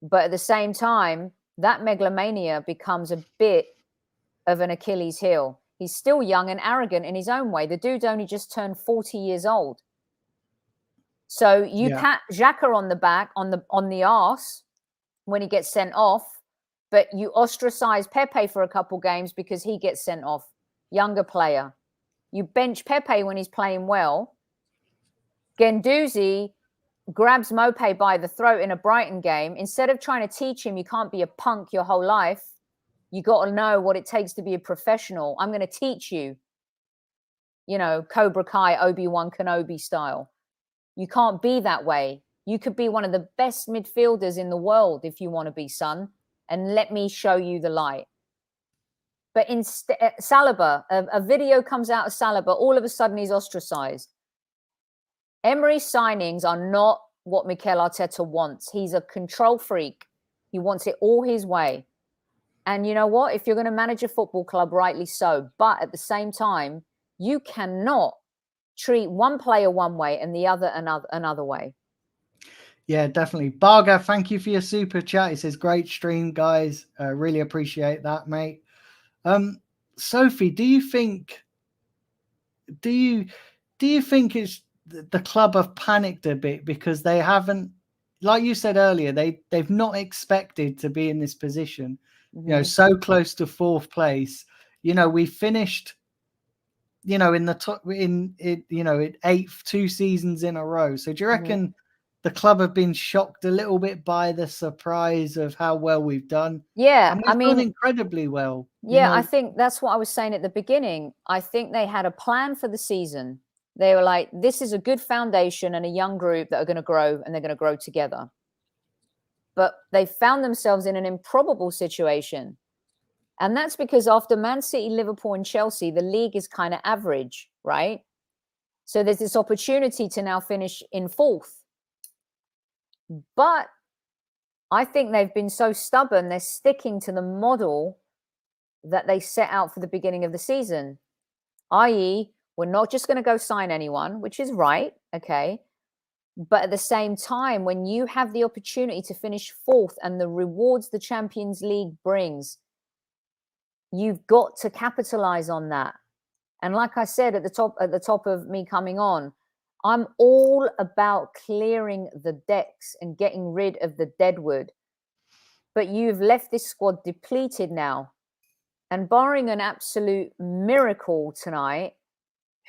But at the same time, that megalomania becomes a bit of an Achilles heel. He's still young and arrogant in his own way. The dude only just turned 40 years old. So you pat Xhaka on the back, on the arse when he gets sent off, but you ostracize Pepe for a couple games because he gets sent off. Younger player. You bench Pepe when he's playing well. Guendouzi grabs Mopé by the throat in a Brighton game. Instead of trying to teach him you can't be a punk your whole life, you got to know what it takes to be a professional. I'm going to teach you, Cobra Kai, Obi-Wan Kenobi style. You can't be that way. You could be one of the best midfielders in the world if you want to be, son, and let me show you the light. But instead, Saliba, a video comes out of Saliba, all of a sudden he's ostracized. Emery's signings are not what Mikel Arteta wants. He's a control freak. He wants it all his way. And you know what? If you're going to manage a football club, rightly so. But at the same time, you cannot treat one player one way and the other another way. Yeah, definitely. Barga, thank you for your super chat. He says, great stream, guys. Really appreciate that, mate. Sophie, do you think it's the club have panicked a bit because they haven't, like you said earlier, they've not expected to be in this position, so close to fourth place. We finished, in the top, in 8th 2 seasons in a row. So do you reckon the club have been shocked a little bit by the surprise of how well we've done? Yeah, and we've done incredibly well. Yeah, I think that's what I was saying at the beginning. I think they had a plan for the season. They were like, this is a good foundation and a young group that are going to grow and they're going to grow together. But they found themselves in an improbable situation. And that's because after Man City, Liverpool, and Chelsea, the league is kind of average, right? So there's this opportunity to now finish in fourth. But I think they've been so stubborn, they're sticking to the model that they set out for the beginning of the season, i.e., we're not just going to go sign anyone, which is right, okay? But at the same time, when you have the opportunity to finish fourth and the rewards the Champions League brings, you've got to capitalize on that. And like I said at the top of me coming on, I'm all about clearing the decks and getting rid of the deadwood. But you've left this squad depleted now. And barring an absolute miracle tonight,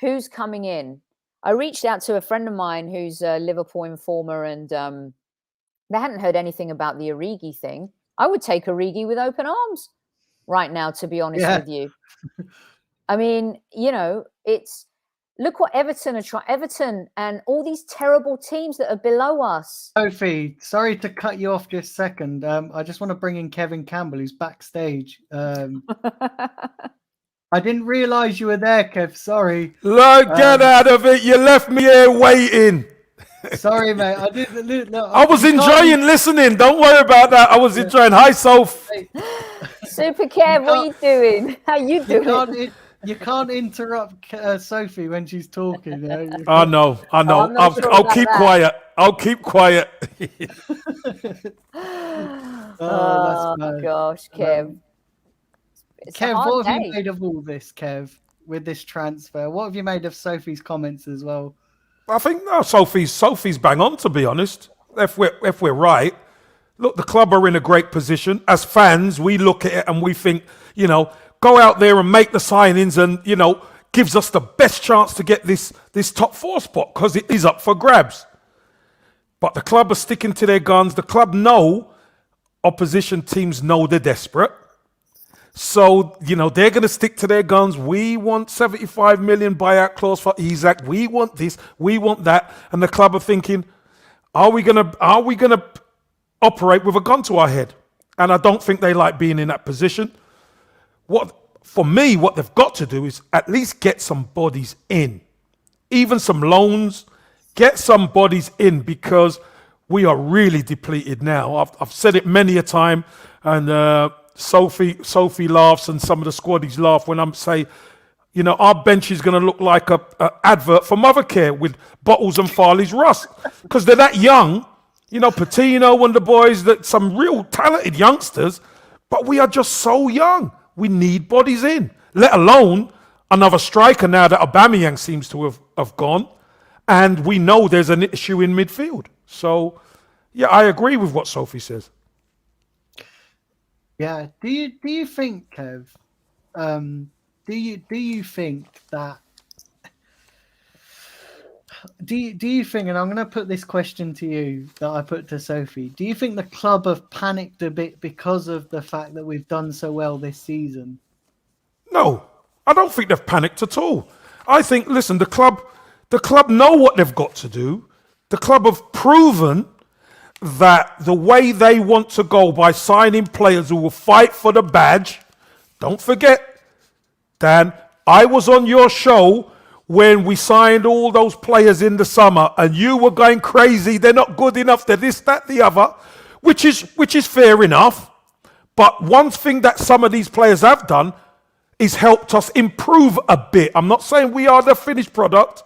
who's coming in? I reached out to a friend of mine who's a Liverpool informer, and they hadn't heard anything about the Origi thing. I would take Origi with open arms right now, to be honest with you. I mean, you know, it's look what Everton are trying. Everton and all these terrible teams that are below us. Sophie, sorry to cut you off just a second. I just want to bring in Kevin Campbell, who's backstage. I didn't realise you were there, Kev. Sorry. Look, get out of it. You left me here waiting. Sorry, mate. I didn't. Look, I was enjoying listening. Don't worry about that. I was enjoying. Hi, Soph. Super Kev, what are you doing? How you doing? You can't interrupt Sophie when she's talking. You know? I know. I'm not sure I'll about keep that. quiet. I'll keep quiet. Oh, that's bad. Gosh, Kev. It's a Kev, hard what have day. you made of all this, Kev, with this transfer? What have you made of Sophie's comments as well? I think no, Sophie's bang on, to be honest. If we're right, look, the club are in a great position. As fans, we look at it and we think, you know, go out there and make the signings, and you know, gives us the best chance to get this top four spot because it is up for grabs. But the club are sticking to their guns. The club know opposition teams know they're desperate. So, you know, they're going to stick to their guns. We want 75 million buyout clause for Isak. We want this. We want that. And the club are thinking, are we going to operate with a gun to our head? And I don't think they like being in that position. For me, what they've got to do is at least get some bodies in. Even some loans. Get some bodies in, because we are really depleted now. I've said it many a time, and Sophie laughs, and some of the squaddies laugh when I'm say, you know, our bench is going to look like a advert for Mothercare with Bottles and Farley's Rust, because they're that young. You know, Patino and the boys, that some real talented youngsters, but we are just so young. We need bodies in, let alone another striker now that Aubameyang seems to have gone, and we know there's an issue in midfield. So, yeah, I agree with what Sophie says. Yeah. Do you think, Kev? Do you think that? Do you think? And I'm going to put this question to you that I put to Sophie. Do you think the club have panicked a bit because of the fact that we've done so well this season? No, I don't think they've panicked at all. I think, listen, the club know what they've got to do. The club have proven that the way they want to go by signing players who will fight for the badge. Don't forget, Dan, I was on your show when we signed all those players in the summer, and you were going crazy. They're not good enough. They're this, that, the other, which is fair enough. But one thing that some of these players have done is helped us improve a bit. I'm not saying we are the finished product,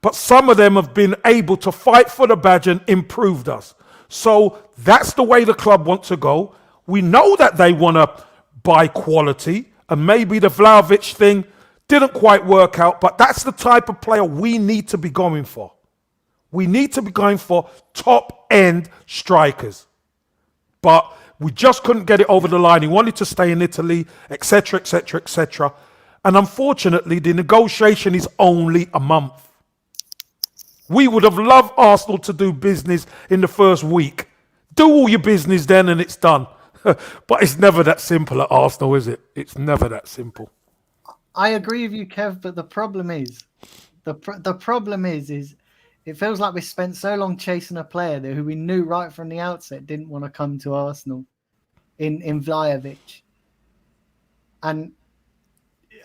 but some of them have been able to fight for the badge and improved us. So that's the way the club want to go. We know that they want to buy quality, and maybe the Vlahovic thing didn't quite work out, but that's the type of player we need to be going for. We need to be going for top-end strikers. But we just couldn't get it over the line. He wanted to stay in Italy, etc., etc., etc. And unfortunately, the negotiation is only a month. We would have loved Arsenal to do business in the first week. Do all your business then and it's done. But it's never that simple at Arsenal, is it? It's never that simple. I agree with you, Kev, but the problem is, it feels like we spent so long chasing a player there who we knew right from the outset didn't want to come to Arsenal in Vlahovic. And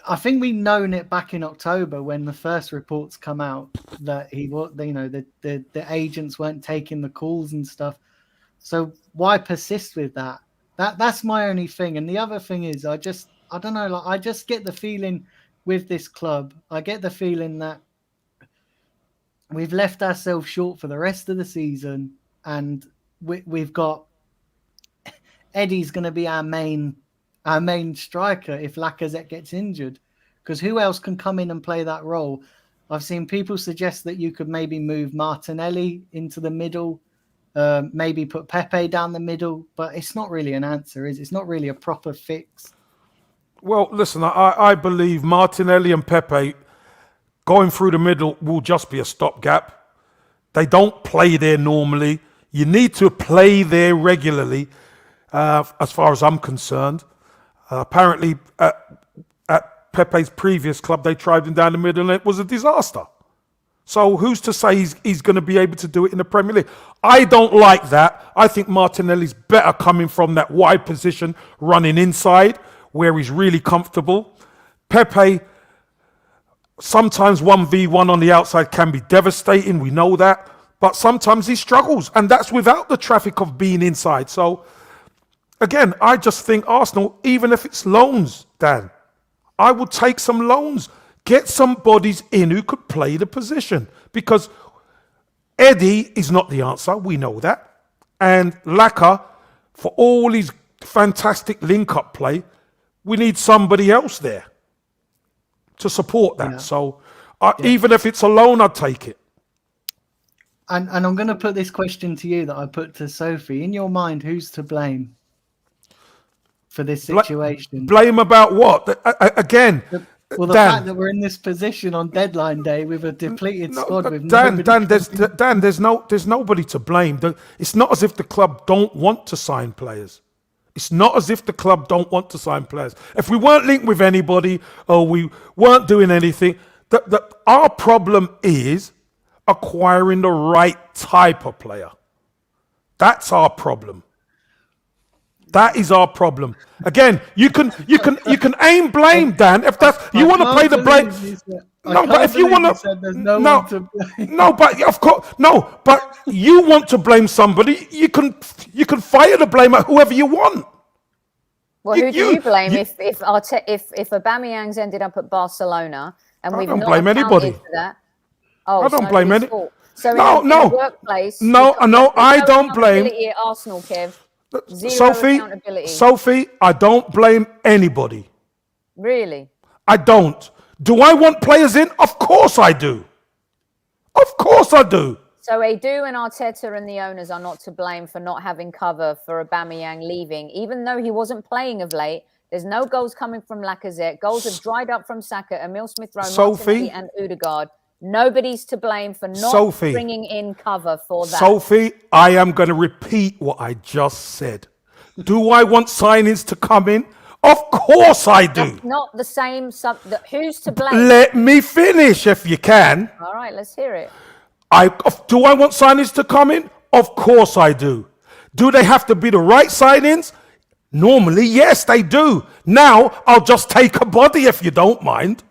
I think we known it back in October when the first reports come out that he was, you know, the agents weren't taking the calls and stuff. So why persist with that? That's my only thing. And the other thing is, I don't know, like I just get the feeling with this club, I get the feeling that we've left ourselves short for the rest of the season, and we've got Eddie's going to be our main striker if Lacazette gets injured, because who else can come in and play that role? I've seen people suggest that you could maybe move Martinelli into the middle, maybe put Pepe down the middle, but it's not really an answer, is it? It's not really a proper fix. Well, listen, I believe Martinelli and Pepe going through the middle will just be a stopgap. They don't play there normally. You need to play there regularly, as far as I'm concerned. Apparently, at Pepe's previous club, they tried him down the middle and it was a disaster. So who's to say he's going to be able to do it in the Premier League? I don't like that. I think Martinelli's better coming from that wide position, running inside, where he's really comfortable. Pepe, sometimes 1v1 on the outside can be devastating, we know that. But sometimes he struggles, and that's without the traffic of being inside. So, again, I just think Arsenal, even if it's loans, Dan, I would take some loans. Get some bodies in who could play the position. Because Eddie is not the answer, we know that. And Laka, for all his fantastic link-up play, we need somebody else there to support that. Yeah. So even if it's a loan, I'd take it. And I'm going to put this question to you that I put to Sophie. In your mind, who's to blame for this situation? Blame about what? Again, the Dan, fact that we're in this position on deadline day with a depleted squad. With Dan, there's nobody to blame. It's not as if the club don't want to sign players. It's not as if the club don't want to sign players. If we weren't linked with anybody or we weren't doing anything, our problem is acquiring the right type of player. That's our problem. That is our problem. Again, you can aim blame, Dan. If that's you want to play the blame. No, but if you want to, no, but of course, no, but you want to blame somebody. You can fire the blame at whoever you want. Well, who do you blame if Aubameyang's ended up at Barcelona and we've not blame anybody for that? Oh, I don't blame any. So No, in the workplace, I don't blame. At Arsenal, Kev. Zero accountability. Sophie, I don't blame anybody. Really? I don't. Do I want players in? Of course I do. Of course I do. So Edu and Arteta and the owners are not to blame for not having cover for Aubameyang leaving, even though he wasn't playing of late. There's no goals coming from Lacazette. Goals have dried up from Saka, Emil Smith-Rowe, Martinelli and Odegaard. Nobody's to blame for not bringing in cover for that. Sophie, I am going to repeat what I just said. Do I want signings to come in? Of course I do. That's not the same. Who's to blame? Let me finish if you can. All right, let's hear it. Do I want signings to come in? Of course I do. Do they have to be the right signings? Normally, yes, they do. Now, I'll just take a body if you don't mind.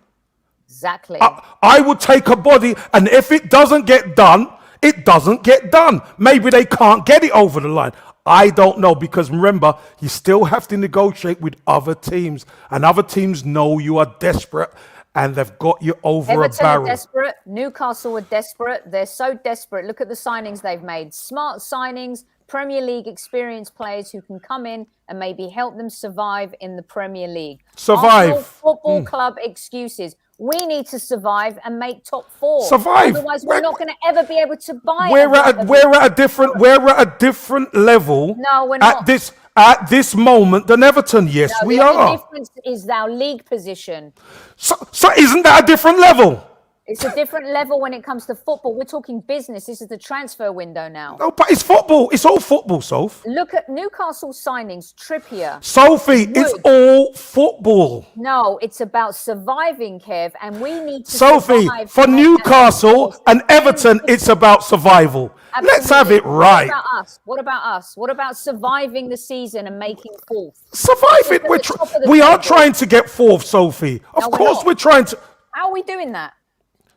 Exactly. I would take a body, and if it doesn't get done, it doesn't get done. Maybe they can't get it over the line. I don't know, because remember, you still have to negotiate with other teams, and other teams know you are desperate, and they've got you over Everton a barrel. Are desperate. Newcastle are desperate. They're so desperate. Look at the signings they've made. Smart signings, Premier League experienced players who can come in and maybe help them survive in the Premier League. Survive. Arsenal Football Club excuses. We need to survive and make top four. Survive. Otherwise, we're not going to ever be able to buy. We're at a different level. No, we're not. At this moment than Everton. Yes, we are. The difference is our league position. So isn't that a different level? It's a different level when it comes to football. We're talking business. This is the transfer window now. No, but it's football. It's all football, Soph. Look at Newcastle signings, Trippier. Sophie, it's Wood. all football. No, it's about surviving, Kev, and we need to Sophie, survive for to make that Newcastle possible. and Everton, it's about survival. Let's have it Absolutely. right. What about us? What about us? What about surviving the season and making fourth? Survive it. At the top of the We are table. trying to get fourth, Sophie. Of No, we're course not. we're trying to. How are we doing that?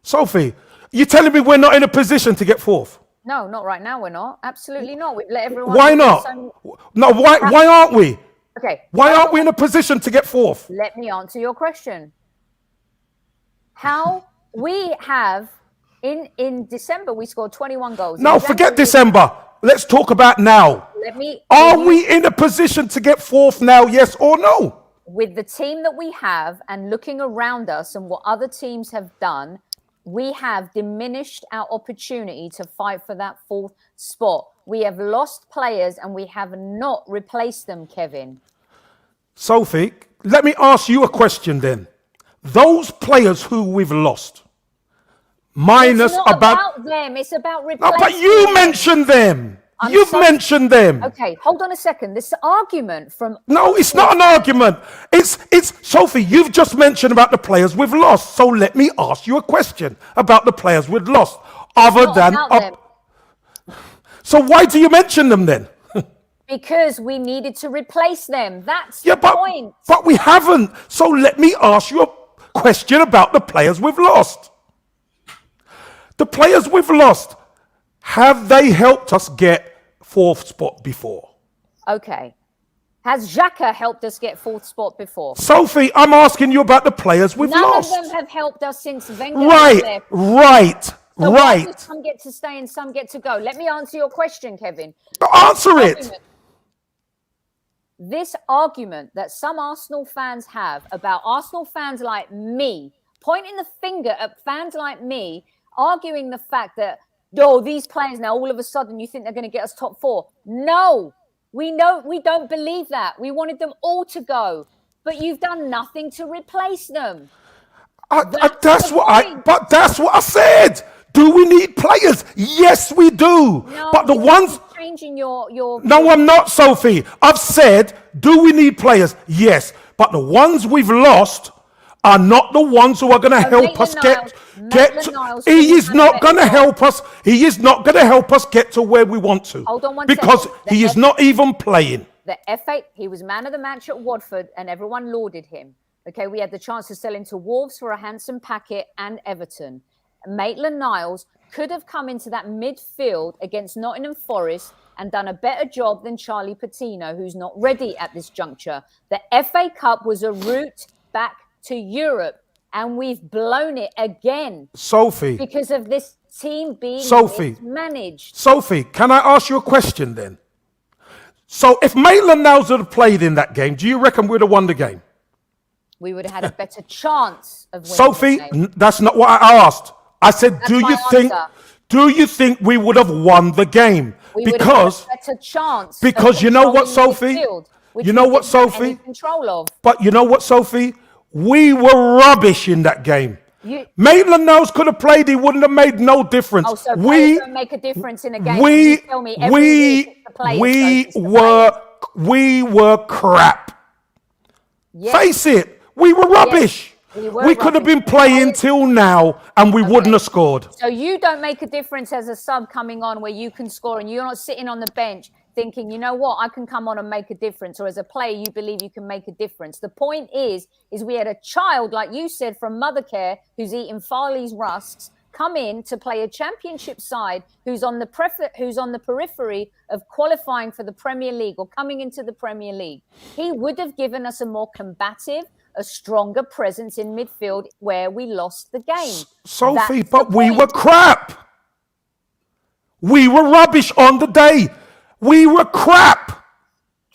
Sophie, you're telling me we're not in a position to get fourth? No, not right now. We're not. Absolutely not. We've let everyone. Why do not? so- No, why aren't we? Okay. Why aren't we in a position to get fourth? Let me answer your question. How we have in December we scored 21 goals. No, In forget January- December. Let's talk about now. Let me. Are we in a position to get fourth now, yes or no? With the team that we have and looking around us and what other teams have done, we have diminished our opportunity to fight for that fourth spot. We have lost players and we have not replaced them, Kevin. Sophie, let me ask you a question then. Those players who we've lost, minus It's not about. about them. It's about No, replacing but you them. mentioned them. I'm You've sorry. mentioned them. Okay, hold on a second. This argument from No, it's not an argument. It's Sophie, you've just mentioned about the players we've lost. So let me ask you a question about the players we've lost. Other not than about them. So why do you mention them then? Because we needed to replace them. That's Yeah, the but point. we haven't. So let me ask you a question about the players we've lost. The players we've lost, have they helped us get fourth spot before? Okay. Has Xhaka helped us get fourth spot before? Sophie, I'm asking you about the players we've None lost. of them have helped us since Wenger has Right, left. right, So why do right. some get to stay and some get to go? Let me answer your question, Kevin. Answer it. This argument that some Arsenal fans have about Arsenal fans like me, pointing the finger at fans like me, arguing the fact that, oh, these players now, all of a sudden, you think they're going to get us top four. No, we don't believe that. We wanted them all to go, but you've done nothing to replace them. That's the what I. point. But that's what I said. Do we need players? Yes, we do. No, but the you're ones. changing your. No, I'm not, Sophie. I've said, do we need players? Yes, but the ones we've lost are not the ones who are going to help us get. Maitland-Niles He couldn't is have not better going to job. help us. He is not going to help us get to where we want to. Hold on one because second. he is not even playing. The FA, he was man of the match at Watford and everyone lauded him. Okay, we had the chance to sell him to Wolves for a handsome packet and Everton. Maitland-Niles could have come into that midfield against Nottingham Forest and done a better job than Charlie Patino, who's not ready at this juncture. The FA Cup was a route back to Europe and we've blown it again Sophie, because of this team being Sophie. mismanaged. Sophie, can I ask you a question then? So if Maitland-Niles had played in that game, do you reckon we'd have won the game? We would have had a better chance of winning Sophie, the game. that's not what I asked. I said, That's do my you think? answer. Do you think we would have won the game? We would Because, have had a better chance. of because you know what, controlling the Sophie? midfield, which You know we what, didn't have Sophie? any control of. but you know what, Sophie? We were rubbish in that game. You, Maitland-Niles could have played. He wouldn't have made no difference. oh, so players don't make a difference in a game. we, You tell me every year it's the players, we so it's the we were crap. players. Face it, we were rubbish. we were We could have been rubbish. playing till now and we wouldn't have scored. So you don't make a difference as a sub coming on where you can score and you're not sitting on the bench thinking, you know what, I can come on and make a difference. Or as a player, you believe you can make a difference. The point is we had a child, like you said, from Mothercare who's eating Farley's rusks, come in to play a championship side who's on the periphery of qualifying for the Premier League or coming into the Premier League. He would have given us a more combative, a stronger presence in midfield where we lost the game. Sophie, That's but the we were point. crap. We were rubbish on the day. We were crap.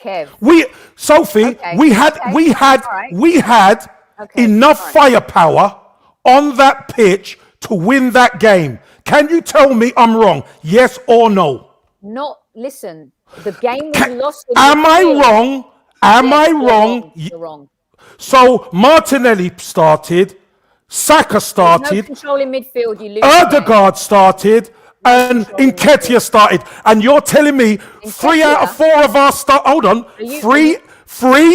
Kev. Sophie, Okay, we had Okay, enough all right. firepower on that pitch to win that game. Can you tell me I'm wrong? Yes or no? Listen, the game was lost. in Am I midfield. wrong? Am Yes, I you're wrong? You're wrong. So Martinelli started. Saka No started, control in midfield. You lose. the game. Odegaard started, and Nketiah started. And you're telling me 3 out of 4 of our three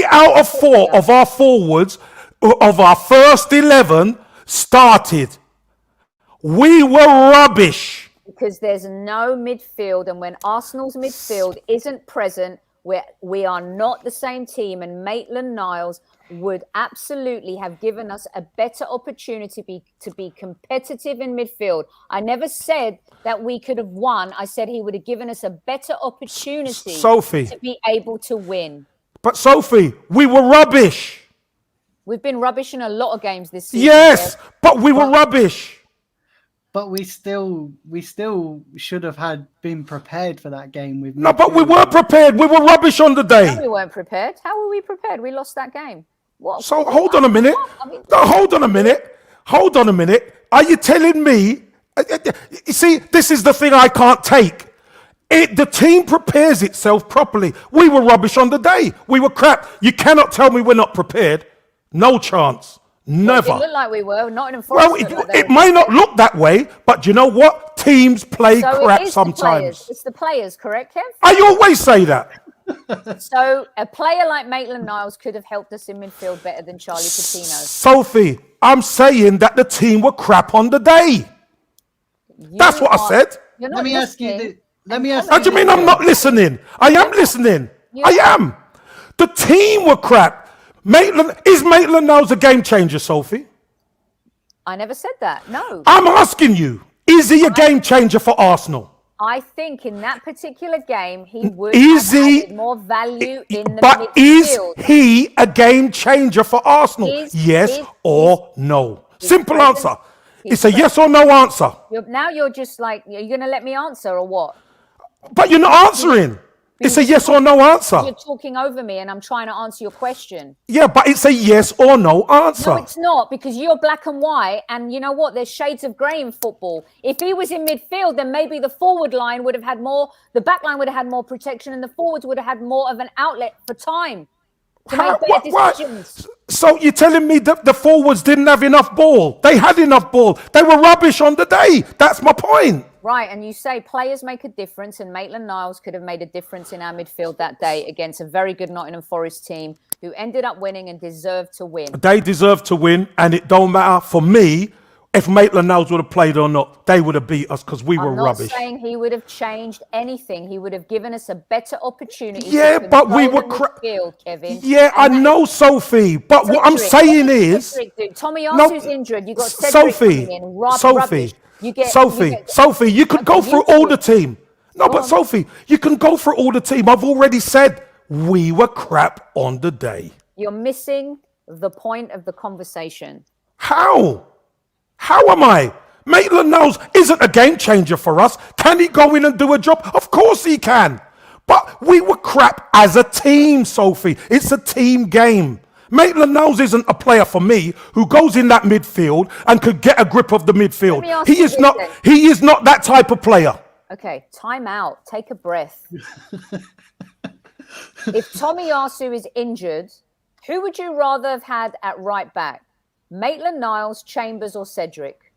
out of 4 of our forwards of our first 11 started. We were rubbish. Because there's no midfield, and when Arsenal's midfield isn't present, we are not the same team, and Maitland-Niles would absolutely have given us a better opportunity to be competitive in midfield. I never said that we could have won. I said he would have given us a better opportunity Sophie. to be able to win. But Sophie, we were rubbish. We've been rubbish in a lot of games this season. Yes, but we were rubbish. But we still should have been prepared for that game. With No, but we weren't prepared. We were rubbish on the day. No, we weren't prepared. How were we prepared? We lost that game. What? So hold on a minute. Hold on a minute. Are you telling me? You see, this is the thing I can't take. The team prepares itself properly. We were rubbish on the day. We were crap. You cannot tell me we're not prepared. No chance. Never. It looked like we were. Nottingham Forest. Well, it may not look that way, but you know what? Teams play crap sometimes. It's the players, correct, Kev? I always say that. So a player like Maitland-Niles could have helped us in midfield better than Charlie Patino. Sophie, I'm saying that the team were crap on the day. That's what I said. Let me ask you. How do you mean I'm not listening? I am listening. I am. The team were crap. Is Maitland-Niles a game changer, Sophie? I never said that. No. I'm asking you, is he a game changer for Arsenal? I think in that particular game, he would have added more value in the midfield. But is he a game changer for Arsenal? Yes or no? Simple answer. It's a yes or no answer. Now you're just like, are you going to let me answer or what? But you're not answering. It's a yes or no answer. You're talking over me and I'm trying to answer your question. Yeah, but it's a yes or no answer. No, it's not, because you're black and white, and you know what? There's shades of grey in football. If he was in midfield, then maybe the forward line would have had more, the back line would have had more protection, and the forwards would have had more of an outlet for time to make better decisions. So you're telling me that the forwards didn't have enough ball? They had enough ball. They were rubbish on the day. That's my point. Right, and you say players make a difference, and Maitland-Niles could have made a difference in our midfield that day against a very good Nottingham Forest team who ended up winning and deserved to win. They deserved to win, and it don't matter for me if Maitland-Niles would have played or not. They would have beat us because we were rubbish. I'm not saying he would have changed anything. He would have given us a better opportunity. Yeah, but we were Kevin. Yeah, I know, Sophie. But what I'm saying is, Tommy Arsu's injured. You got Cedric Sophie. coming in. Sophie. Sophie, you could go through all the team. No, but Sophie, you can go through all the team. I've already said we were crap on the day. You're missing the point of the conversation. How? How am I? Maitland-Niles isn't a game changer for us. Can he go in and do a job? Of course he can. But we were crap as a team, Sophie. It's a team game. Maitland-Niles isn't a player for me who goes in that midfield and could get a grip of the midfield. He is not that type of player. Okay, time out. Take a breath. If Tommy Arsu is injured, who would you rather have had at right back? Maitland-Niles, Chambers, or Cedric?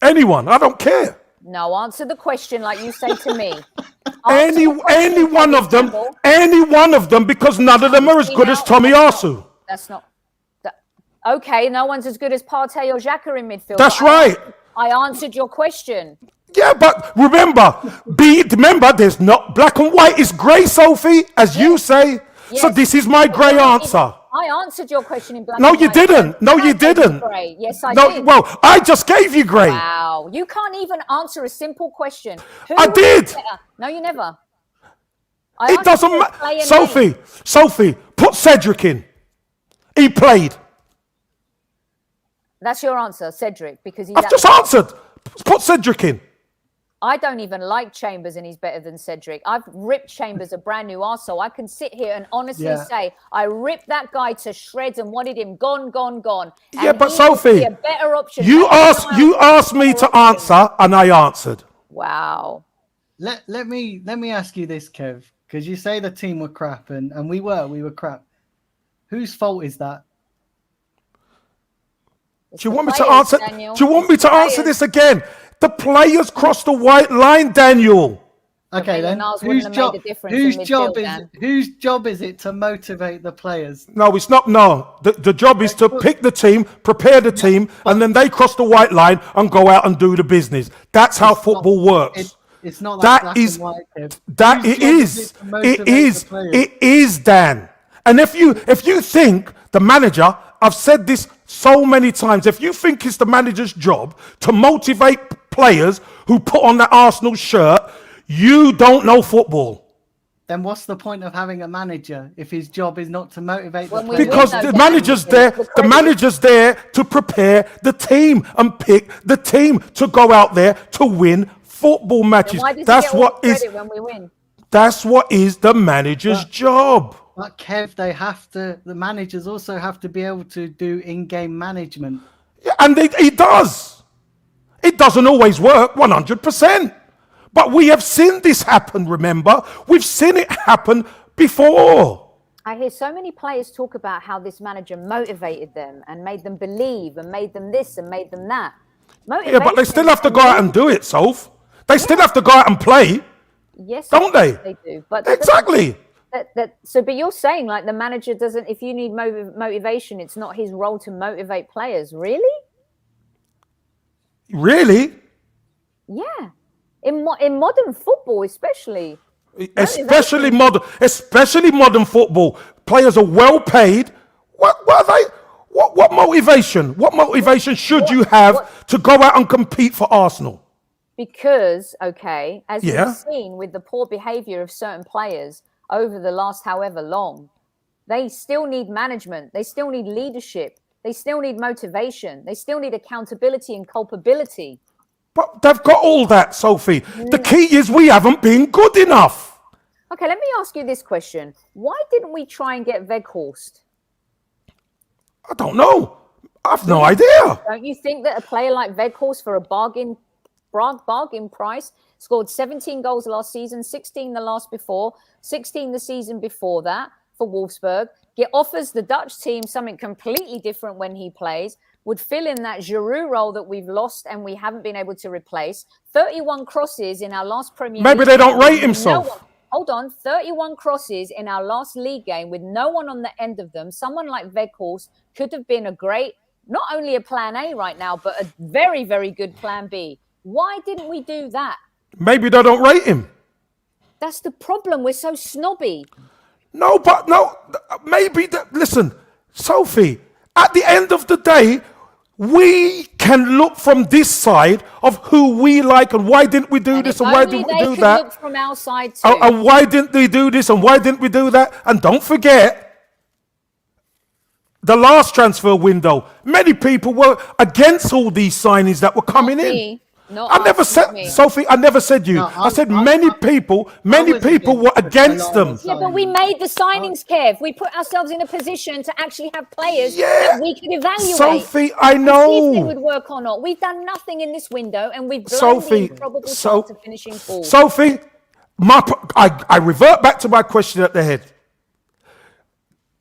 Anyone. I don't care. No, answer the question like you say to me. Any one of them, because none of them are as good as Tommy Arsu. That's not. Okay, no one's as good as Partey or Xhaka in midfield. That's right. I answered your question. Yeah, but remember, there's not black and white. It's grey, Sophie, as you say. Yes. So this is my grey answer. I answered your question in black and white. No, you didn't. No, you didn't. Grey. Yes, I did. Well, I just gave you grey. Wow. You can't even answer a simple question. I did. No, you never. It doesn't matter. Sophie, put Cedric in. He played. That's your answer, Cedric, because he's... I've just answered. Put Cedric in. I don't even like Chambers, and he's better than Cedric. I've ripped Chambers a brand new arsehole. I can sit here and honestly say I ripped that guy to shreds and wanted him gone. Yeah, and but Sophie, a better option. You asked me to answer, and I answered. Wow. Let me ask you this, Kev, because you say the team were crap, and we were crap. Whose fault is that? It's Do you the want me to players, answer? Daniel. Do you want me It's to the answer players. this again? The players crossed the white line, Daniel. Okay, then. Maitland-Niles wouldn't have made a difference in midfield, Whose job is it to motivate the players? No, it's not. No, the job is to pick the team, prepare the team, and then they cross the white line and go out and do the business. That's how football works. It's not like That black is and white, Kev. that Whose it job is. to It motivate is. the players? It is, Dan. And if you think the manager, I've said this so many times, if you think it's the manager's job to motivate players who put on that Arsenal shirt, you don't know football. Then what's the point of having a manager if his job is not to motivate the When we players? Because win, the though, manager's Dan, there, the the credit- manager's there to prepare the team and pick the team to go out there to win football Then matches. why does he That's get all what the is. credit when we win? That's what is the manager's job. But Kev, the managers also have to be able to do in-game management. Yeah, and he does. It doesn't always work 100%. But we have seen this happen, remember? We've seen it happen before. I hear so many players talk about how this manager motivated them and made them believe and made them this and made them that. Yeah, but they still Motivation have to go out and do it, Soph. They still have to go out and play, Yes, don't they? They do. But that doesn't- Exactly. but you're saying like the manager doesn't. If you need motivation, it's not his role to motivate players. Really? Really? Yeah. In modern football, especially. Especially modern football. Players are well paid. What are they? What motivation? What motivation should you have to go out and compete for Arsenal? Because, okay, as Yeah. we've seen with the poor behavior of certain players over the last however long, they still need management. They still need leadership. They still need motivation. They still need accountability and culpability. But they've got all that, Sophie. The key is we haven't been good enough. Okay, let me ask you this question. Why didn't we try and get Weghorst? I don't know. I've no idea. Don't you think that a player like Weghorst for a bargain price scored 17 goals last season, 16 the last before, 16 the season before that for Wolfsburg, offers the Dutch team something completely different when he plays, would fill in that Giroud role that we've lost and we haven't been able to replace. 31 crosses in our last Premier Maybe League they don't game rate with himself. no one- Hold on, 31 crosses in our last league game with no one on the end of them. Someone like Weghorst could have been a great, not only a plan A right now, but a very, very good plan B. Why didn't we do that? Maybe they don't rate him. That's the problem. We're so snobby. No, maybe listen, Sophie, at the end of the day, we can look from this side of who we like and why didn't we do And this if and why only didn't we they do could that? look from our side too. And why didn't they do this and why didn't we do that? And don't forget, the last transfer window, many people were against all these signings that were coming in. Me. Not I never us, not said, me. Sophie, I never said you. No, I said I many was people against were it against a lot them. of the Yeah, but we made the signings, Kev. We put ourselves in a position to actually have players Yeah. that we could evaluate. Sophie, I and see if they know. would work or not. We've done nothing in this window, and we've blown Sophie, the improbable so- chance of finishing fourth. Sophie, I revert back to my question at the head.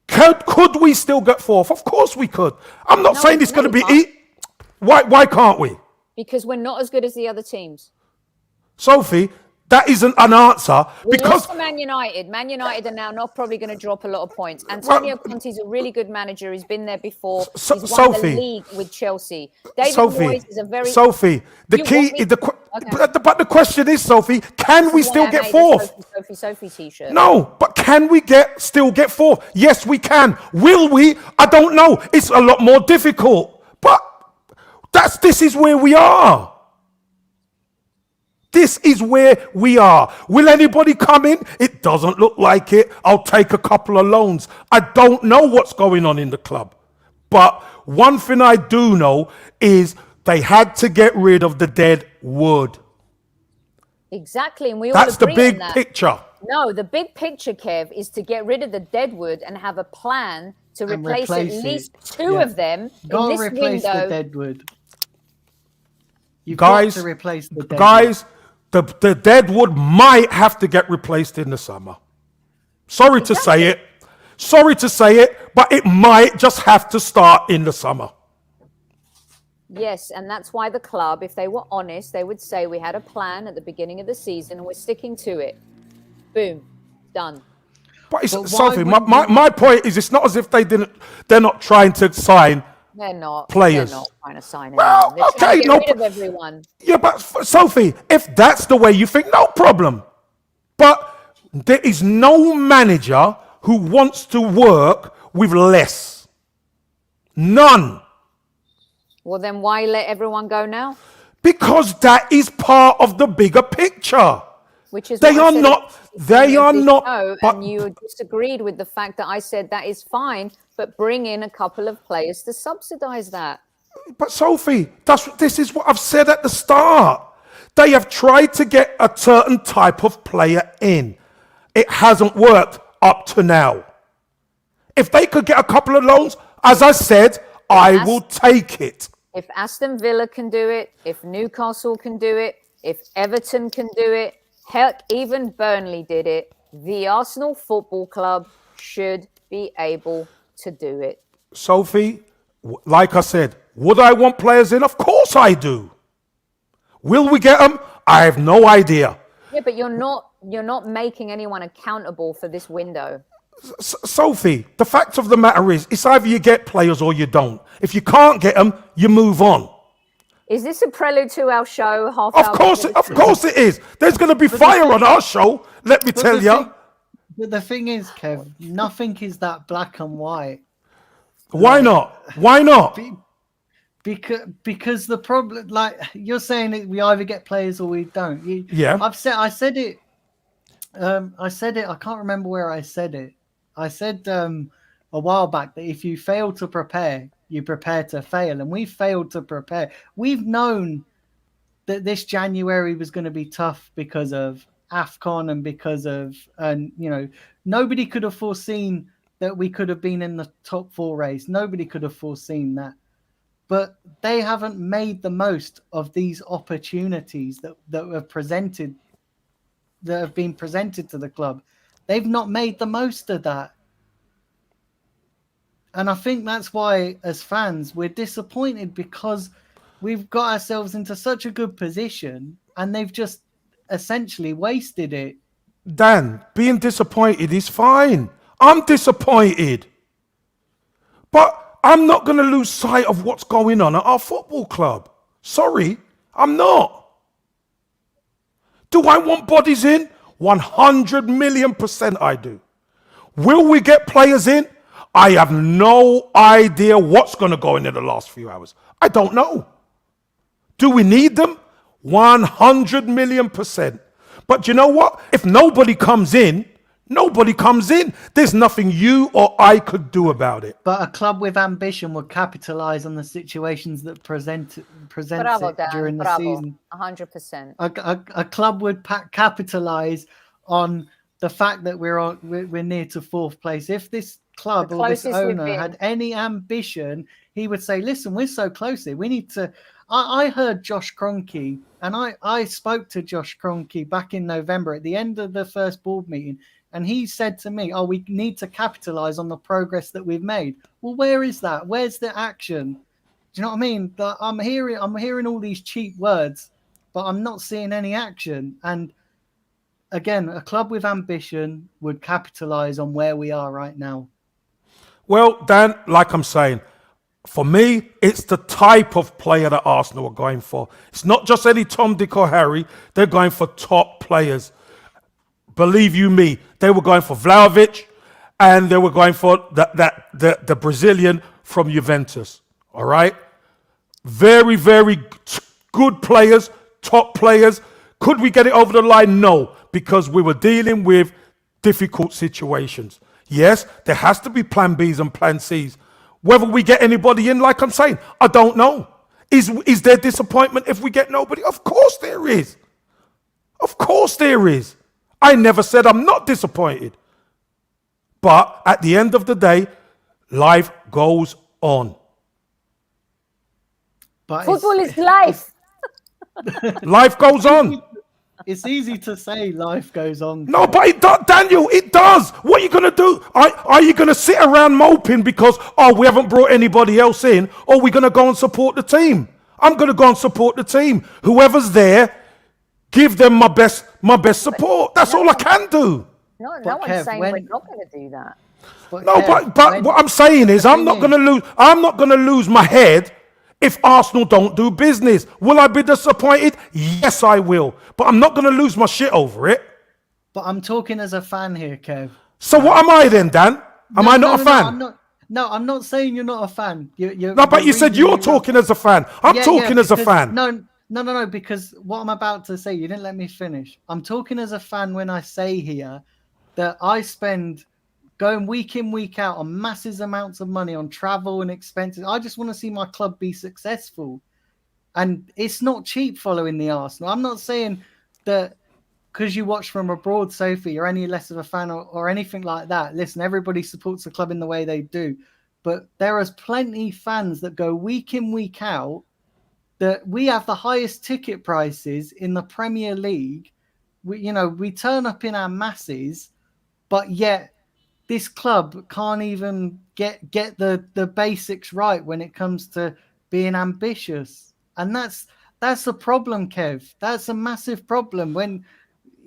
Could we still get fourth? Of course we could. I'm not No, saying it's no, going to we be can't. Why can't we? Because we're not as good as the other teams. Sophie, that isn't an answer We because lost to Man United. Man United are now not probably going to drop a lot of points. Antonio Conte's a really good manager. He's been there before. So- He's won Sophie. the league with Chelsea. David Sophie, Moyes is a very... Sophie, the You key want me- is Okay. but the question is, Sophie, can we Why still I get made a fourth? Sophie t-shirt. No, but can we still get fourth? Yes, we can. Will we? I don't know. It's a lot more difficult. But this is where we are. This is where we are. Will anybody come in? It doesn't look like it. I'll take a couple of loans. I don't know what's going on in the club. But one thing I do know is they had to get rid of the dead wood. Exactly, and we all That's the agree on big that. picture. No, the big picture, Kev, is to get rid of the deadwood and have a plan to And replace at replace it. least two Yeah. of them in Go this replace the window. deadwood. You've Guys, got to replace the deadwood. Guys, the dead wood might have to get replaced in the summer. Sorry to say it. Sorry to say it, but it might just have to start in the summer. Yes, and that's why the club, if they were honest, they would say we had a plan at the beginning of the season and we're sticking to it. Boom, done. But it's, But why Sophie, wouldn't my point is, it's not as if they're not trying to sign. They're not. Players. They're not trying to sign Well, anyone. They're trying to okay, get no rid of everyone. Yeah, but Sophie, if that's the way you think, no problem. But there is no manager who wants to work with less. None. Well, then why let everyone go now? Because that is part of the bigger picture. Which is They what I are said not- at the they beginning of are this not- show, but- and you disagreed with the fact that I said that is fine, but bring in a couple of players to subsidize that. But Sophie, this is what I've said at the start. They have tried to get a certain type of player in. It hasn't worked up to now. If they could get a couple of loans, as I said, I will take it. If Aston Villa can do it, if Newcastle can do it, if Everton can do it, heck, even Burnley did it, the Arsenal Football Club should be able to do it. Sophie, like I said, would I want players in? Of course I do. Will we get them? I have no idea. Yeah, but you're not making anyone accountable for this window. Sophie, the fact of the matter is, it's either you get players or you don't. If you can't get them, you move on. Is this a prelude to our show? Of course it is. There's going to be fire on our show, let me tell you. But the thing is, Kev, nothing is that black and white. Why not? Why not? Because the problem, like you're saying, that we either get players or we don't. Yeah. I said it. I can't remember where I said it. I said a while back that if you fail to prepare, you prepare to fail, and we failed to prepare. We've known that this January was going to be tough because of AFCON and because of, nobody could have foreseen that we could have been in the top 4 race. Nobody could have foreseen that. But they haven't made the most of these opportunities that have been presented to the club. They've not made the most of that. And I think that's why, as fans, we're disappointed because we've got ourselves into such a good position and they've just essentially wasted it. Dan, being disappointed is fine. I'm disappointed. But I'm not going to lose sight of what's going on at our football club. Sorry, I'm not. Do I want bodies in? 100 million% I do. Will we get players in? I have no idea what's going to go in the last few hours. I don't know. Do we need them? 100 million%. But you know what? If nobody comes in, nobody comes in. There's nothing you or I could do about it. But a club with ambition would capitalise on the situations that presents Bravo, it Dan. during the Bravo. season. 100%. A club would capitalise on the fact that we're near to 4th place. If this club The or this closest we've owner been. had any ambition, he would say, listen, we're so close here. We need to... I heard Josh Kroenke, and I spoke to Josh Kroenke back in November at the end of the first board meeting, and he said to me, we need to capitalise on the progress that we've made. Well, where is that? Where's the action? Do you know what I mean? I'm hearing all these cheap words, but I'm not seeing any action. And again, a club with ambition would capitalise on where we are right now. Well, Dan, like I'm saying, for me, it's the type of player that Arsenal are going for. It's not just any Tom, Dick or Harry. They're going for top players. Believe you me, they were going for Vlahovic and they were going for the Brazilian from Juventus. All right? Very, very good players, top players. Could we get it over the line? No, because we were dealing with difficult situations. Yes, there has to be plan Bs and plan Cs. Whether we get anybody in, like I'm saying, I don't know. Is there disappointment if we get nobody? Of course there is. Of course there is. I never said I'm not disappointed. But at the end of the day, life goes on. But Football is life. Life goes on. It's easy to say life goes on. No, but Daniel, it does. What are you going to do? Are you going to sit around moping because, we haven't brought anybody else in, or are we going to go and support the team? I'm going to go and support the team. Whoever's there, give them my best support. That's all I can do. No But one's Kev, saying when- we're not going to do that. No, Kev, but when- what I'm saying is I'm not going to lose. I'm not going to lose my head if Arsenal don't do business. Will I be disappointed? Yes, I will. But I'm not going to lose my shit over it. But I'm talking as a fan here, Kev. So what am I then, Dan? Am I not a fan? I'm not saying you're not a fan. No, but you said you're talking as a fan. I'm talking as a fan. No, because what I'm about to say, you didn't let me finish. I'm talking as a fan when I say here that I spend going week in, week out on massive amounts of money on travel and expenses. I just want to see my club be successful. And it's not cheap following the Arsenal. I'm not saying that because you watch from abroad, Sophie, you're any less of a fan or anything like that. Listen, everybody supports the club in the way they do. But there is plenty fans that go week in, week out, that we have the highest ticket prices in the Premier League. We turn up in our masses, but yet this club can't even get the basics right when it comes to being ambitious. And that's a problem, Kev. That's a massive problem when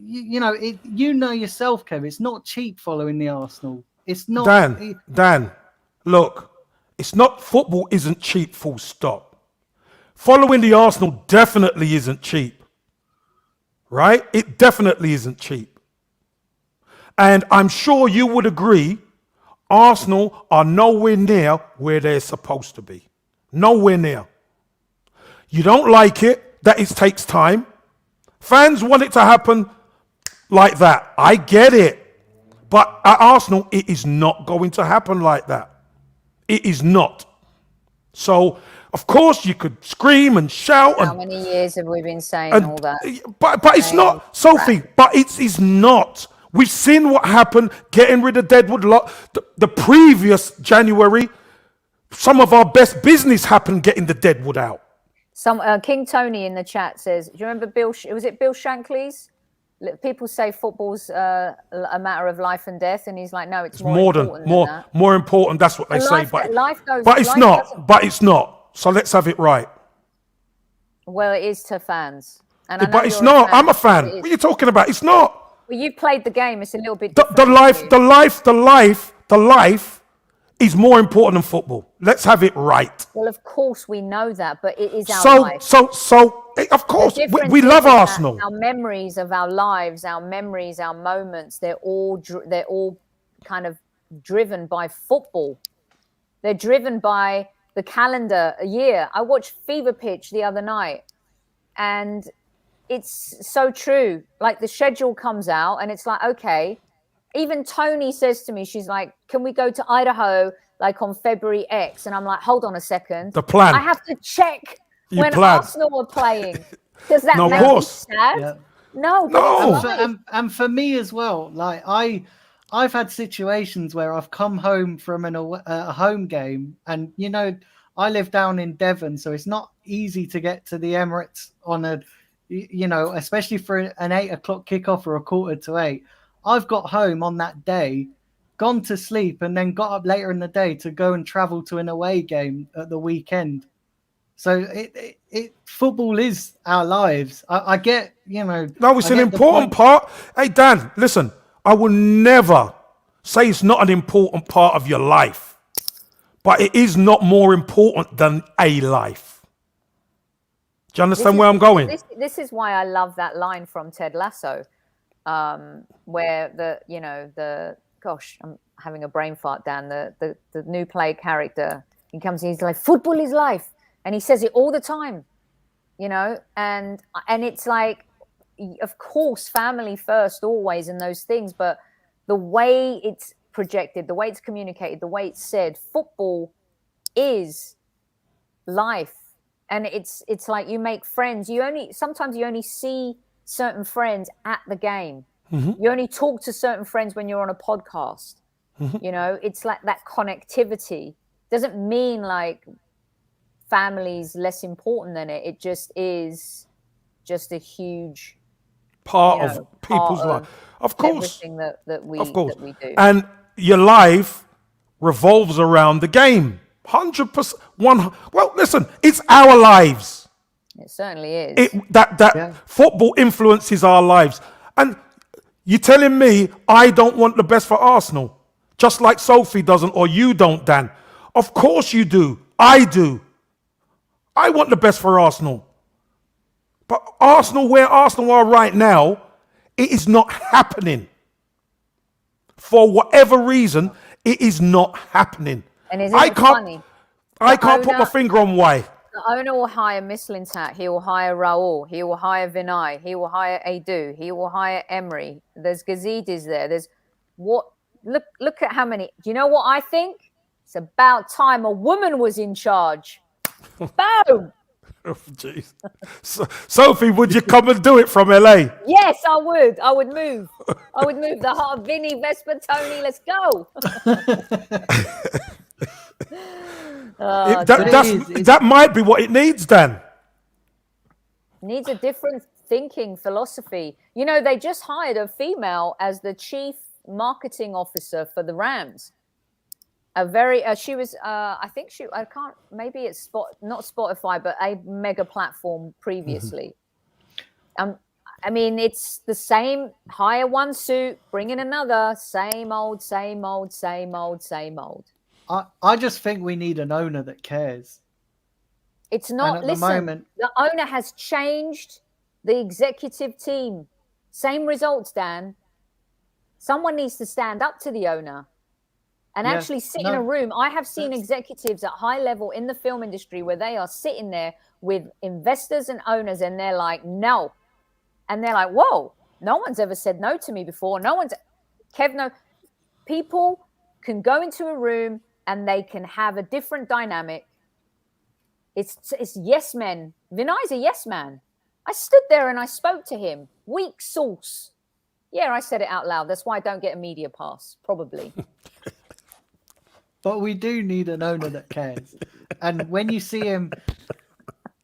you know yourself, Kev. It's not cheap following the Arsenal. It's not. Dan, look, it's not, football isn't cheap, full stop. Following the Arsenal definitely isn't cheap, right? It definitely isn't cheap. And I'm sure you would agree, Arsenal are nowhere near where they're supposed to be. Nowhere near. You don't like it, that it takes time. Fans want it to happen like that. I get it. But at Arsenal, it is not going to happen like that. It is not. So, of course, you could scream and shout. How many years have we been saying all that? But it's not, Sophie, but it's not. We've seen what happened getting rid of Deadwood. The previous January, some of our best business happened getting the Deadwood out. Some King Tony in the chat says, do you remember was it Bill Shankly's? People say football's a matter of life and death, and he's like, no, it's more important. That's what they say, but it's not. But it's not. So let's have it right. Well, it is to fans, but it's not. I'm a fan. What are you talking about? It's not. Well, you've played the game. It's a little bit. The life is more important than football. Let's have it right. Well, of course we know that, but it is our life. So of course we love Arsenal. Our memories of our lives, our memories, our moments, they're all kind of driven by football. They're driven by the calendar year. I watched Fever Pitch the other night, and it's so true. Like the schedule comes out and it's like, okay, even Tony says to me, she's like, can we go to Idaho like on February X? And I'm like, hold on a second. The plan. I have to check when Arsenal are playing. Does that make you sad? Yeah. No. And for me as well, like I've had situations where I've come home from a home game, and I live down in Devon, so it's not easy to get to the Emirates on especially for an 8 o'clock kickoff or a 7:45. I've got home on that day, gone to sleep, and then got up later in the day to go and travel to an away game at the weekend. So football is our lives. I get, No, it's an important part. Hey, Dan, listen, I will never say it's not an important part of your life, but it is not more important than a life. Do you understand where I'm going? This is why I love that line from Ted Lasso, where gosh, I'm having a brain fart, Dan. The new play character, he comes in, he's like, football is life. And he says it all the time, and it's like, of course, family first always and those things. But the way it's projected, the way it's communicated, the way it's said, football is life. And it's like you make friends. Sometimes you only see certain friends at the game. Mm-hmm. You only talk to certain friends when you're on a podcast. Mm-hmm. It's like that connectivity doesn't mean like family's less important than it. It just is just a huge part of people's life. Of course. Everything that we do. And your life revolves around the game. 100%. Well, listen, it's our lives. It certainly is. That Yeah. football influences our lives. And you're telling me I don't want the best for Arsenal, just like Sophie doesn't, or you don't, Dan. Of course you do. I do. I want the best for Arsenal. But Arsenal, where Arsenal are right now, it is not happening. For whatever reason, it is not happening. And isn't it funny? I can't put my owner- finger on why. The owner will hire Mislintat. He will hire Raul. He will hire Vinay. He will hire Adu. He will hire Emery. There's Gazidis there. There's what? Look at how many. Do you know what I think? It's about time a woman was in charge. Boom. Oh, jeez. Sophie, would you come and do it from LA? Yes, I would. I would move. I would move. The heart of Vinny, Vespa, Tony. Let's go. That might be what it needs, Dan. Needs a different thinking philosophy. You know, they just hired a female as the chief marketing officer for the Rams. She was maybe it's not Spotify, but a mega platform previously. I mean, it's the same, hire one suit, bring in another, same old. I just think we need an owner that cares. It's not, And at listen, the moment, the owner has changed the executive team. Same results, Dan. Someone needs to stand up to the owner and Yeah, actually sit in a room. I have seen executives at high level in the film industry where they are sitting there with investors and owners and they're like, no. And they're like, whoa, no one's ever said no to me before. People can go into a room and they can have a different dynamic. It's yes men. Vinay's a yes man. I stood there and I spoke to him. Weak sauce. Yeah, I said it out loud. That's why I don't get a media pass, probably. but we do need an owner that cares. And when you see him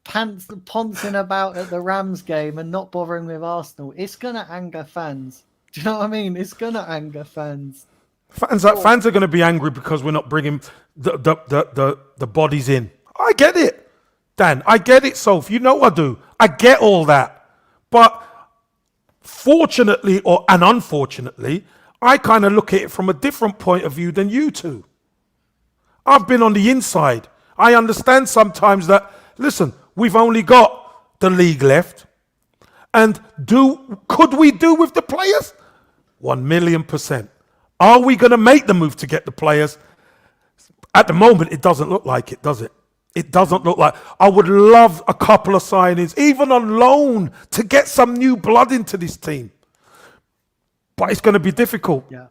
poncing about at the Rams game and not bothering with Arsenal, it's gonna anger fans. Do you know what I mean? It's gonna anger fans. Fans are going to be angry because we're not bringing the bodies in. I get it, Dan. I get it, Soph. You know I do. I get all that. But fortunately and unfortunately, I kind of look at it from a different point of view than you two. I've been on the inside. I understand sometimes that, listen, we've only got the league left. And could we do with the players? 1,000,000%. Are we going to make the move to get the players? At the moment, it doesn't look like it, does it? It doesn't look like. I would love a couple of signings, even on loan, to get some new blood into this team. But it's going to be difficult. Yeah.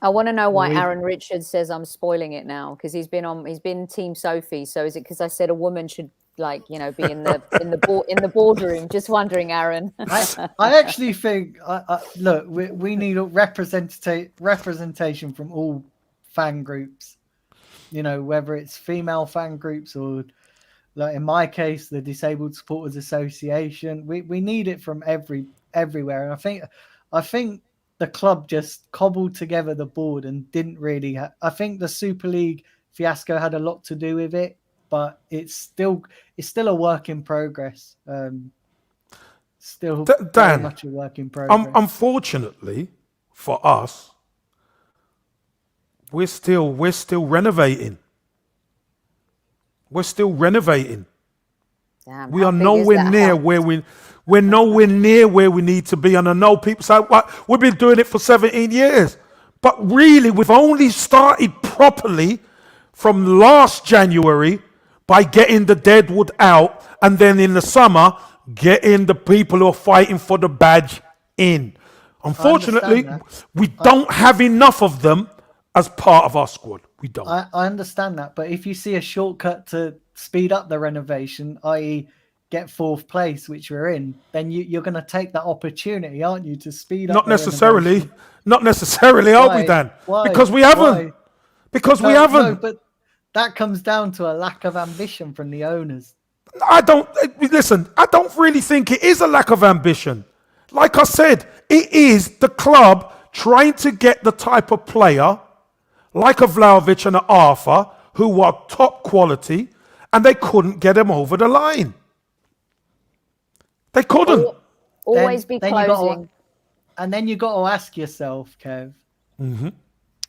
I want to know why Aaron Richards says I'm spoiling it now, because he's been Team Sophie. So is it because I said a woman should be in the boardroom? Just wondering, Aaron. I actually think look, we need a representation from all fan groups. You know, whether it's female fan groups or, like in my case, the Disabled Supporters Association. We need it from everywhere. And I think the club just cobbled together the board and didn't really. I think the Super League fiasco had a lot to do with it, but it's still a work in progress. Still Dan, very much a work in progress. Unfortunately for us, we're still renovating. We're still renovating. Damn, We how are big is nowhere that near house? we're nowhere near where we need to be. And I know people say, "What? We've been doing it for 17 years." But really, we've only started properly from last January by getting the deadwood out, and then in the summer, getting the people who are fighting for the badge in. Unfortunately, we don't have enough of them as part of our squad. We don't. I understand that, but if you see a shortcut to speed up the renovation, i.e. get fourth place, which we're in, then you're going to take that opportunity, aren't you, to speed up Not the necessarily, renovation? are we, Dan? Why? Because we haven't. Why? Because we No, haven't. but that comes down to a lack of ambition from the owners. I don't really think it is a lack of ambition. Like I said, it is the club trying to get the type of player like a Vlahovic and an Arthur who are top quality, and they couldn't get them over the line. They couldn't. Always be then you gotta- closing. And then you got to ask yourself, Kev,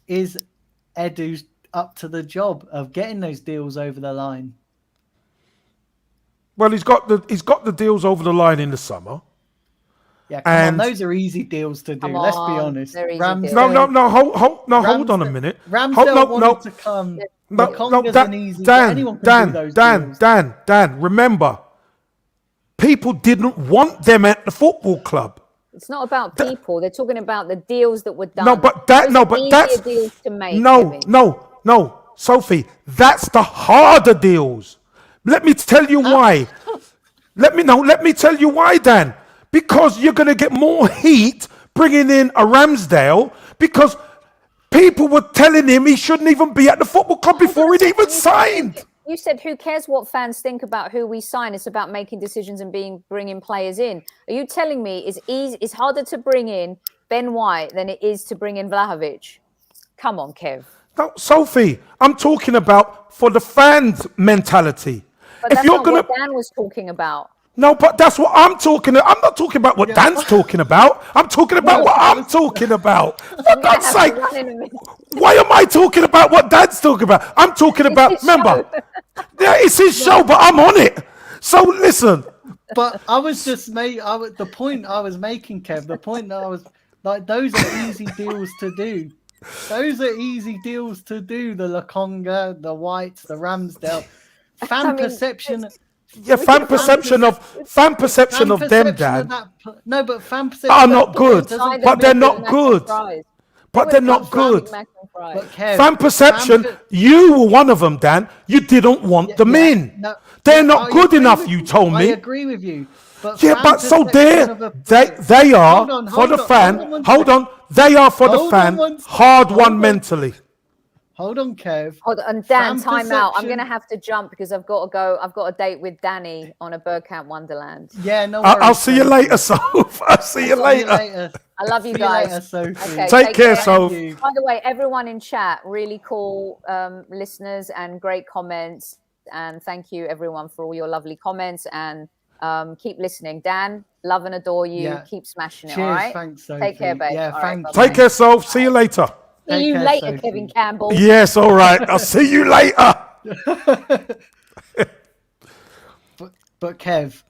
is Edu up to the job of getting those deals over the line? Well, he's got the deals over the line in the summer. Yeah, come on, And- those are easy deals to do. Come Let's be on, honest. they're easy Ramsdale, deals. Hold on a minute. Ramsdale wanted to come. No, Lokonga's Dan, an easy. Dan, anyone can Dan, do those Dan, deals. Dan, remember, people didn't want them at the football club. It's not about people. They're talking about the deals that were done. No, but Those are that's easier deals to make. no, Kevin. no, Sophie, that's the harder deals. Let me tell you why. Let me tell you why, Dan. Because you're going to get more heat bringing in a Ramsdale because people were telling him he shouldn't even be at the football club before he'd even signed. You said, who cares what fans think about who we sign? It's about making decisions and bringing players in. Are you telling me it's harder to bring in Ben White than it is to bring in Vlahovic? Come on, Kev. No, Sophie, I'm talking about for the fans' mentality. But If that's you're not gonna, what Dan was talking about. no, but that's what I'm talking about. I'm not talking about what Dan's talking about. I'm talking about what I'm talking about. For I'm gonna God's have to sake, run in a minute. why am I talking about what Dan's talking about? I'm talking about, his remember, show. yeah, it's his show, but I'm on it. So listen, But I was just the point I was making, Kev. The point that I was like, those are easy deals to do. Those are easy deals to do. The Lokonga, the Whites, the Ramsdale. Fan mean, perception. yeah, fan perception of fan them, perception Dan, of no, but fan perception are of that not player good, doesn't but they're come not good. But they're not good. But Kev, Fan perception, you were one of them, Dan. You didn't want them in. no, They're yeah, not I good agree enough, with you told I me. agree with you. But Yeah, fan but so perception of a- they are Hold on, for hold the on, fan. hold on one Hold on, they are for the Hold on fan. one sec. Hard Hold one on. mentally. Hold on, Kev. Hold on, and Dan, Fan time out. I'm perception- going to have to jump because I've got to go. I've got a date with Danny on a Bergkamp Wonderland. Yeah, no worries. I'll see you Sophie. later, Soph. I'll see you later. I love you See guys. later, Sophie. Okay, Take care, Thank Soph. you. By the way, everyone in chat, really cool listeners and great comments. And thank you, everyone, for all your lovely comments. And keep listening. Dan, love and adore you. Yeah. Keep smashing it, Cheers, all right? thanks, Sophie. Take care, babe. Yeah, All right, thank bye-bye. you. Take care, Soph. See you later. See Take you care, later, Sophie. Kevin Campbell. Yes, all right. I'll see you later. But Kev,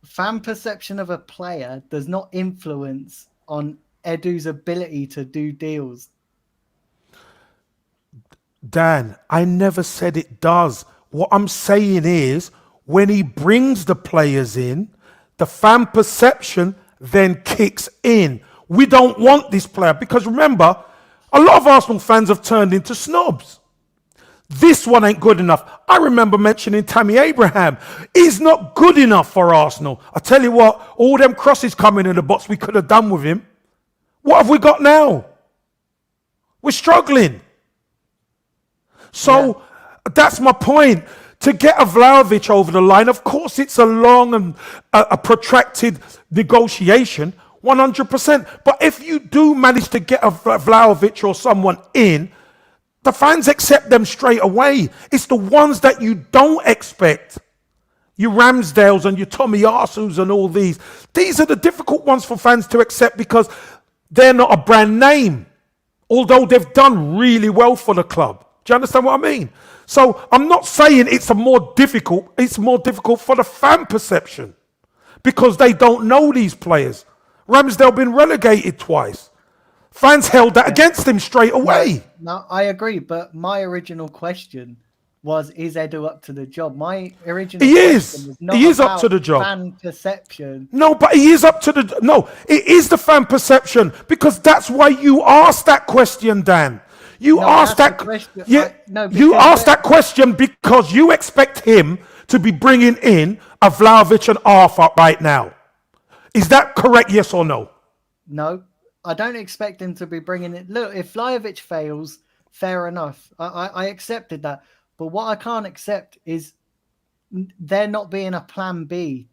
fan perception of a player does not influence on Edu's ability to do deals. Dan, I never said it does. What I'm saying is when he brings the players in, the fan perception then kicks in. We don't want this player because remember, a lot of Arsenal fans have turned into snobs. This one ain't good enough. I remember mentioning Tammy Abraham. He's not good enough for Arsenal. I tell you what, all them crosses coming in the box we could have done with him. What have we got now? We're struggling. So that's my point. To get a Vlahovic over the line, of course, it's a long and a protracted negotiation, 100%. But if you do manage to get a Vlahovic or someone in, the fans accept them straight away. It's the ones that you don't expect. Your Ramsdales and your Tommy Arsus and all these. These are the difficult ones for fans to accept because they're not a brand name. Although they've done really well for the club. Do you understand what I mean? So I'm not saying it's more difficult for the fan perception because they don't know these players. Ramsdale been relegated twice. Fans held that against him straight away. No, I agree, but my original question was, is Edu up to the job? My original He question is. was not He is up about to the job. fan perception. No, but he is up to the... No, it is the fan perception because that's why you asked that question, Dan. You No, asked that's that... the question. Yeah, No, you because asked that question because you expect him to be bringing in a Vlahovic and Arthur right now. Is that correct, yes or no? No, I don't expect him to be bringing it. Look, if Vlahovic fails, fair enough. I accepted that. But what I can't accept is there not being a plan B.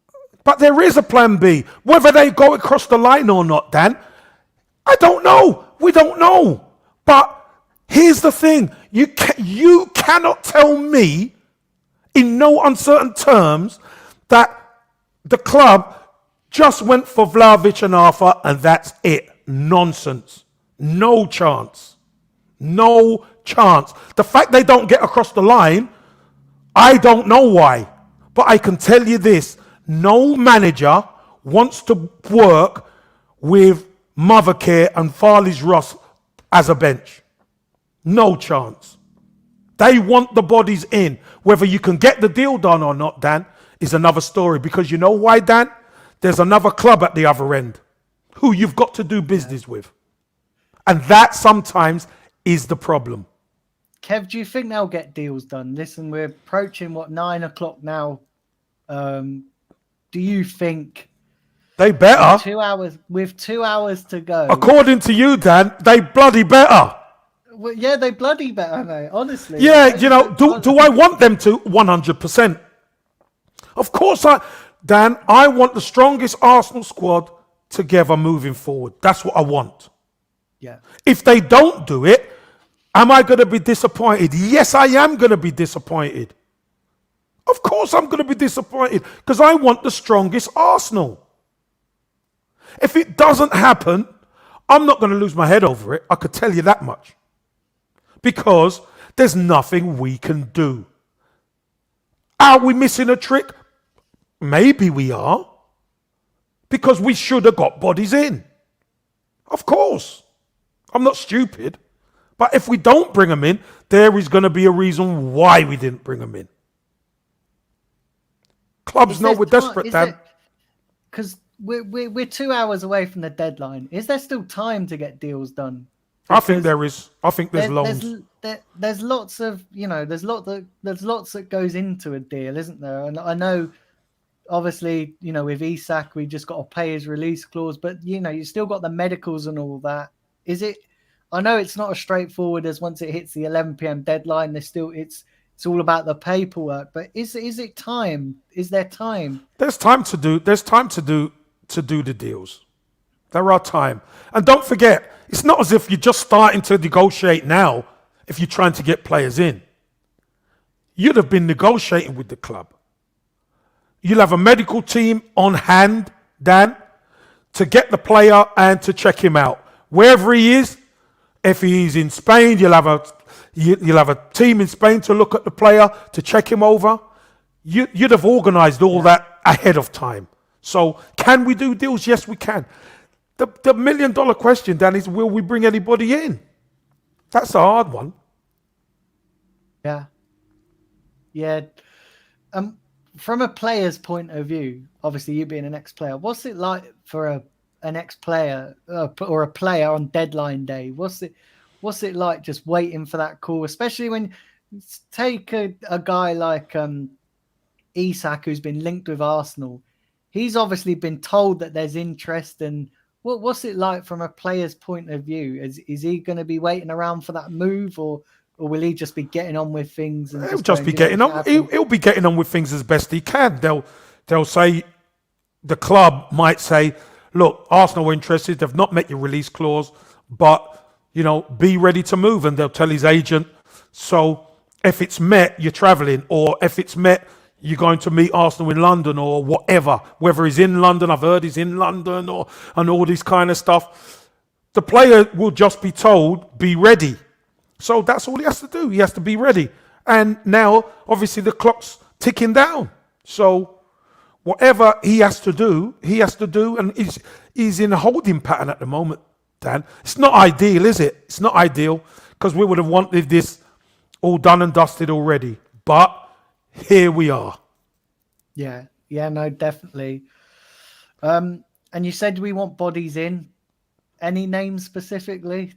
But there is a plan B. Whether they go across the line or not, Dan, I don't know. We don't know. But here's the thing. You cannot tell me in no uncertain terms that the club Just went for Vlahovic and Arthur, and that's it. Nonsense. No chance. No chance. The fact they don't get across the line, I don't know why. But I can tell you this. No manager wants to work with Mothercare and Farley's Ross as a bench. No chance. They want the bodies in. Whether you can get the deal done or not, Dan, is another story. Because you know why, Dan? There's another club at the other end who you've got to do business with. And that sometimes is the problem. Kev, do you think they'll get deals done? Listen, we're approaching, 9 o'clock now. Do you think... They better. With 2 hours to go. According to you, Dan, they bloody better. Well, yeah, they bloody better, mate. Honestly. Yeah, you know, do I want them to? 100%. Of course Dan, I want the strongest Arsenal squad together moving forward. That's what I want. Yeah. If they don't do it, am I going to be disappointed? Yes, I am going to be disappointed. Of course I'm going to be disappointed because I want the strongest Arsenal. If it doesn't happen, I'm not going to lose my head over it. I could tell you that much. Because there's nothing we can do. Are we missing a trick? Maybe we are. Because we should have got bodies in. Of course. I'm not stupid. But if we don't bring them in, there is going to be a reason why we didn't bring them in. Clubs know we're desperate, Dan. Because we're 2 hours away from the deadline. Is there still time to get deals done? I think there is. I think there's loans. There's lots of, there's lots that goes into a deal, isn't there? And I know, obviously, with Isak, we just got to pay his release clause, but you still got the medicals and all that. Is it? I know it's not as straightforward as once it hits the 11 p.m. deadline. It's all about the paperwork. But is it time? Is there time? There's time to do the deals. There are time. And don't forget, it's not as if you're just starting to negotiate now if you're trying to get players in. You'd have been negotiating with the club. You'll have a medical team on hand, Dan, to get the player and to check him out. Wherever he is, if he's in Spain, you'll have a team in Spain to look at the player, to check him over. You'd have organised all that ahead of time. So can we do deals? Yes, we can. The $1 million question, Dan, is will we bring anybody in? That's a hard one. Yeah. Yeah. From a player's point of view, obviously you being an ex-player, what's it like for an ex-player or a player on deadline day? What's it like just waiting for that call, especially when take a guy like Isak, who's been linked with Arsenal. He's obviously been told that there's interest, and what's it like from a player's point of view? Is he going to be waiting around for that move, or will he just be getting on with things? And he'll just be getting on. He'll be getting on with things as best he can. They'll say, the club might say, look, Arsenal are interested. They've not met your release clause, but be ready to move. And they'll tell his agent. So if it's met, you're travelling, or if it's met, you're going to meet Arsenal in London or whatever. Whether he's in London, I've heard he's in London, and all this kind of stuff. The player will just be told, be ready. So that's all he has to do. He has to be ready. And now, obviously, the clock's ticking down. So whatever he has to do. And he's in a holding pattern at the moment, Dan. It's not ideal, is it? It's not ideal, because we would have wanted this all done and dusted already. But here we are. Yeah, no, definitely. And you said we want bodies in. Any names specifically?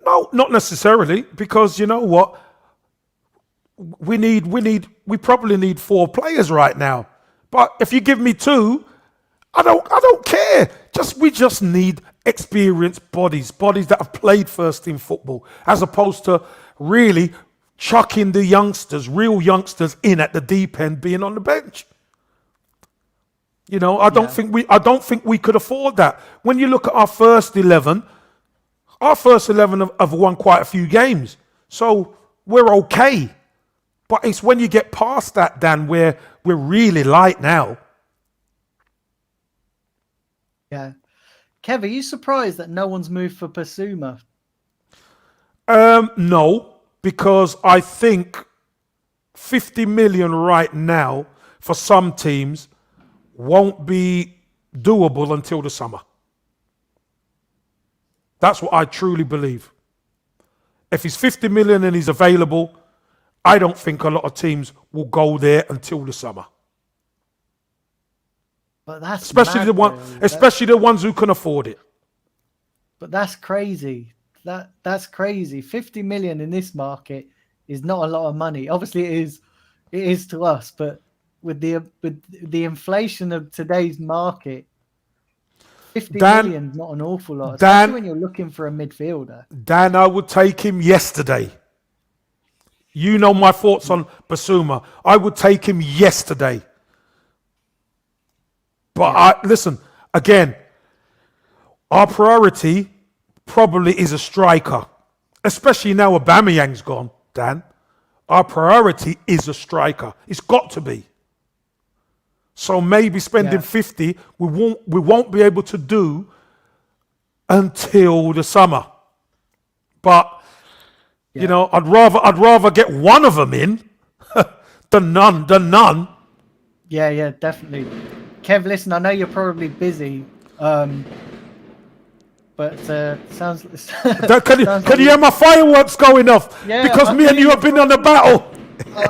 No, not necessarily, because you know what? We probably need 4 players right now. But if you give me 2, I don't care. We just need experienced bodies that have played first team football, as opposed to really chucking the real youngsters in at the deep end, being on the bench. I don't think we could afford that. When you look at our first 11 have won quite a few games. So we're okay. But it's when you get past that, Dan, where we're really light now. Yeah. Kev, are you surprised that no one's moved for Basuma? No, because I think 50 million right now for some teams won't be doable until the summer. That's what I truly believe. If he's 50 million and he's available, I don't think a lot of teams will go there until the summer. But that's Especially mad, the ones who can afford it. But that's crazy. That's crazy. 50 million in this market is not a lot of money. Obviously, it is to us, but with the inflation of today's market, 50 million is not an awful lot, especially when you're looking for a midfielder. Dan, I would take him yesterday. You know my thoughts on Basuma. I would take him yesterday. But listen, again, our priority probably is a striker, especially now Aubameyang's gone, Dan. Our priority is a striker. It's got to be. So maybe spending 50, we won't be able to do until the summer. But you know, I'd rather get one of them in than none. Yeah, definitely. Kev, listen, I know you're probably busy, but sounds. Can you hear my fireworks going off? Yeah, because I me can and you hear have been on a battle.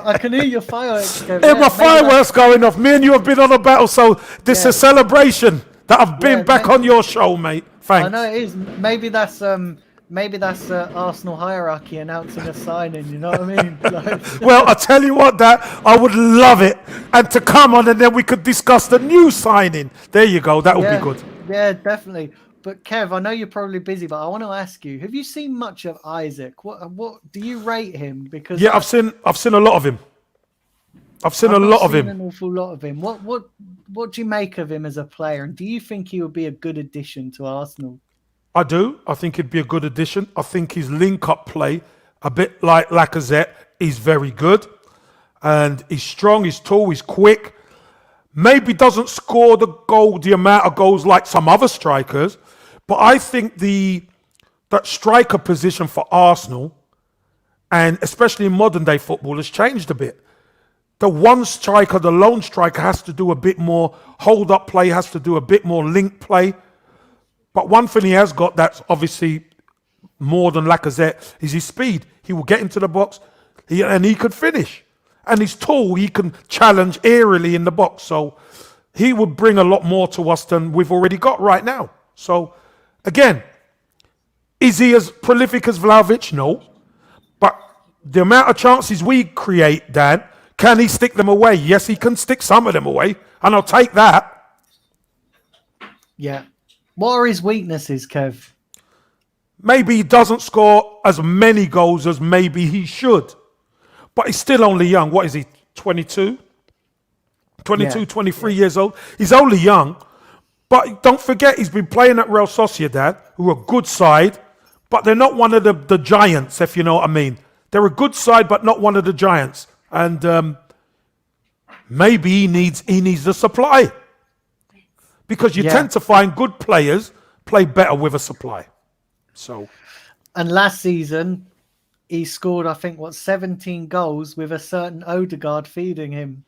I can hear your fireworks. Kev. Hear Yeah, my maybe fireworks going off. Me and you have been on a battle, so this is a celebration that I've been back on your show, mate. Thanks. I know it is. Maybe that's Arsenal hierarchy announcing a signing. You know what I mean? Like, Well, I tell you what, that I would love it, and to come on, and then we could discuss the new signing. There you go. That would be good. Yeah, definitely. But Kev, I know you're probably busy, but I want to ask you: have you seen much of Isaac? What do you rate him? Because Yeah, I've seen a lot of him. I've seen a I've not lot of seen him. an awful lot of him. What do you make of him as a player? And do you think he would be a good addition to Arsenal? I do. I think he'd be a good addition. I think his link-up play, a bit like Lacazette, is very good. And he's strong, he's tall, he's quick. Maybe doesn't score the amount of goals like some other strikers. But I think that striker position for Arsenal, and especially in modern day football, has changed a bit. The one striker, the lone striker, has to do a bit more hold-up play, has to do a bit more link play. But one thing he has got that's obviously more than Lacazette is his speed. He will get into the box and he could finish. And he's tall, he can challenge aerially in the box. So he would bring a lot more to us than we've already got right now. So again, is he as prolific as Vlahovic? No. But the amount of chances we create, Dan, can he stick them away? Yes, he can stick some of them away. And I'll take that. Yeah. What are his weaknesses, Kev? Maybe he doesn't score as many goals as maybe he should. But he's still only young. What is he, 22? 22, 23 years old. He's only young. But don't forget, he's been playing at Real Sociedad, who are a good side, but they're not one of the giants, if you know what I mean. They're a good side, but not one of the giants. And maybe he needs the supply. Because you tend to find good players play better with a supply. So, and last season, he scored, I think, 17 goals with a certain Odegaard feeding him.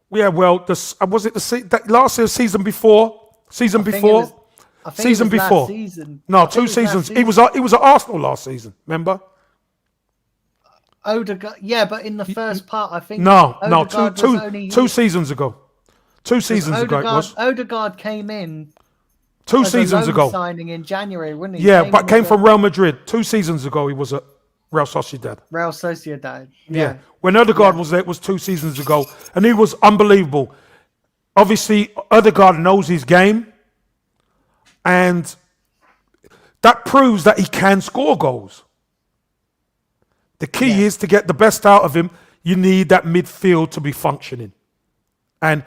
Yeah, well, was it last year, season before? Season before? Season before? No, 2 seasons. He was at Arsenal last season, remember? Odegaard, yeah, but in the first part, I think. No, Odegaard 2 seasons ago. 2 seasons ago it was. Odegaard came in 2 as seasons a loan ago. signing in January, wasn't he? Yeah, but came from Real Madrid. 2 seasons ago he was at Real Sociedad. Real Sociedad. Yeah. When Odegaard was there, it was 2 seasons ago. And he was unbelievable. Obviously, Odegaard knows his game. And that proves that he can score goals. The key is to get the best out of him. You need that midfield to be functioning. And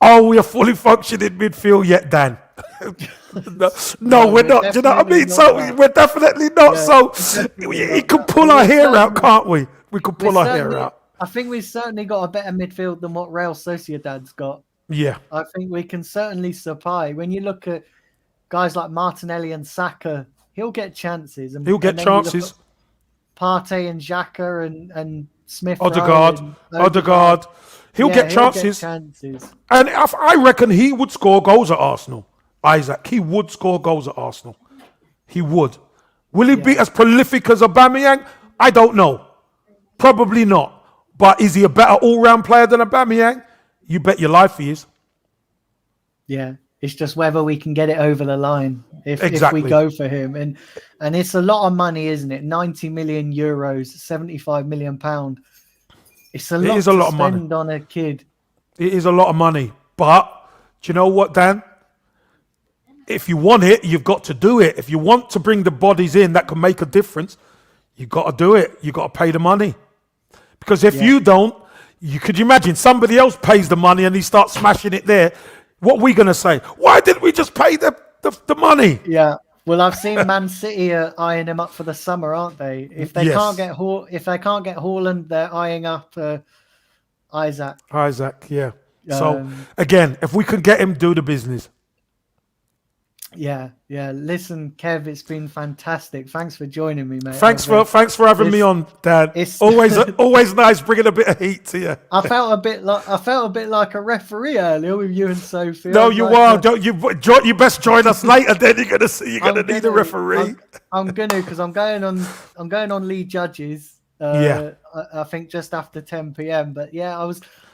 are we a fully functioning midfield yet, Dan? no, we're not. Do you know what I mean? So we're definitely not. So we can pull our hair out, can't we? We can pull our hair out. I think we've certainly got a better midfield than what Real Sociedad's got. Yeah. I think we can certainly supply. When you look at guys like Martinelli and Saka, he'll get chances. And, He'll get and then you look chances. at Partey and Xhaka and Smith Odegaard, Rowe and Odegaard. He'll Yeah, get chances. chances. And I reckon he would score goals at Arsenal. Isaac, he would score goals at Arsenal. He would. Will he be as prolific as Aubameyang? I don't know. Probably not. But is he a better all-round player than Aubameyang? You bet your life he is. Yeah, it's just whether we can get it over the line if Exactly. we go for him. And it's a lot of money, isn't it? 90 million euros, 75 million pound. It's a lot is a to lot of money. spend on a kid. It is a lot of money. But do you know what, Dan? If you want it, you've got to do it. If you want to bring the bodies in that can make a difference, you've got to do it. You've got to pay the money. Because if you don't, could you imagine somebody else pays the money and he starts smashing it there? What are we going to say? Why didn't we just pay the money? Yeah. Well, I've seen Man City eyeing him up for the summer, aren't they? If they Yes. can't get Haaland, they're eyeing up Isaac. Isaac, yeah. So, Um, again, if we can get him, do the business. Yeah. Listen, Kev, it's been fantastic. Thanks for joining me, mate. Thanks for having me on, Dad. it's- Always nice bringing a bit of heat to you. I felt a bit like a referee earlier with you and Sophie. No, I was you like, are. Don't you best join us later. Then you're gonna see. You're gonna need a referee. I'm gonna because I'm going on Lead Judges. Yeah. I think just after 10 p.m. But yeah,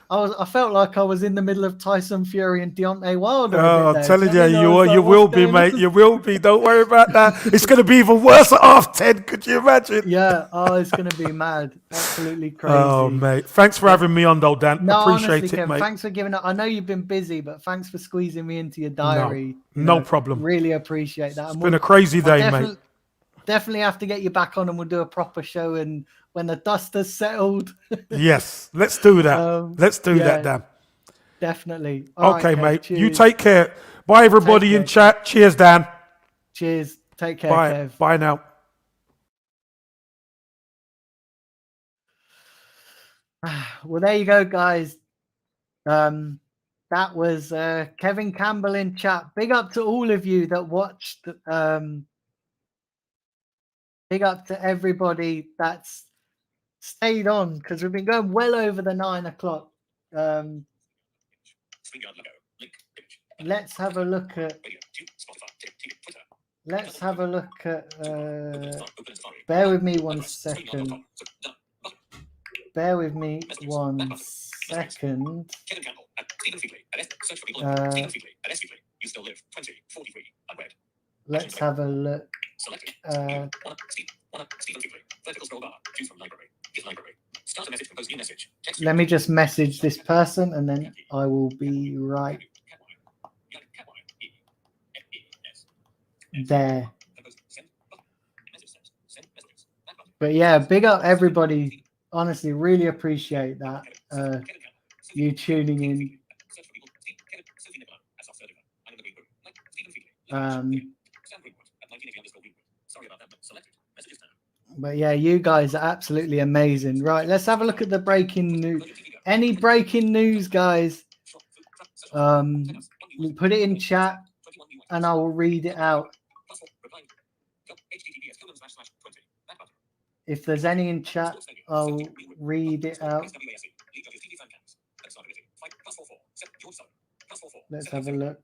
I felt like I was in the middle of Tyson Fury and Deontay Wilder. Oh, I'm telling you, I was you like, will what's be, going mate. on? You will be. Don't worry about that. It's going to be even worse at 10:30. Could you imagine? Yeah. Oh, it's gonna be mad. Absolutely crazy. Oh, mate. Thanks for having me on, though, Dan. No, Appreciate honestly, it, Kev, mate. thanks for giving up. I know you've been busy, but thanks for squeezing me into your diary. No problem. Really appreciate that. It's been a crazy day, mate. Definitely have to get you back on, and we'll do a proper show. And when the dust has settled, Yes, let's do that. Let's do yeah. that, Dan. definitely. All right, Okay, Kev, mate. You cheers. take care. Bye, everybody Take in care. chat. Cheers, Dan. Cheers. Take care, Bye. Kev. Bye now. Well, there you go, guys. That was Kevin Campbell in chat. Big up to all of you that watched. Big up to everybody that's stayed on because we've been going well over the 9 o'clock. StreamYard logo. Link. Image. Let's have a look at. Radio. Tube. Spotify. TV. Twitter. Let's have a look at. Open as far. Open as far. Bear with me one StreamYard.com. second. So, done. Button. Bear with me one second. Kevin Campbell at Stephen Feedley. Search for people. Stephen Feedley at S. Feedley. You still live. 20. 43. Unread. Let's have a look. Selected. Uh, Stephen Feedley. Vertical scroll bar. Choose from library. His library. Start a message. Compose new message. Text. Let me just message this person and then I will be right there. But yeah, big up everybody. Honestly, really appreciate that. You tuning in. But yeah, you guys are absolutely amazing. Right, let's have a look at the breaking news. Any breaking news, guys? Put it in chat and I will read it out. If there's any in chat, I'll read it out. Let's have a look.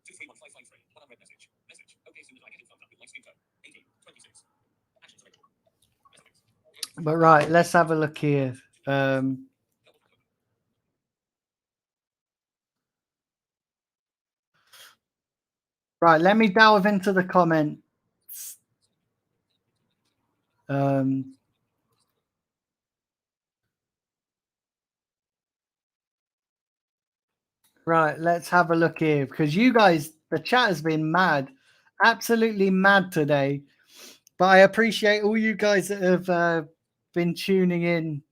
But right, let's have a look here. Right, let me delve into the comments. Right, let's have a look here because you guys, the chat has been mad, absolutely mad today. But I appreciate all you guys that have been tuning in.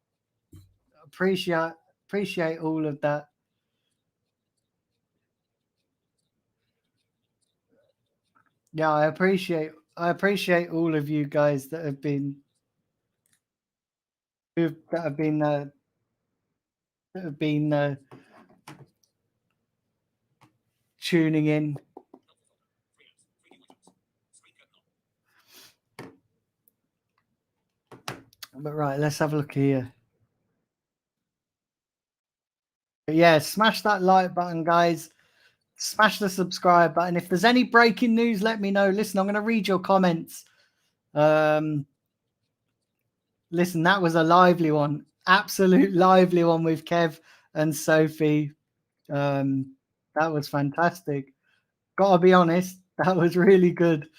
Appreciate all of that. Yeah, I appreciate all of you guys that have been tuning in. But right, let's have a look here. But yeah, smash that like button, guys. Smash the subscribe button. If there's any breaking news, let me know. Listen, I'm going to read your comments. Listen, that was a lively one. Absolute lively one with Kev and Sophie. That was fantastic. Gotta be honest, that was really good.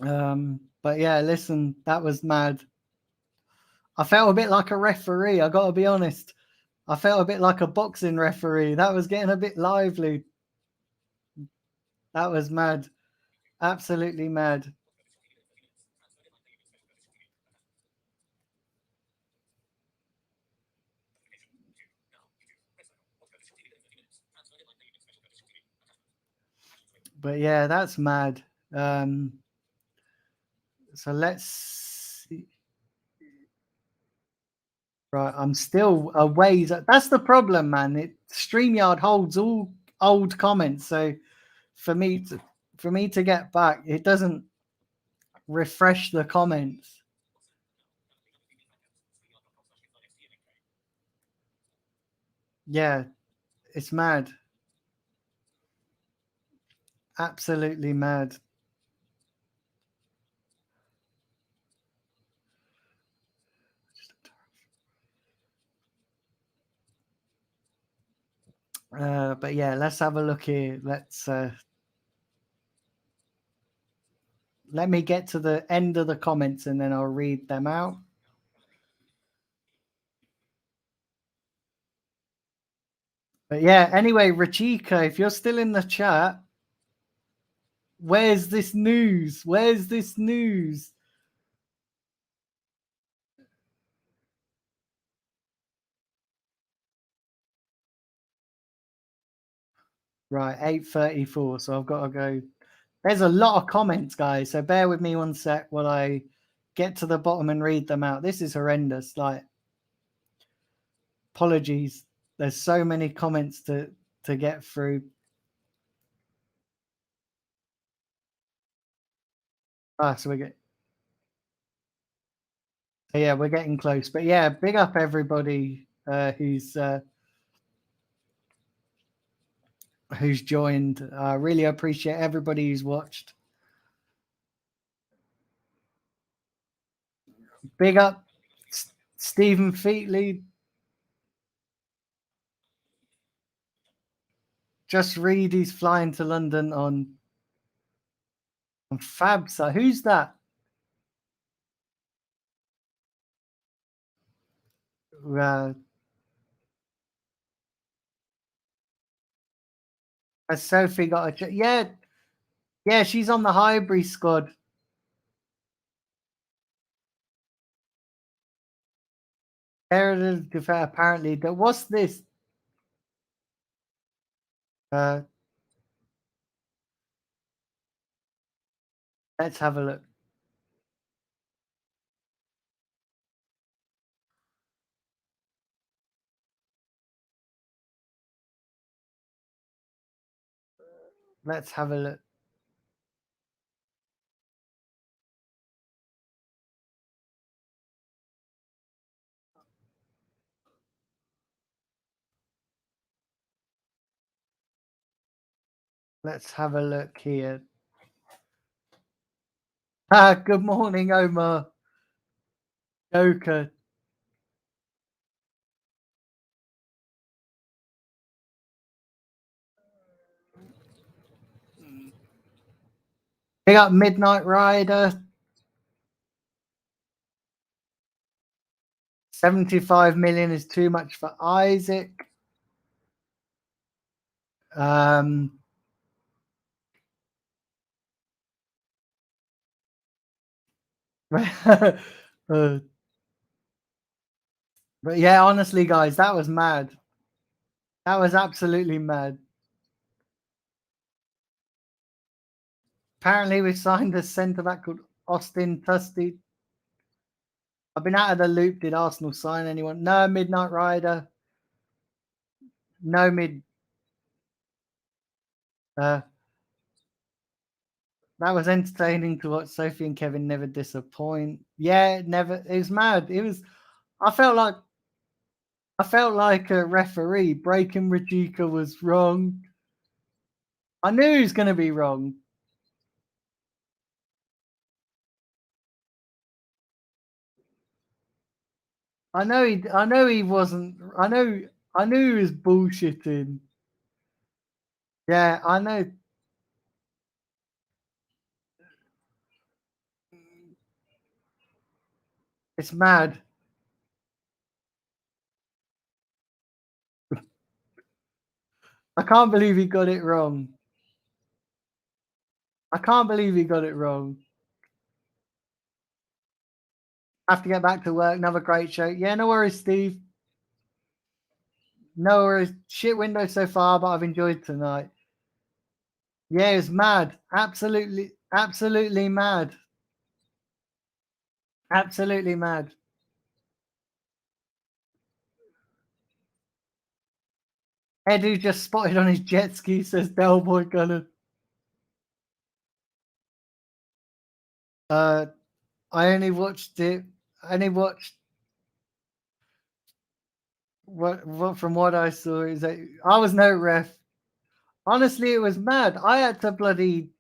But yeah, listen, that was mad. I felt a bit like a referee. I gotta be honest. I felt a bit like a boxing referee. That was getting a bit lively. That was mad. Absolutely mad. But yeah, that's mad. So let's see. Right, I'm still a ways. That's the problem, man. StreamYard holds all old comments, so for me to get back, it doesn't refresh the comments. Yeah, it's mad. Absolutely mad. But yeah, let's have a look here. Let me get to the end of the comments and then I'll read them out. But yeah, anyway, Rachika, if you're still in the chat, where's this news? Where's this news? Right, 8:34. So I've got to go. There's a lot of comments, guys. So bear with me one sec while I get to the bottom and read them out. This is horrendous. Like, apologies. There's so many comments to get through. So we're getting close. But yeah, big up everybody who's joined. I really appreciate everybody who's watched. Big up Stephen Featley. Just read he's flying to London on Fabsa. Who's that? Has Sophie got a... Yeah, she's on the Highbury squad. Apparently. What's this? Let's have a look. Let's have a look. Let's have a look here. Good morning, Omar. Joker. Big up Midnight Rider. 75 million is too much for Isaac. But yeah, honestly, guys, that was mad. That was absolutely mad. Apparently, we signed a centre back called Austin Tusty. I've been out of the loop. Did Arsenal sign anyone? No, Midnight Rider. No That was entertaining to watch. Sophie and Kevin never disappoint. Yeah, never. It was mad. It was. I felt like a referee. Breaking Rajika was wrong. I knew he was going to be wrong. I know he wasn't. I knew he was bullshitting. Yeah, I know. It's mad. I can't believe he got it wrong. I can't believe he got it wrong. Have to get back to work. Another great show. Yeah, no worries, Steve. No worries. Shit window so far, but I've enjoyed tonight. Yeah, it's mad. Absolutely mad. Absolutely mad. Edu just spotted on his jet ski, says Bellboy Gunner. I only watched it. I only watched what from what I saw is that I was no ref. Honestly, it was mad. I had to bloody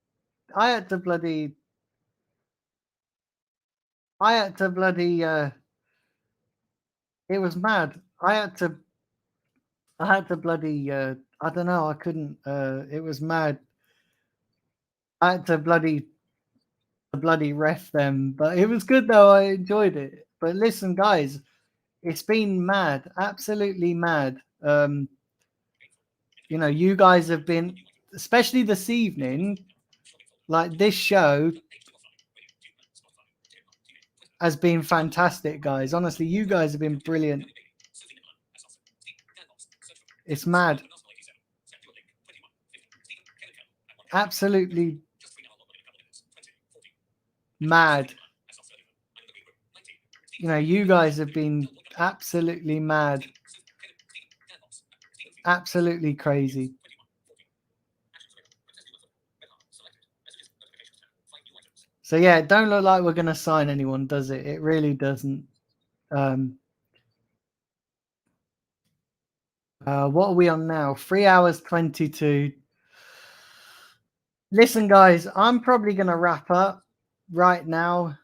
it was mad. I had to bloody I don't know, I couldn't it was mad. I had to bloody ref them, but it was good though. I enjoyed it. But listen, guys, it's been mad, absolutely mad. You know, you guys have been, especially this evening, like this show has been fantastic, guys. Honestly, you guys have been brilliant. It's mad. Absolutely mad. You know, you guys have been absolutely mad. Absolutely crazy. So yeah, it don't look like we're going to sign anyone, does it? It really doesn't. What are we on now? 3 hours 22. Listen, guys, I'm probably going to wrap up right now.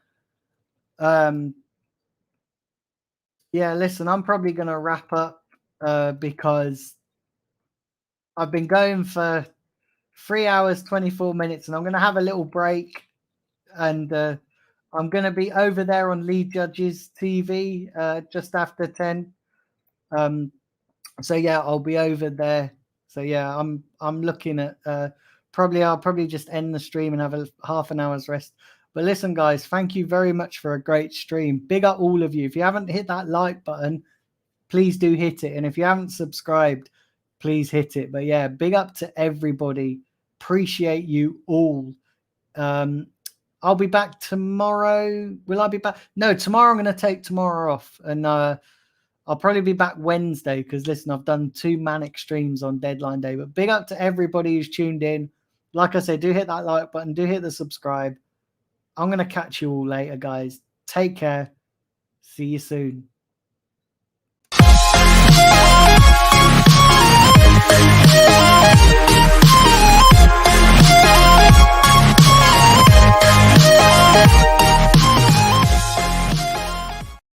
Yeah, listen, I'm probably going to wrap up because I've been going for 3 hours, 24 minutes, and I'm going to have a little break. And I'm going to be over there on Lead Judges TV just after 10. So yeah, I'll be over there. So yeah, I'm looking at I'll probably just end the stream and have a half an hour's rest. But listen, guys, thank you very much for a great stream. Big up all of you. If you haven't hit that like button, please do hit it. And if you haven't subscribed, please hit it. But yeah, big up to everybody. Appreciate you all. I'll be back tomorrow. Will I be back? No, tomorrow I'm going to take tomorrow off. And I'll probably be back Wednesday because, listen, I've done 2 manic streams on deadline day. But big up to everybody who's tuned in. Like I said, do hit that like button. Do hit the subscribe. I'm going to catch you all later, guys. Take care. See you soon. Yeah.